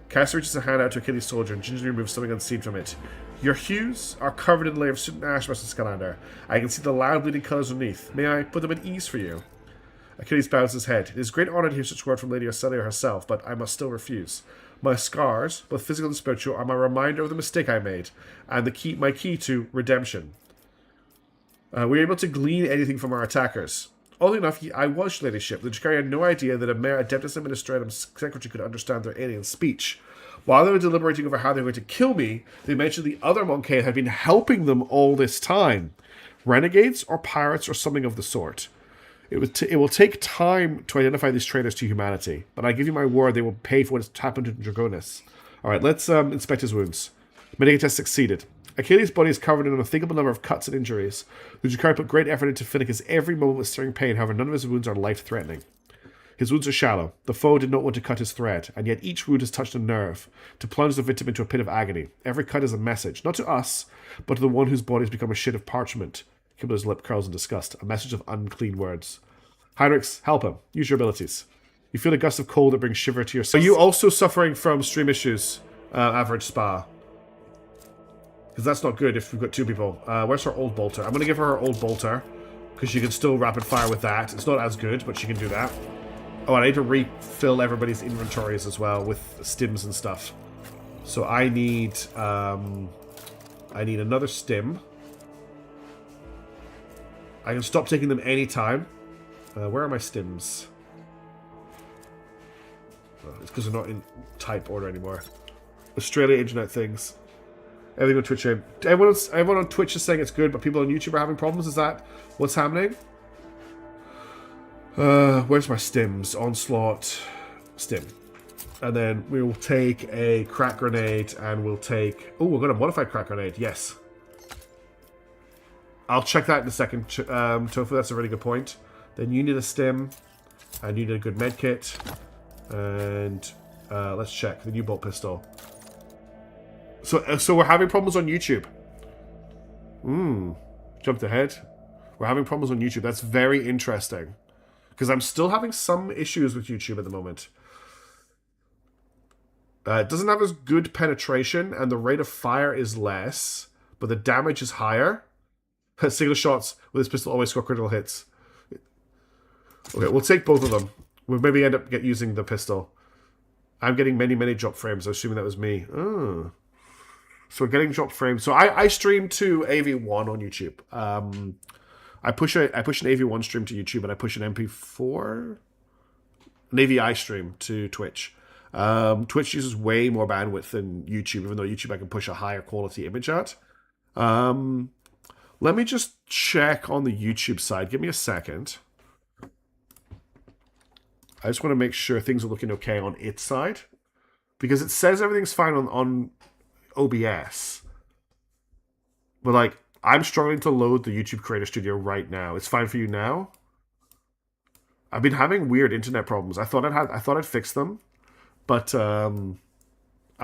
Cass reaches a hand out to Achilles' soldier and gingerly removes something unseen from it. Your hues are covered in a layer of soot and ash, Master Scalander. I can see the loud bleeding colours underneath. May I put them at ease for you? Achilles bows his head. It is a great honour to hear such word from Lady Arcelia herself, but I must still refuse. My scars, both physical and spiritual, are my reminder of the mistake I made, and my key to redemption. We were able to glean anything from our attackers. Oddly enough, I was your ladyship. The Drukhari had no idea that a mere Adeptus Administratum secretary could understand their alien speech. While they were deliberating over how they were going to kill me, they mentioned the other Monkey had been helping them all this time. Renegades or pirates or something of the sort. It will take time to identify these traitors to humanity, but I give you my word they will pay for what has happened to Dragonis. Alright, let's inspect his wounds. Medical test succeeded. Achilles' body is covered in an unthinkable number of cuts and injuries. The Drukhari put great effort into Finnicus every moment with searing pain, however none of his wounds are life-threatening. His wounds are shallow. The foe did not want to cut his thread, and yet each wound has touched a nerve, to plunge the victim into a pit of agony. Every cut is a message, not to us, but to the one whose body has become a sheet of parchment. Kibler's lip curls in disgust. A message of unclean words. Heinrichs, help him. Use your abilities. You feel a gust of cold that brings shiver to your skin. Are you also suffering from stream issues, Average Spa? Because that's not good if we've got two people. Where's her old bolter? I'm going to give her her old bolter, because she can still rapid fire with that. It's not as good, but she can do that. Oh, and I need to refill everybody's inventories as well with stims and stuff. So I need another stim. I can stop taking them anytime. Where are my stims? Oh, it's because they're not in type order anymore. Australia internet things. Everything on Twitch. Everyone on Twitch is saying it's good, but people on YouTube are having problems. Is that what's happening? Where's my stims? Onslaught, stim. And then we will take a crack grenade, and we'll take... Oh, we're going to modify crack grenade. Yes. I'll check that in a second, Tofu. That's a really good point. Then you need a stim, and you need a good med kit. And let's check the new bolt pistol. So we're having problems on YouTube. Jumped ahead. We're having problems on YouTube. That's very interesting. Because I'm still having some issues with YouTube at the moment. It doesn't have as good penetration, and the rate of fire is less, but the damage is higher. Single shots with this pistol always score critical hits. Okay, we'll take both of them. We'll maybe end up using the pistol. I'm getting many drop frames. I'm assuming that was me. Oh. So we're getting dropped frames. So I stream to AV1 on YouTube. I push an AV1 stream to YouTube, and I push an MP4, an AVI stream to Twitch. Twitch uses way more bandwidth than YouTube, even though YouTube I can push a higher quality image at. Let me just check on the YouTube side. Give me a second. I just want to make sure things are looking okay on its side, because it says everything's fine on OBS, but like I'm struggling to load the YouTube Creator Studio right now. It's fine for you now? I've been having weird internet problems. I thought I'd fixed them, but I'm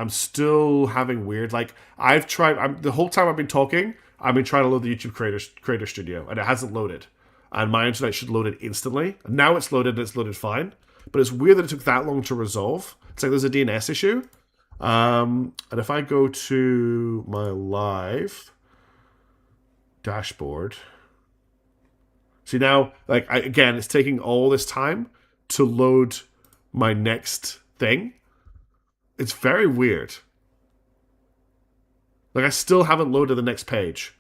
still having weird. Like I've tried. The whole time I've been talking, I've been trying to load the YouTube Creator Studio, and it hasn't loaded. And my internet should load it instantly. Now it's loaded, and it's loaded fine. But it's weird that it took that long to resolve. It's like there's a DNS issue. And if I go to my live dashboard, see now, like, again, it's taking all this time to load my next thing. It's very weird. Like, I still haven't loaded the next page.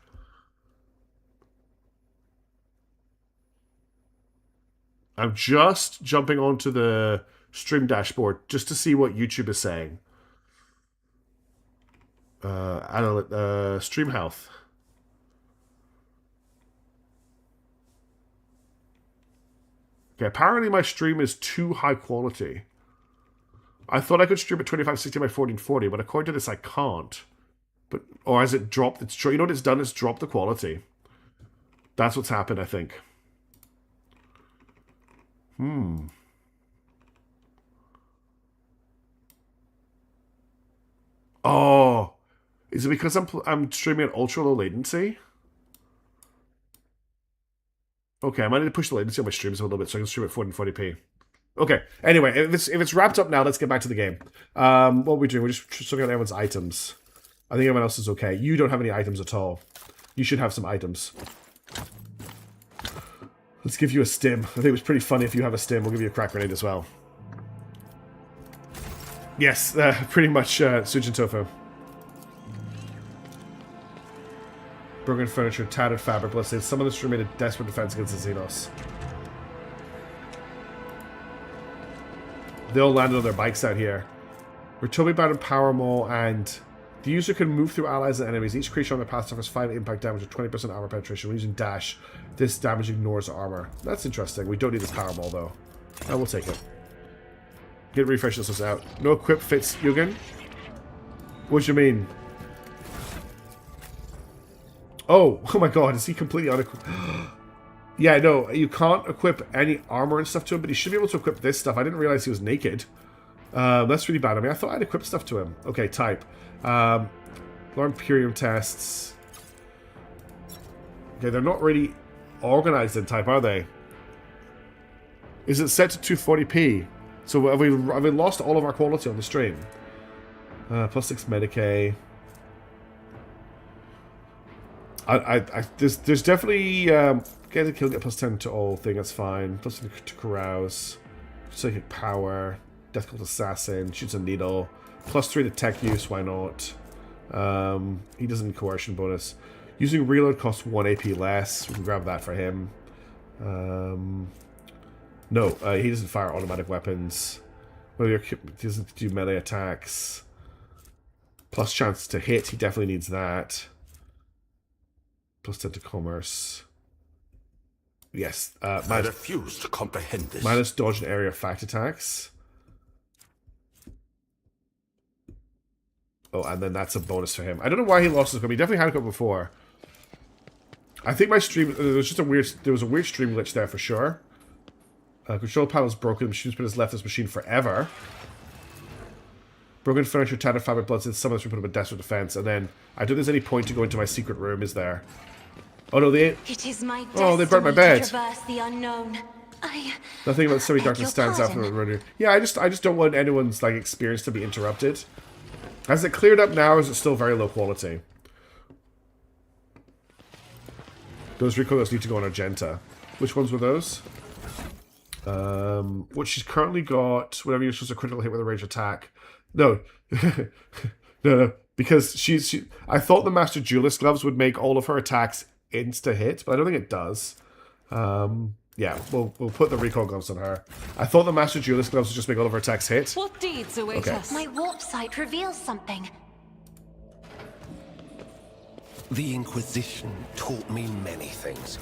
I'm just jumping onto the stream dashboard just to see what YouTube is saying. Stream health. Okay, apparently my stream is too high quality. I thought I could stream at 2560 by 1440, but according to this, I can't. But or has it dropped? It's you know what it's done? It's dropped the quality. That's what's happened, I think. Oh, is it because I'm streaming at ultra low latency? Okay, I might need to push the latency on my streams a little bit so I can stream at 1440p. Okay. Anyway, if it's wrapped up now, let's get back to the game. What are we doing? We're just looking at everyone's items. I think everyone else is okay. You don't have any items at all. You should have some items. Let's give you a stim. I think it was pretty funny if you have a stim. We'll give you a crack grenade as well. Yes, pretty much Sujin Tofu. Broken furniture, tattered fabric, bloodstains. Some of this room made a desperate defense against the Xenos. They all landed on their bikes out here. We're totally bound in Power Maul, and the user can move through allies and enemies. Each creature on their path suffers 5 impact damage with 20% armor penetration. When using dash, this damage ignores armor. That's interesting. We don't need this Power Maul, though. I will take it. Get refresh this out. No equip fits Yugen? What do you mean? Oh my god, is he completely unequipped? Yeah, no, you can't equip any armor and stuff to him, but he should be able to equip this stuff. I didn't realize he was naked. That's really bad. I mean, I thought I'd equip stuff to him. Okay, type. Learn Imperium tests. Okay, they're not really organized in type, are they? Is it set to 240p? So have we lost all of our quality on the stream? Plus 6 Medicae. There's definitely get a kill, get plus 10 to all thing, that's fine. Plus 10 to carouse, psychic power, death cult assassin, shoots a needle, plus 3 to tech use, why not? He doesn't need coercion bonus. Using reload costs 1 AP less. We can grab that for him. No, he doesn't fire automatic weapons. Well, he doesn't do melee attacks. Plus chance to hit, he definitely needs that. Plus 10 to commerce. Yes. I refuse to comprehend this. Minus dodge and area fact attacks. Oh, and then that's a bonus for him. I don't know why he lost his equipment. He definitely had it before. I think my stream... There was a weird stream glitch there for sure. Control panel's broken. The machine spin has left this machine forever. Broken furniture, tattered fabric, bloodstains. Some of this we put up a desperate defense. And then I don't think there's any point to go into my secret room, is there? Oh no, they... It is my oh, they burnt my bed. to traverse the unknown. Nothing about semi-darkness stands out from the runner. Yeah, I just don't want anyone's like experience to be interrupted. Has it cleared up now, or is it still very low quality? Those recoils need to go on Argenta. Which ones were those? What she's currently got, whenever you're supposed to critical hit with a range attack. No. no. Because I thought the Master Duelist gloves would make all of her attacks insta-hit, but I don't think it does. Yeah, we'll put the recall gloves on her. I thought the Master Duelist gloves would just make all of her attacks hit. What deeds await us? My warp sight reveals something. The Inquisition taught me many things.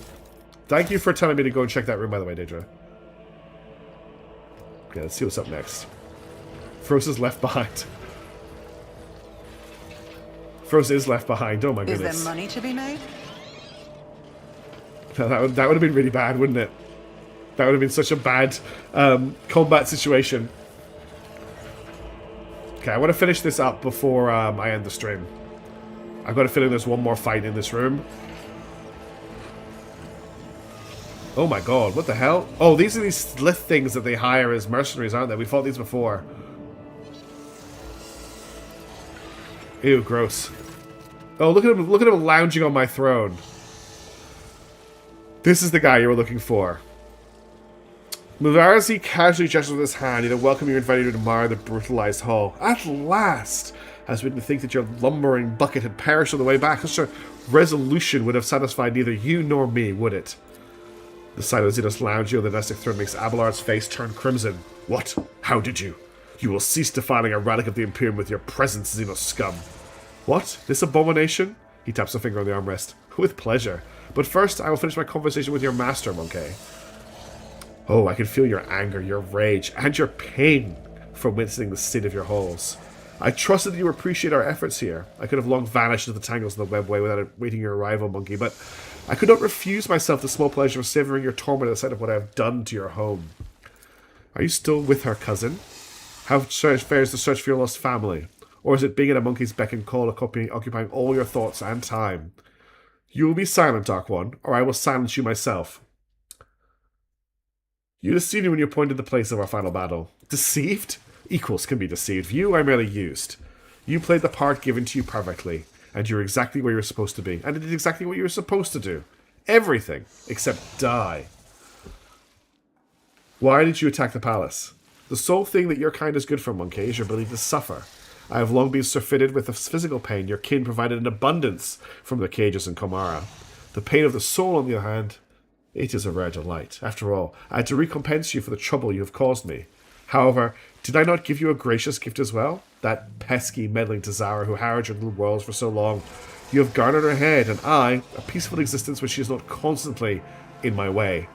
Thank you for telling me to go and check that room, by the way, Daedra. Okay, let's see what's up next. Frost is left behind. Frost is left behind. Oh my goodness. Is there money to be made? That would have been really bad, wouldn't it? That would have been such a bad combat situation. Okay, I want to finish this up before I end the stream. I've got a feeling there's one more fight in this room. Oh my god, what the hell? Oh, these are these Slith things that they hire as mercenaries, aren't they? We fought these before. Ew, gross. Oh, look at him lounging on my throne. This is the guy you were looking for. Muvarazi casually gestures with his hand, either welcome you or inviting you to admire the brutalized hull. At last! As we didn't think that your lumbering bucket had perished on the way back, such a resolution would have satisfied neither you nor me, would it? The sight of Xenos lounging on the domestic throne makes Abelard's face turn crimson. What? How did you? You will cease defiling a relic of the Imperium with your presence, Xenos scum. What? This abomination? He taps a finger on the armrest. With pleasure. But first, I will finish my conversation with your master, Monkey. Oh, I can feel your anger, your rage, and your pain from witnessing the state of your halls. I trusted that you appreciate our efforts here. I could have long vanished into the tangles of the webway without awaiting your arrival, Monkey, but I could not refuse myself the small pleasure of savoring your torment at the sight of what I have done to your home. Are you still with her, cousin? How fares the search for your lost family? Or is it being at a monkey's beck and call, occupying all your thoughts and time? You will be silent, Dark One, or I will silence you myself. You deceived me when you pointed the place of our final battle. Deceived? Equals can be deceived. You I merely used. You played the part given to you perfectly, and you were exactly where you were supposed to be, and did exactly what you were supposed to do. Everything, except die. Why did you attack the palace? The sole thing that your kind is good for, Monkey, is your ability to suffer. I have long been surfeited with the physical pain your kin provided in abundance from the cages in Komara. The pain of the soul, on the other hand, it is a rare delight. After all, I had to recompense you for the trouble you have caused me. However, did I not give you a gracious gift as well? That pesky, meddling Tazara who harrowed your little worlds for so long. You have garnered her head, and I, a peaceful existence when she is not constantly in my way.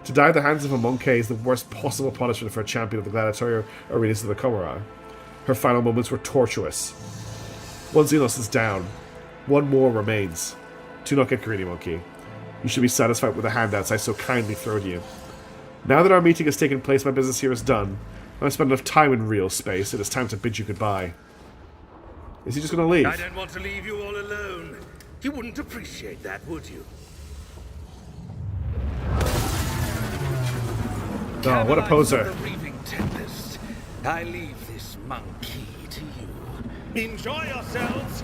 To die at the hands of a monkey is the worst possible punishment for a champion of the gladiatorial arenas of the Komara. Her final moments were tortuous. One Xenos is down. One more remains. Do not get greedy, Monkey. You should be satisfied with the handouts I so kindly throw to you. Now that our meeting has taken place, my business here is done. I've spent enough time in real space. It is time to bid you goodbye. Is he just going to leave? I don't want to leave you all alone. You wouldn't appreciate that, would you? Oh, what a poser. The reaving tempest. I leave this monkey to you. Enjoy yourselves!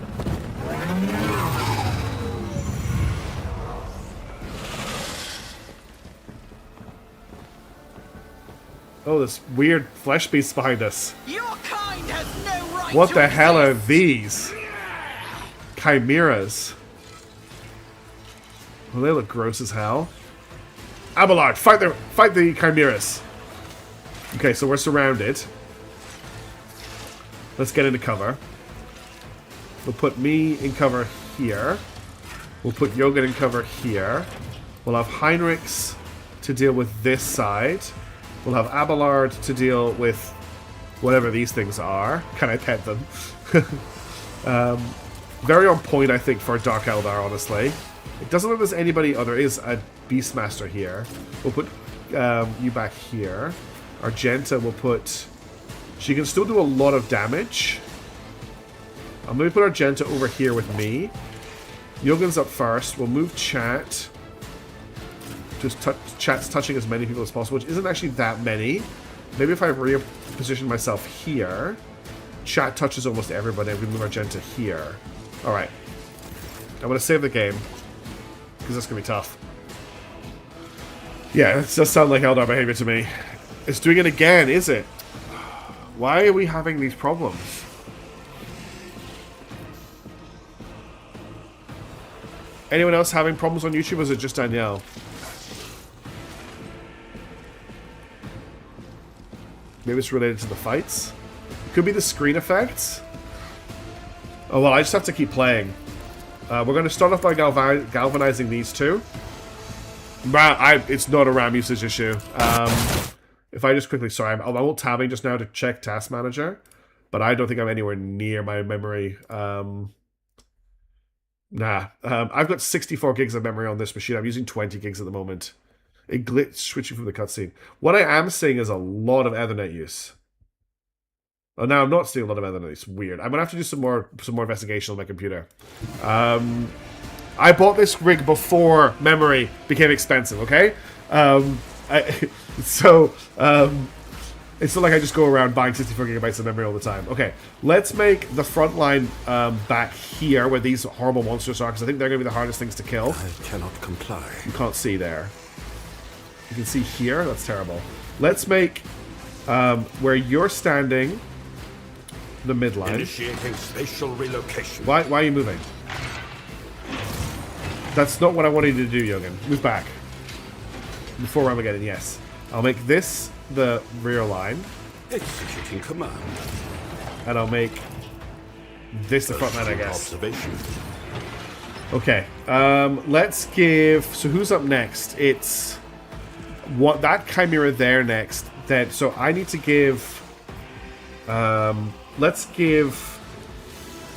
Oh, this weird flesh beast behind us. Your kind has no right What to the hell are exist. these? Chimeras. Well, they look gross as hell. Abelard, fight the chimeras. Okay, so we're surrounded. Let's get into cover. We'll put me in cover here. We'll put Yoga in cover here. We'll have Heinrichs to deal with this side. We'll have Abelard to deal with whatever these things are. Can I pet them? Very on point, I think, for Dark Eldar, honestly. It doesn't look like there's anybody... Oh, there is a Beastmaster here. We'll put you back here. Argenta will put... She can still do a lot of damage. I'm going to put Argenta over here with me. Yogan's up first. We'll move Chat. Just Chat's touching as many people as possible, which isn't actually that many. Maybe if I reposition myself here, Chat touches almost everybody. I'm going to move Argenta here. Alright. I'm going to save the game, because that's going to be tough. Yeah, it does sound like Eldar behavior to me. It's doing it again, is it? Why are we having these problems? Anyone else having problems on YouTube, or is it just Danielle? Maybe it's related to the fights? Could be the screen effects? Oh well, I just have to keep playing. We're going to start off by galvanizing these two. It's not a RAM usage issue. If I just quickly... Sorry, I'm alt tabbing just now to check Task Manager. But I don't think I'm anywhere near my memory. I've got 64 gigs of memory on this machine. I'm using 20 gigs at the moment. It glitched switching from the cutscene. What I am seeing is a lot of Ethernet use. Oh, now I'm not seeing a lot of Ethernet. It's weird. I'm gonna have to do some more investigation on my computer. I bought this rig before memory became expensive. Okay, It's not like I just go around buying 64 gigabytes of memory all the time. Okay, let's make the front line back here where these horrible monsters are, because I think they're going to be the hardest things to kill. I cannot comply. You can't see there. You can see here. That's terrible. Let's make where you're standing the midline. Initiating spatial relocation. Why are you moving? That's not what I wanted you to do, Jürgen. Move back. Before Armageddon, yes. I'll make this the rear line. Executing command. And I'll make this the front line, I guess. Observation. Okay. Let's give... So who's up next? It's... what that Chimera there next. Then, so I need to give... let's give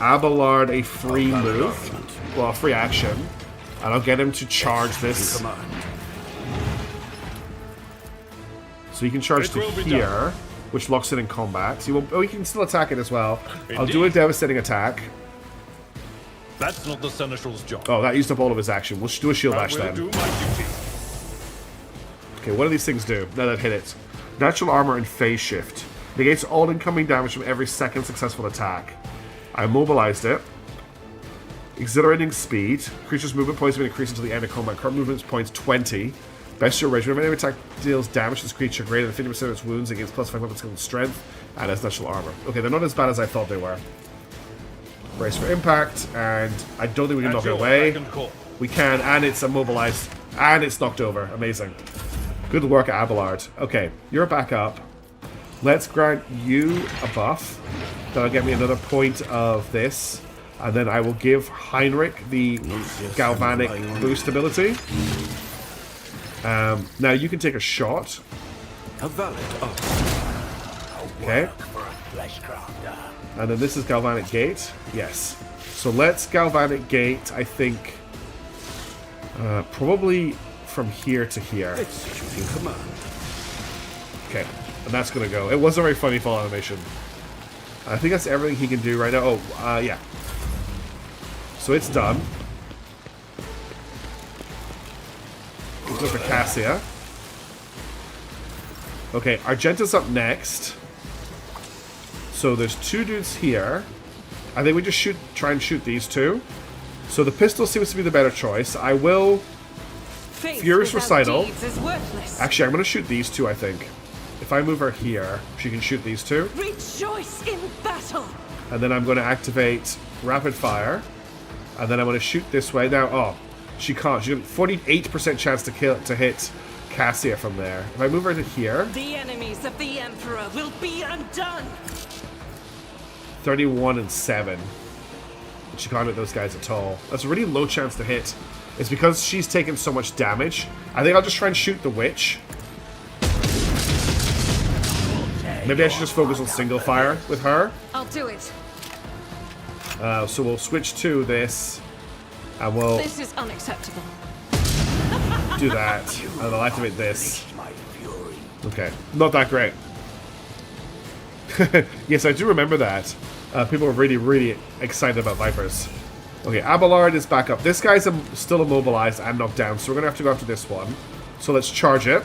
Abelard a free move. Well, a free action. And I'll get him to charge this. Command. So he can charge to here, which locks it in combat. So he can still attack it as well. I'll do a devastating attack. That's not the Seneschal's job. Oh, that used up all of his action. We'll do a shield bash then. Do my duty. Okay, what do these things do? Now that hit it. Natural armor and phase shift. Negates all incoming damage from every second successful attack. I immobilized it. Exhilarating speed. Creature's movement points have been increased until the end of combat. Current movement points 20. Bestial Rage. Whenever any attack deals damage to this creature greater than 50% of its wounds against plus 5 weapon skill and strength, and has natural armor. Okay, they're not as bad as I thought they were. Brace for impact, and I don't think we can knock it away. We can, and it's immobilized, and it's knocked over. Amazing. Good work, Abelard. Okay, you're back up. Let's grant you a buff. That'll get me another point of this. And then I will give Heinrich the galvanic boost ability. Now you can take a shot. A valid. Okay. And then this is Galvanic Gate. Yes. So let's Galvanic Gate, I think, probably from here to here. Executing command. Okay. And that's going to go. It was a very funny fall animation. I think that's everything he can do right now. Oh, yeah. So it's done. Let's go for Cassia. Okay, Argenta's up next. So there's two dudes here. I think we just try and shoot these two. So the pistol seems to be the better choice. I will... Furious Recital. Actually, I'm going to shoot these two, I think. If I move her here, she can shoot these two. Rejoice in battle. And then I'm going to activate Rapid Fire. And then I'm going to shoot this way. Now, oh, she can't. She got 48% chance to hit Cassia from there. If I move her to here... The enemies of the Emperor will be undone. 31 and 7. She can't hit those guys at all. That's a really low chance to hit. It's because she's taken so much damage. I think I'll just try and shoot the witch. Maybe I should just focus on single fire with her. I'll do it. So we'll switch to this. And we'll This is unacceptable. do that. And I'll activate this. Okay. Not that great. Yes, I do remember that. People were really, really excited about Vipers. Okay, Abelard is back up. This guy's still immobilized and knocked down, so we're going to have to go after this one. So let's charge it.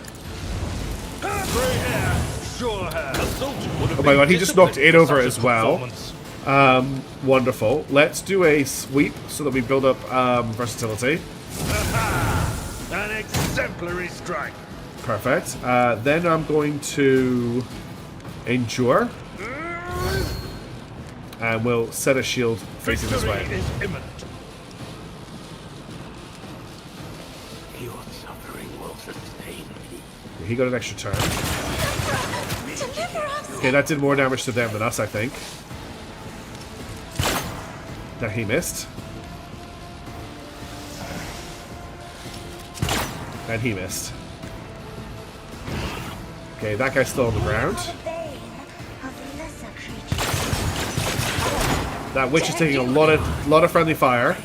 Oh my god, he just knocked it over as well. Wonderful. Let's do a sweep so that we build up versatility. An exemplary strike. Perfect. Then I'm going to endure. And we'll set a shield facing this way. Is imminent. Your suffering will sustain me. He got an extra turn. Okay, that did more damage to them than us, I think. That he missed. And he missed. Okay, that guy's still on the ground. That witch is taking a lot of friendly fire.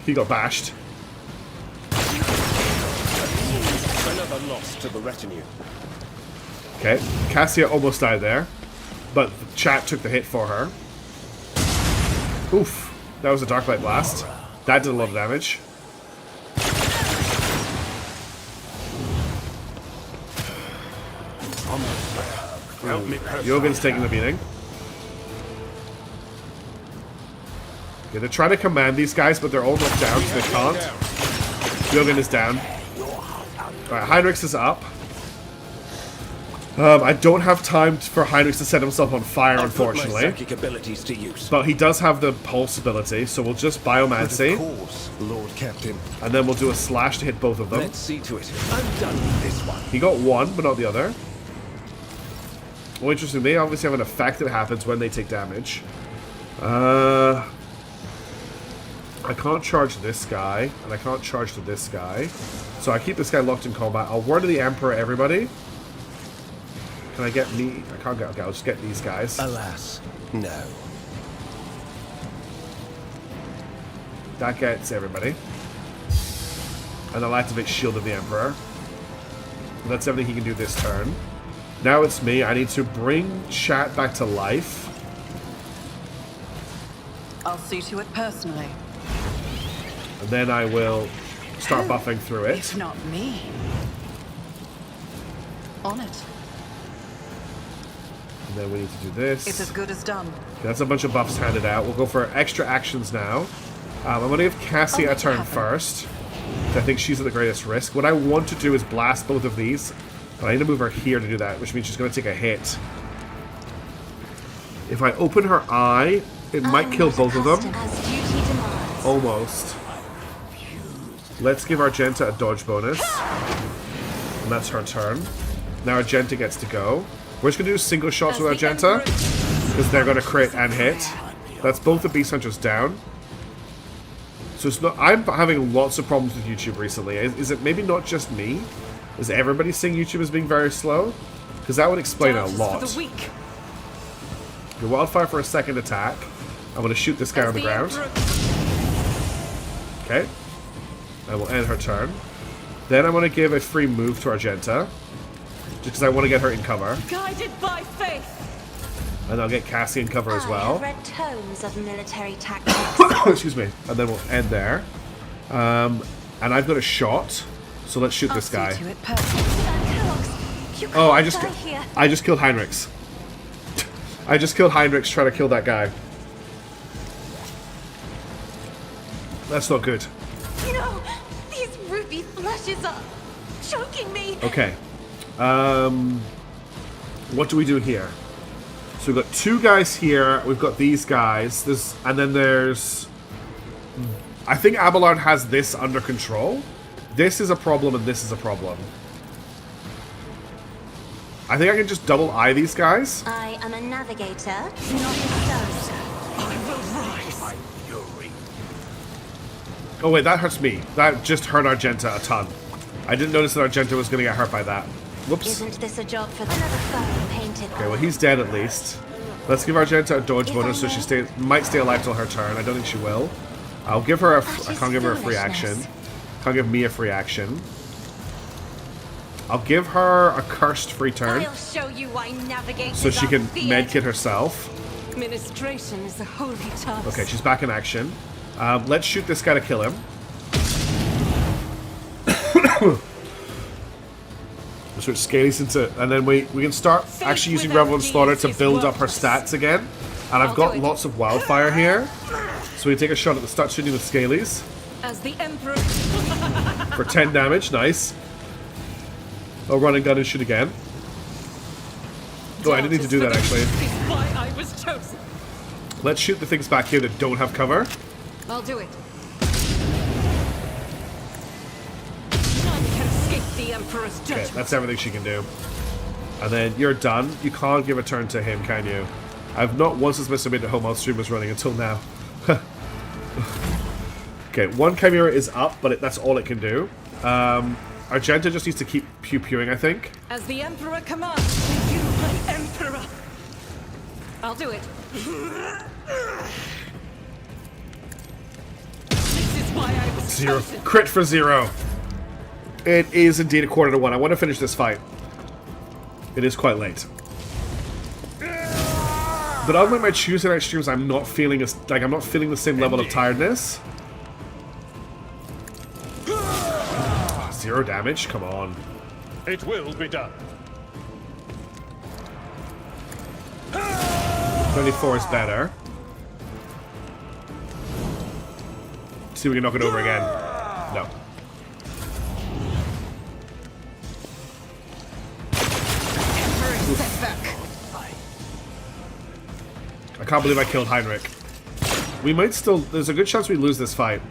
He got bashed. Another loss to the retinue. Okay, Cassia almost died there, but the chat took the hit for her. Oof, that was a Darklight Blast. That did a lot of damage. Help me, Percy. Yogan's taking the beating. Okay, they're trying to command these guys, but they're all knocked down, so they can't. Yogan is down. Alright, Heinrichs is up. I don't have time for Heinrichs to set himself on fire, unfortunately. Psychic abilities to use. But he does have the pulse ability, so we'll just biomancy. Of course, Lord Captain. And then we'll do a slash to hit both of them. Let's see to it. I'm done with this one. He got one, but not the other. Well, interesting. They obviously have an effect that happens when they take damage. I can't charge this guy, and I can't charge to this guy. So I keep this guy locked in combat. I'll word to the Emperor, everybody. Can I get me? I can't get. Okay, I'll just get these guys. Alas, no. That gets everybody. And I'll activate Shield of the Emperor. That's everything he can do this turn. Now it's me. I need to bring chat back to life. I'll see to it personally. And then I will start buffing through it. If not me. On it. And then we need to do this. It's as good as done. That's a bunch of buffs handed out. We'll go for extra actions now. I'm going to give Cassie a turn first. I think she's at the greatest risk. What I want to do is blast both of these. But I need to move her here to do that, which means she's going to take a hit. If I open her eye, it might kill both of them. Almost. Let's give Argenta a dodge bonus. And that's her turn. Now Argenta gets to go. We're just going to do single shots with Argenta. Because they're going to crit and hit. That's both the Beast Hunters down. So it's not. I'm having lots of problems with YouTube recently. Is it maybe not just me? Is everybody seeing YouTube as being very slow? Because that would explain a lot. Your Wildfire for a second attack. I'm going to shoot this guy on the ground. Okay. I will end her turn. Then I'm going to give a free move to Argenta. Just because I want to get her in cover. Guided by faith. And I'll get Cassie in cover as well. I have read tomes of military tactics. Excuse me. And then we'll end there. And I've got a shot. So let's shoot this guy. Oh, I just killed Heinrichs. I just killed Heinrichs trying to kill that guy. That's not good. No, these ruby flushes are choking me. Okay. What do we do here? So we've got two guys here. We've got these guys. And then there's... I think Abelard has this under control. This is a problem and this is a problem. I think I can just double eye these guys. I am a navigator, not a soldier. I will rise. Oh wait, that hurts me. That just hurt Argenta a ton. I didn't notice that Argenta was going to get hurt by that. Whoops. Isn't this a job for another foe painted? Okay, well he's dead at least. Let's give Argenta a dodge bonus so she might stay alive till her turn. I don't think she will. I'll give her a... I can't give her a free action. Can't give me a free action. I'll give her a cursed free turn. I'll show you why navigators so she can are feared. medkit herself. Administration is a holy task. Okay, she's back in action. Let's shoot this guy to kill him. Switch Scalies into... And then we can start actually using Revel and Slaughter to build up her stats again. And I've got lots of Wildfire here. So we take a shot at the start shooting with Scalies. As the Emperor... For 10 damage, nice. I'll run and gun and shoot again. Oh, I didn't need to do that actually. Is why I was chosen. Let's shoot the things back here that don't have cover. I'll do it. None can escape the Emperor's Okay, judgment. that's everything she can do. And then you're done. You can't give a turn to him, can you? I've not once as missed a minute home while stream was running until now. Okay, one Chimera is up, but that's all it can do. Argenta just needs to keep pew-pewing, I think. As the Emperor commands, you my Emperor. I'll do it. This is why I was 0. chosen. Crit for 0. It is indeed a 1:45. I want to finish this fight. It is quite late. But unlike my Tuesday night streams, I'm not feeling I'm not feeling the same level of tiredness. 0 damage? Come on. It will be done. 24 is better. See if we can knock it over again. No. I can't believe I killed Heinrich. We might still... There's a good chance we lose this fight.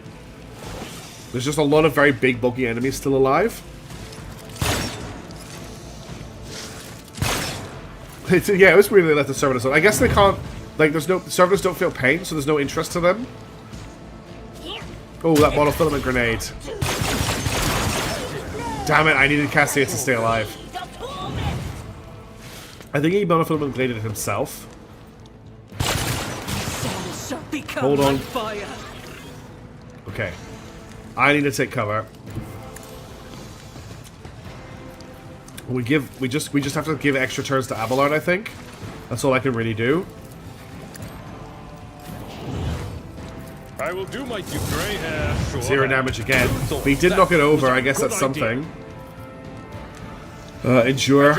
There's just a lot of very big, bulky enemies still alive. Yeah, it was weird they let the servitors on. I guess they can't... Like, there's no... The servitors don't feel pain, so there's no interest to them. Oh, that monofilament grenade. Damn it, I needed Cassia to stay alive. I think he monofilament grenaded it himself. Hold on. Okay. I need to take cover. We just have to give extra turns to Abelard, I think. That's all I can really do. I will do my gray hair. Sure. 0 damage again. But he did knock it over. I guess that's something. Endure.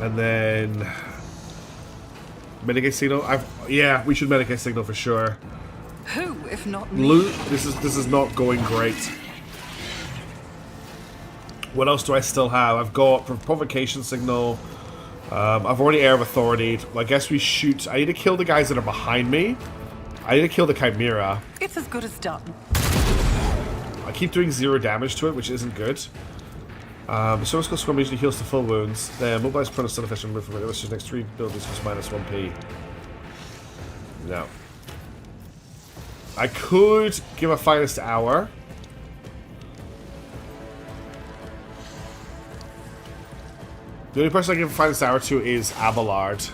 And then Medicate Signal. Yeah, we should Medicate Signal for sure. Who, if not me? This is not going great. What else do I still have? I've got Provocation Signal. I've already Air of Authority. I guess we shoot. I need to kill the guys that are behind me. I need to kill the Chimera. It's as good as done. I keep doing 0 damage to it, which isn't good. The Service Skill Scrum usually heals to full wounds. Then Mobilize Prone is still efficient. Move from it. Let's just next 3 abilities plus minus 1p. No. I could give a Finest Hour. The only person I give a Finest Hour to is Abelard.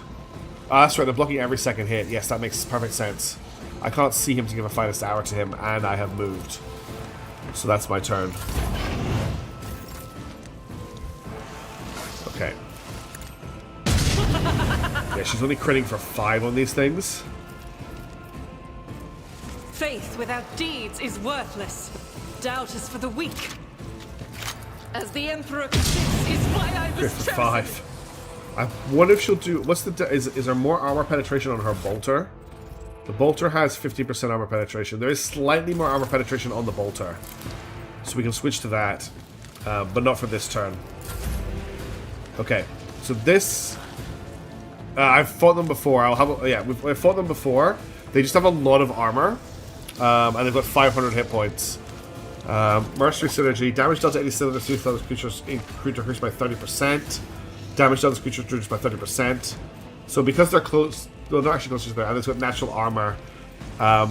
That's right, they're blocking every second hit. Yes, that makes perfect sense. I can't see him to give a Finest Hour to him, and I have moved. So that's my turn. Okay. Yeah, she's only critting for 5 on these things. Faith without deeds is worthless. Doubt is for the weak. As the Emperor persists is why I was For chosen. 5. I wonder if she'll do... What's the... Is there more armor penetration on her bolter? The bolter has 50% armor penetration. There is slightly more armor penetration on the bolter. So we can switch to that. But not for this turn. Okay. So this... I've fought them before. I've fought them before. They just have a lot of armor. And they've got 500 hit points. Mercenary Synergy. Damage dealt to any cylinder suit creatures increased by 30%. Damage dealt to creatures reduced by 30%. So because they're close... Well, they're actually close to each other, and it's got natural armor. So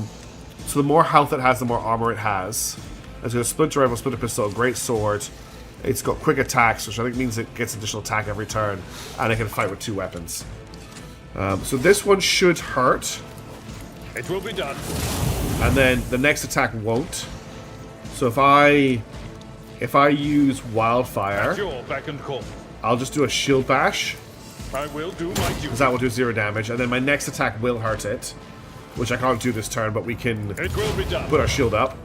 the more health it has, the more armor it has. It's got a splinter rifle, splinter pistol, a great sword. It's got quick attacks, which I think means it gets additional attack every turn. And it can fight with 2 weapons. So this one should hurt. It will be done. And then the next attack won't. So if I use Wildfire, At your beck and call. I'll just do a Shield Bash. I will do my duty. Because that will do 0 damage. And then my next attack will hurt it. Which I can't do this turn, but we can It will be done. put our shield up.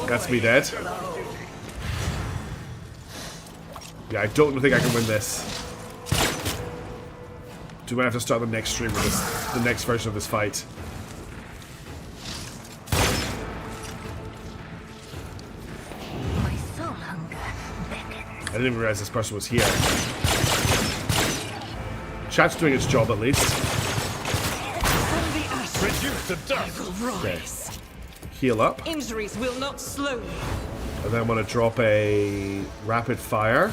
That's me dead. Yeah, I don't think I can win this. Do I have to start the next stream with this, the next version of this fight? My soul hunger beckons. I didn't even realize this person was here. Chat's doing its job at least. From the ashes, Reduce to I dust. will rise. Heal up. Injuries will not slow me. And then I'm going to drop a rapid fire.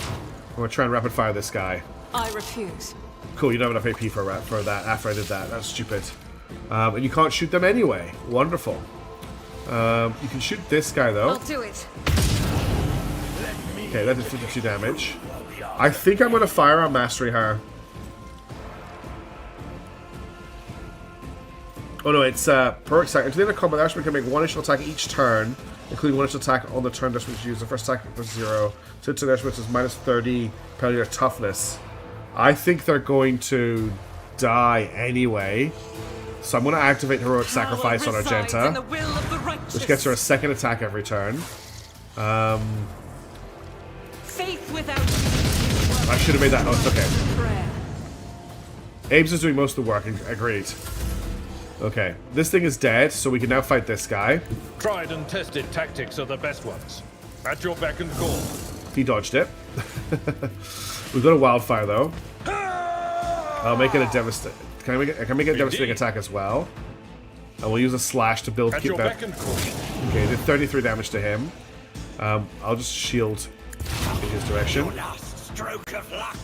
I'm going to try and rapid fire this guy. I refuse. Cool, you don't have enough AP for that after I did that. That's stupid. And you can't shoot them anyway. Wonderful. You can shoot this guy, though. I'll do it. Okay, that did 52 damage. I think I'm going to fire on Mastery her. Oh no, it's per attack. Until the end of combat, the Ashman can make 1 initial attack each turn, including 1 initial attack on the turn Dashman's used. The first attack was 0. So to Dashman's is minus 30 penalty or toughness. I think they're going to die anyway. So I'm going to activate Heroic Sacrifice on Power resides in Argenta, the will of the righteous. which gets her a 2nd attack every turn. Faith without deeds. I should have made that. Oh, it's okay. Prayer. Ames is doing most of the work. Agreed. Okay, this thing is dead, so we can now fight this guy. Tried and tested tactics are the best ones. At your beck and call. He dodged it. We've got a wildfire though. I'll make it a devastating. Can I make it? I can make it a devastating attack as well. And we'll use a slash to build. At Keep your that. beck and call. Okay, did 33 damage to him. I'll just shield in his direction. Last stroke of luck.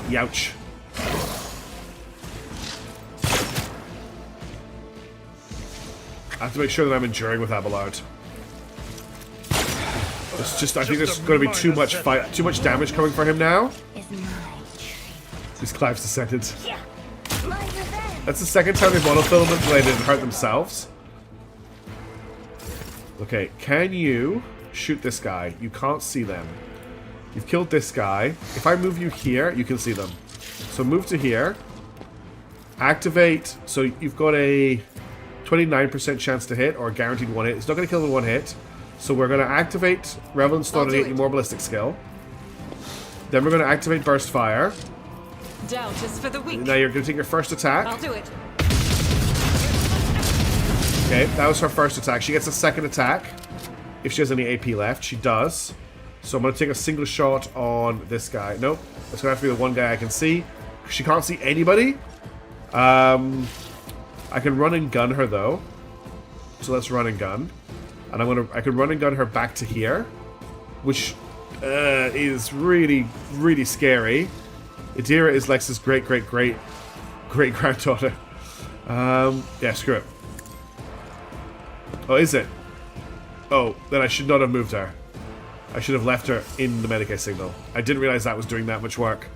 Youch. I have to make sure that I'm enduring with Abelard. It's just, I think there's going to be too much damage coming for him now. Is my treat. These Clive's descended. Yeah. My revenge. That's the second time they've monofilament related and hurt themselves. Okay, can you shoot this guy? You can't see them. You've killed this guy. If I move you here, you can see them. So move to here. Activate. So you've got a 29% chance to hit, or a guaranteed one hit. It's not going to kill in one hit. So we're going to activate Revelant Stone and get you more ballistic skill. Then we're going to activate Burst Fire. Doubt is for the weak. Now you're going to take your first attack. I'll do it. Okay, that was her first attack. She gets a second attack. If she has any AP left, she does. So I'm going to take a single shot on this guy. Nope. It's going to have to be the one guy I can see. She can't see anybody. I can run and gun her, though. So let's run and gun. And I can run and gun her back to here. Which is really, really scary. Idira is Lex's great-great-great-great-granddaughter. Yeah, screw it. Oh, is it? Oh, then I should not have moved her. I should have left her in the Medicaid signal. I didn't realize that was doing that much work.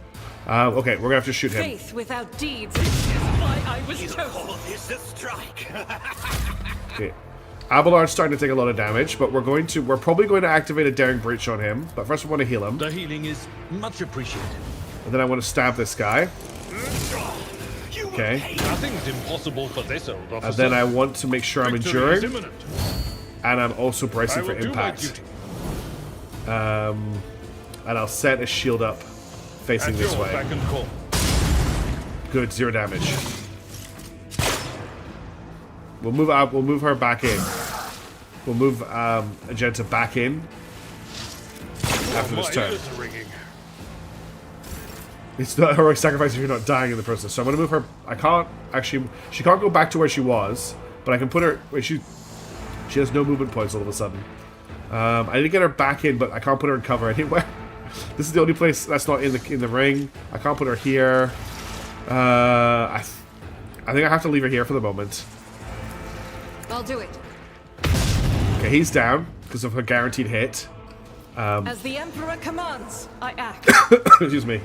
Okay, we're gonna have to shoot him. Faith without deeds is why I was chosen. Call is the strike. Okay. Abelard's starting to take a lot of damage, but we're probably going to activate a Daring Breach on him. But first we want to heal him. The healing is much appreciated. And then I want to stab this guy. Okay. Nothing's impossible for this old officer. And then I want to make sure I'm Victory is enduring. imminent. And I'm also I bracing for will do my impact. duty. And I'll set a shield up facing At this your way. beck and call. Good, 0 damage. We'll move her back in. We'll move Agenta back in after this My turn. ears are ringing. It's not a heroic sacrifice if you're not dying in the process. So I'm gonna move her. I can't actually. She can't go back to where she was, but I can put her. Wait, she has no movement points all of a sudden. I need to get her back in, but I can't put her in cover anywhere. This is the only place that's not in the ring. I can't put her here. I think I have to leave her here for the moment. I'll do it. Okay, he's down because of her guaranteed hit. As the Emperor commands, I act. Excuse me.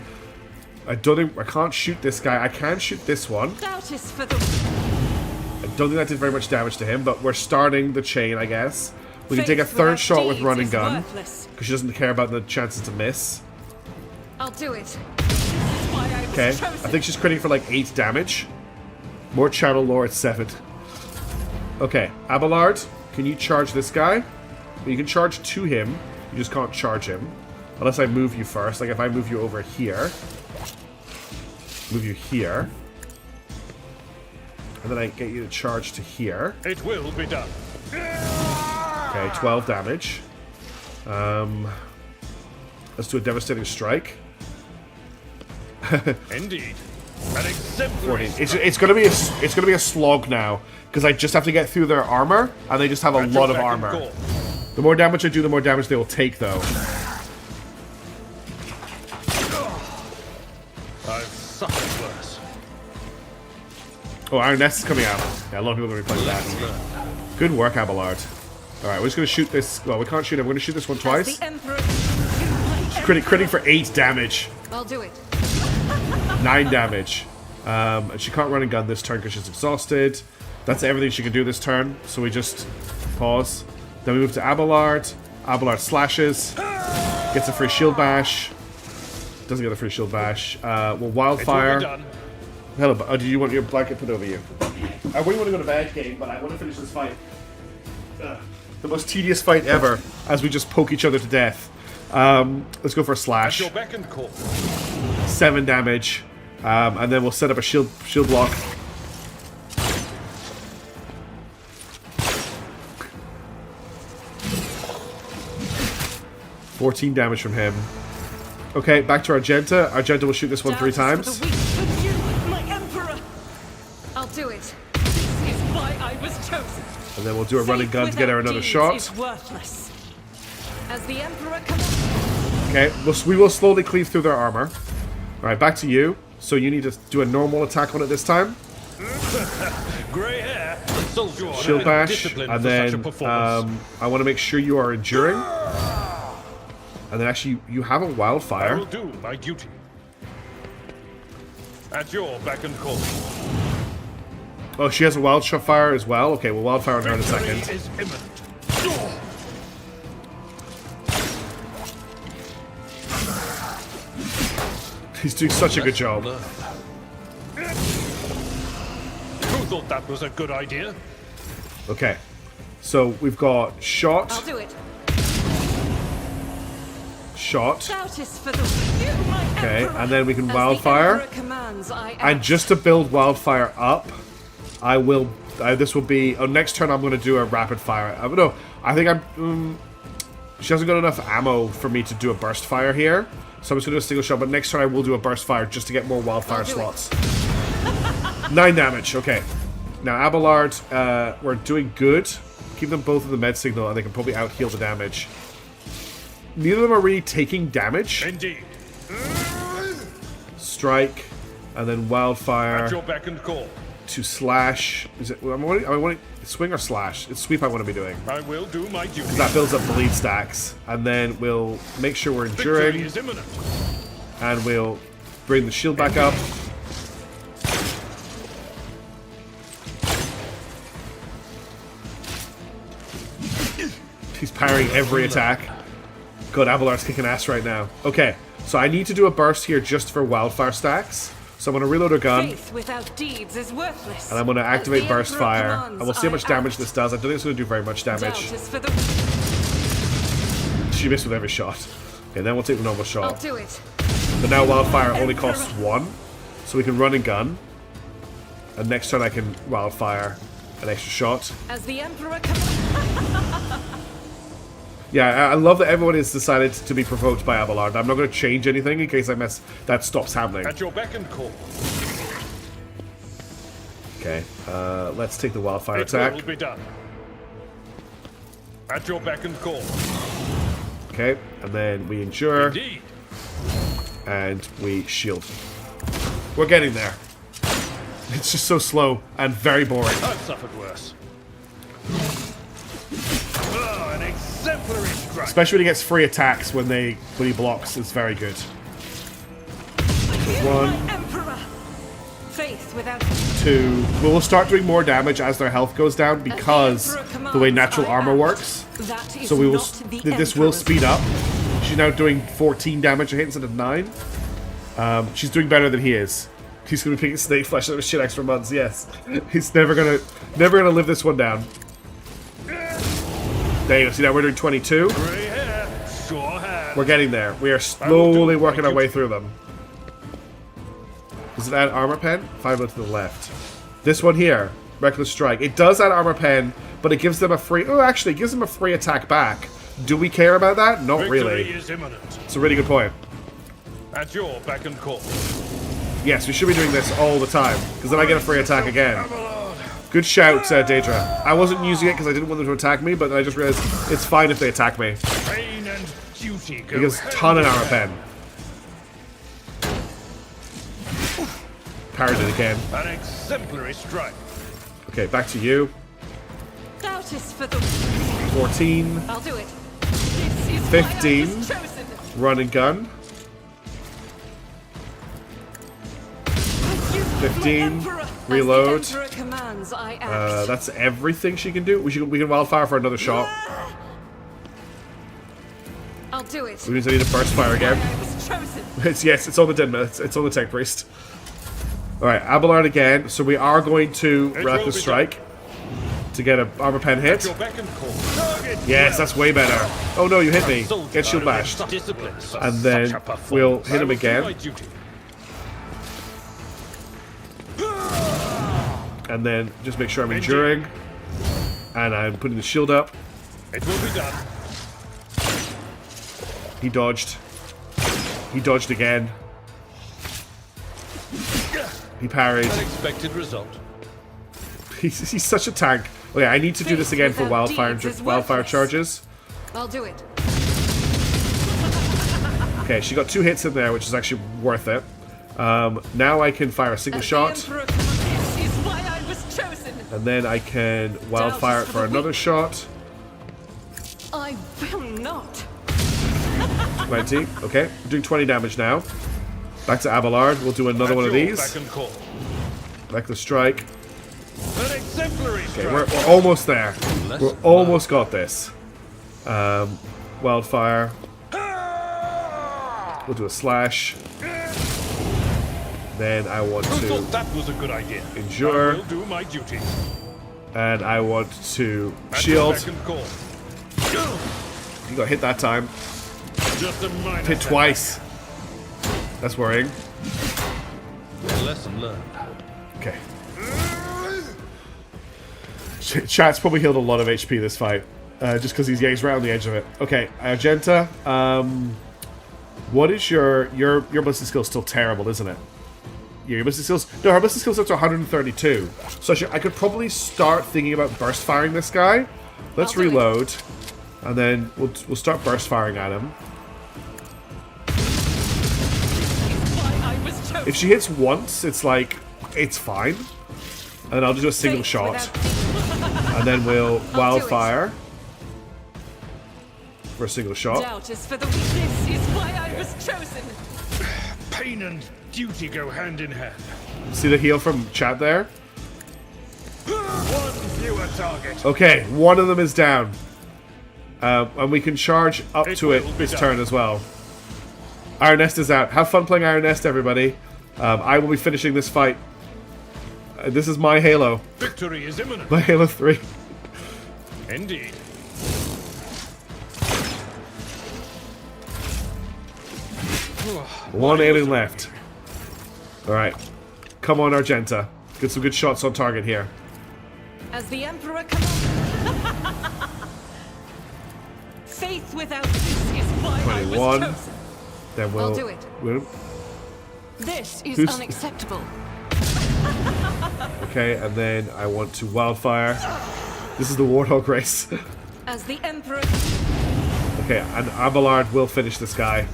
I can't shoot this guy. I can shoot this one. Doubt is for the I don't think that did very much damage to him, but we're starting the chain, I guess. We can take a Faith third without shot with deeds run and is gun worthless. because she doesn't care about the chances to miss. I'll do it. This is why I was Okay, I chosen. think she's critting for like 8 damage. More channel lore at 7. Okay, Abelard, can you charge this guy? Well, you can charge to him. You just can't charge him unless I move you first. Like if I move you over here, move you here, and then I get you to charge to here. It will be done. Okay, 12 damage. Let's do a devastating strike. Indeed. An exemplary 14. It's gonna be a slog now because I just have to get through their armor, and they just have a At your lot of beck and armor. call. The more damage I do, the more damage they will take, though. I've suffered worse. Oh, Iron Nest is coming out. Yeah, a lot of people are going to be playing that. Good work, Abelard. Alright, we're just going to shoot this. Well, we can't shoot him. We're going to shoot this one As twice. the Emperor Critting for 8 damage. I'll do it. 9 damage. And she can't run and gun this turn because she's exhausted. That's everything she can do this turn. So we just pause. Then we move to Abelard. Abelard slashes. Gets a free shield bash. Doesn't get a free shield bash. Well, It will Wildfire. be done. Hello, oh, do you want your blanket put over you? I really want to go to bed, game, but I want to finish this fight. The most tedious fight ever, as we just poke each other to death. Let's go for a At slash. your beck and call. 7 damage. And then we'll set up a shield block. $14 damage from him. Okay, back to Argenta. Argenta will shoot this one 3 Doubt times. is for the weak, but you, my emperor. I'll do it. This is why I was chosen. And then we'll do a running Faith gun to get her without another deeds shot. is worthless. As the emperor commands. Okay, we will slowly cleave through their armor. Alright, back to you. So you need to do a normal attack on it this time. Grey hair. Soldier. Shield bash. Discipline And for such a then performance. I want to make sure you are enduring. And then actually, you have a I wildfire. will do my duty. At your beck and call. Oh, she has a wildfire as well? Okay, well, wildfire on her in a Victory second. is imminent. He's doing such a good job. Who thought that was a good idea? Okay, so we've got I'll shot, do it. shot, Doubt is for the you, my okay, emperor. and then we can As wildfire. The emperor commands, I And act. just to build wildfire up, I will. This will be. Oh, next turn I'm going to do a rapid fire. No, I think I'm. She hasn't got enough ammo for me to do a burst fire here, so I'm just going to do a single shot. But next turn I will do a burst fire just to get more wildfire I'll do slots. 9 damage. Okay. Now Abelard, we're doing good. Keep them both in the med signal, and they can probably out heal the damage. Neither of them are really taking damage. Indeed. Strike, and then wildfire. At your beck and call. To slash. Is it? I want to swing or slash. It's sweep I want to be doing. I will do my duty. That builds up bleed stacks, and then we'll make sure we're Victory enduring, is imminent. and we'll bring the shield back up. He's parrying every attack. God, Abelard's kicking ass right now. Okay, so I need to do a burst here just for wildfire stacks. So I'm going to reload a gun. Faith without deeds is worthless. And I'm going to activate As the burst emperor fire, commands, and we'll see how much damage act. this does. I don't think it's going to do very much damage. Doubt is for the She missed with every shot. Okay, then we'll take the normal I'll shot. do it. But now wildfire only costs 1, so we can run and gun. And next turn I can wildfire an extra shot. As the emperor commands. Yeah, I love that everyone has decided to be provoked by Abelard. I'm not going to change anything in case that stops happening. At your beck and call. Okay, let's take the wildfire It attack. will be done. At your beck and call. Okay, and then we endure, Indeed. and we shield. We're getting there. It's just so slow and very boring. I've suffered worse. Oh, an exemplary strike. Especially when he gets free attacks when he blocks. It's very good. You, One. my emperor. Faith without 2. We'll start doing more damage as their health goes down because the way natural armor works. That is So we will. not the This will emperor's speed up. She's now doing 14 damage a hit instead of 9. She's doing better than he is. He's gonna be picking snake flesh out of shit extra months. Yes, he's never gonna live this one down. There you go. See now we're doing 22. Grey hair, sure hand. We're getting there. We are slowly working our way through them. Does it add armor pen? 5 to the left. This one here, reckless strike. It does add armor pen, but it gives them a free. Oh, actually, it gives them a free attack back. Do we care about that? Not Victory really. is imminent. It's a really good point. At your beck and call. Yes, we should be doing this all the time, because then I get a free attack again. Good shout, Daedra. I wasn't using it because I didn't want them to attack me, but then I just realized it's fine if they attack me. Pain and duty go He gives a hand ton of in armor hand. pen. Parried it again. An exemplary strike. Okay, back to you. Doubt is for the 14. I'll do it. This is why I 15. was chosen. Run and gun. You, 15, my emperor. As the reload. emperor commands, I act. That's everything she can do. We can wildfire for another shot. I'll do it. Which means I need to burst fire again. I was chosen. It's on the dead man. It's on the tech priest. Alright, Abelard again. So we are going to It wrap will the be strike to get an armor pen At hit. your beck and call. Yes, that's way better. Oh no, you hit me. Get shield bashed. And then we'll hit him again. And then just make sure I'm enduring. And I'm putting the shield up. It will be done. He dodged. He dodged again. He parried. Unexpected result. He's such a tank. Okay, I need to do this again for wildfire charges. I'll do it. Okay, she got 2 hits in there, which is actually worth it. Now I can fire a single shot. The Emperor commands is why I was chosen. And then I can wildfire it for another shot. I will not. 20. Okay, doing 20 damage now. Back to Abelard. We'll do another one of these. Back to strike. An exemplary Okay, we're almost there. We're almost got this. Wildfire. We'll do a slash. Then I want to that was a good idea. endure. I will do my duty. And I want to shield. Call. You got hit that time. Just a minor Hit twice. That's worrying. lesson learned. Okay. Chat's probably healed a lot of HP this fight. Just because he's right on the edge of it. Okay, Argenta. What is your ballistic skill? Still terrible, isn't it? Yeah, your ballistic skills. No, her ballistic skills up to 132. So I could probably start thinking about burst firing this guy. Let's reload, and then we'll start burst firing at him. If she hits once, it's like it's fine, and I'll just do a single shot, and then we'll wildfire for a single shot. Doubt is for the weak. This is why I was chosen. Pain and duty go hand in hand. See the heal from chat there? One fewer target. Okay, one of them is down. And we can charge up to it this turn as well. Iron Nest is out. Have fun playing Iron Nest, everybody. I will be finishing this fight. This is my Halo. Victory is imminent. My Halo 3. Indeed. One alien left. Alright. Come on, Argenta. Get some good shots on target here. As the Emperor commands. Faith without this is why I 21. was chosen. Then we'll do it. This is Who's- unacceptable. Okay, and then I want to wildfire. This is the Warthog race. As the Emperor. Okay, and Abelard will finish this guy.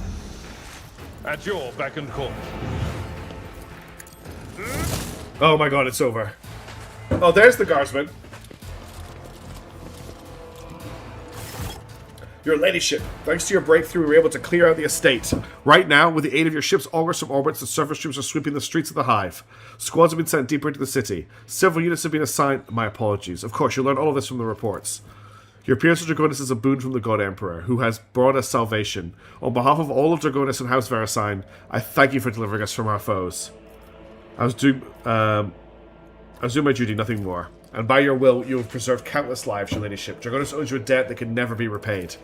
At your beck and call. Oh my god, it's over. Oh, there's the guardsman. Your ladyship, thanks to your breakthrough, we were able to clear out the estate. Right now, with the aid of your ship's augurs from orbits, the surface troops are sweeping the streets of the Hive. Squads have been sent deeper into the city. Several units have been assigned. My apologies. Of course, you'll learn all of this from the reports. Your appearance to Dragonis is a boon from the God Emperor, who has brought us salvation. On behalf of all of Dragonis and House Verisign, I thank you for delivering us from our foes. I was doing my duty, nothing more. And by your will, you have preserved countless lives, your ladyship. Dragonis owes you a debt that can never be repaid.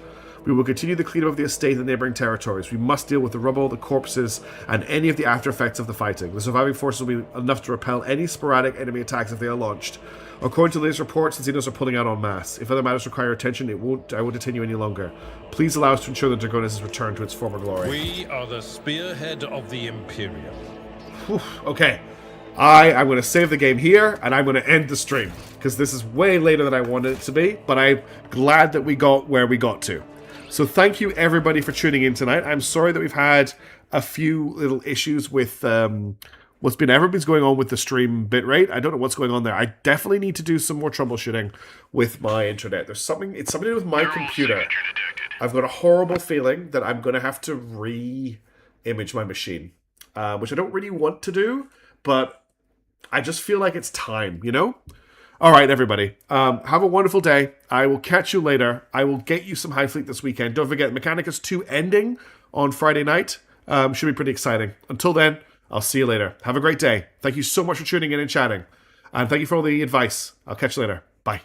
We will continue the cleanup of the estate and neighboring territories. We must deal with the rubble, the corpses, and any of the after effects of the fighting. The surviving forces will be enough to repel any sporadic enemy attacks if they are launched. According to the latest reports, the Xenos are pulling out en masse. If other matters require attention, I won't detain you any longer. Please allow us to ensure that Dragonis is returned to its former glory. We are the spearhead of the Imperium. Whew, okay. I'm going to save the game here, and I'm going to end the stream, because this is way later than I wanted it to be, but I'm glad that we got where we got to. So thank you, everybody, for tuning in tonight. I'm sorry that we've had a few little issues with everything's going on with the stream bitrate. I don't know what's going on there. I definitely need to do some more troubleshooting with my internet. It's something to do with my computer. I've got a horrible feeling that I'm going to have to re-image my machine, which I don't really want to do, but I just feel like it's time, you know? All right, everybody. Have a wonderful day. I will catch you later. I will get you some Hive Fleet this weekend. Don't forget, Mechanicus 2 ending on Friday night. Should be pretty exciting. Until then, I'll see you later. Have a great day. Thank you so much for tuning in and chatting. And thank you for all the advice. I'll catch you later. Bye.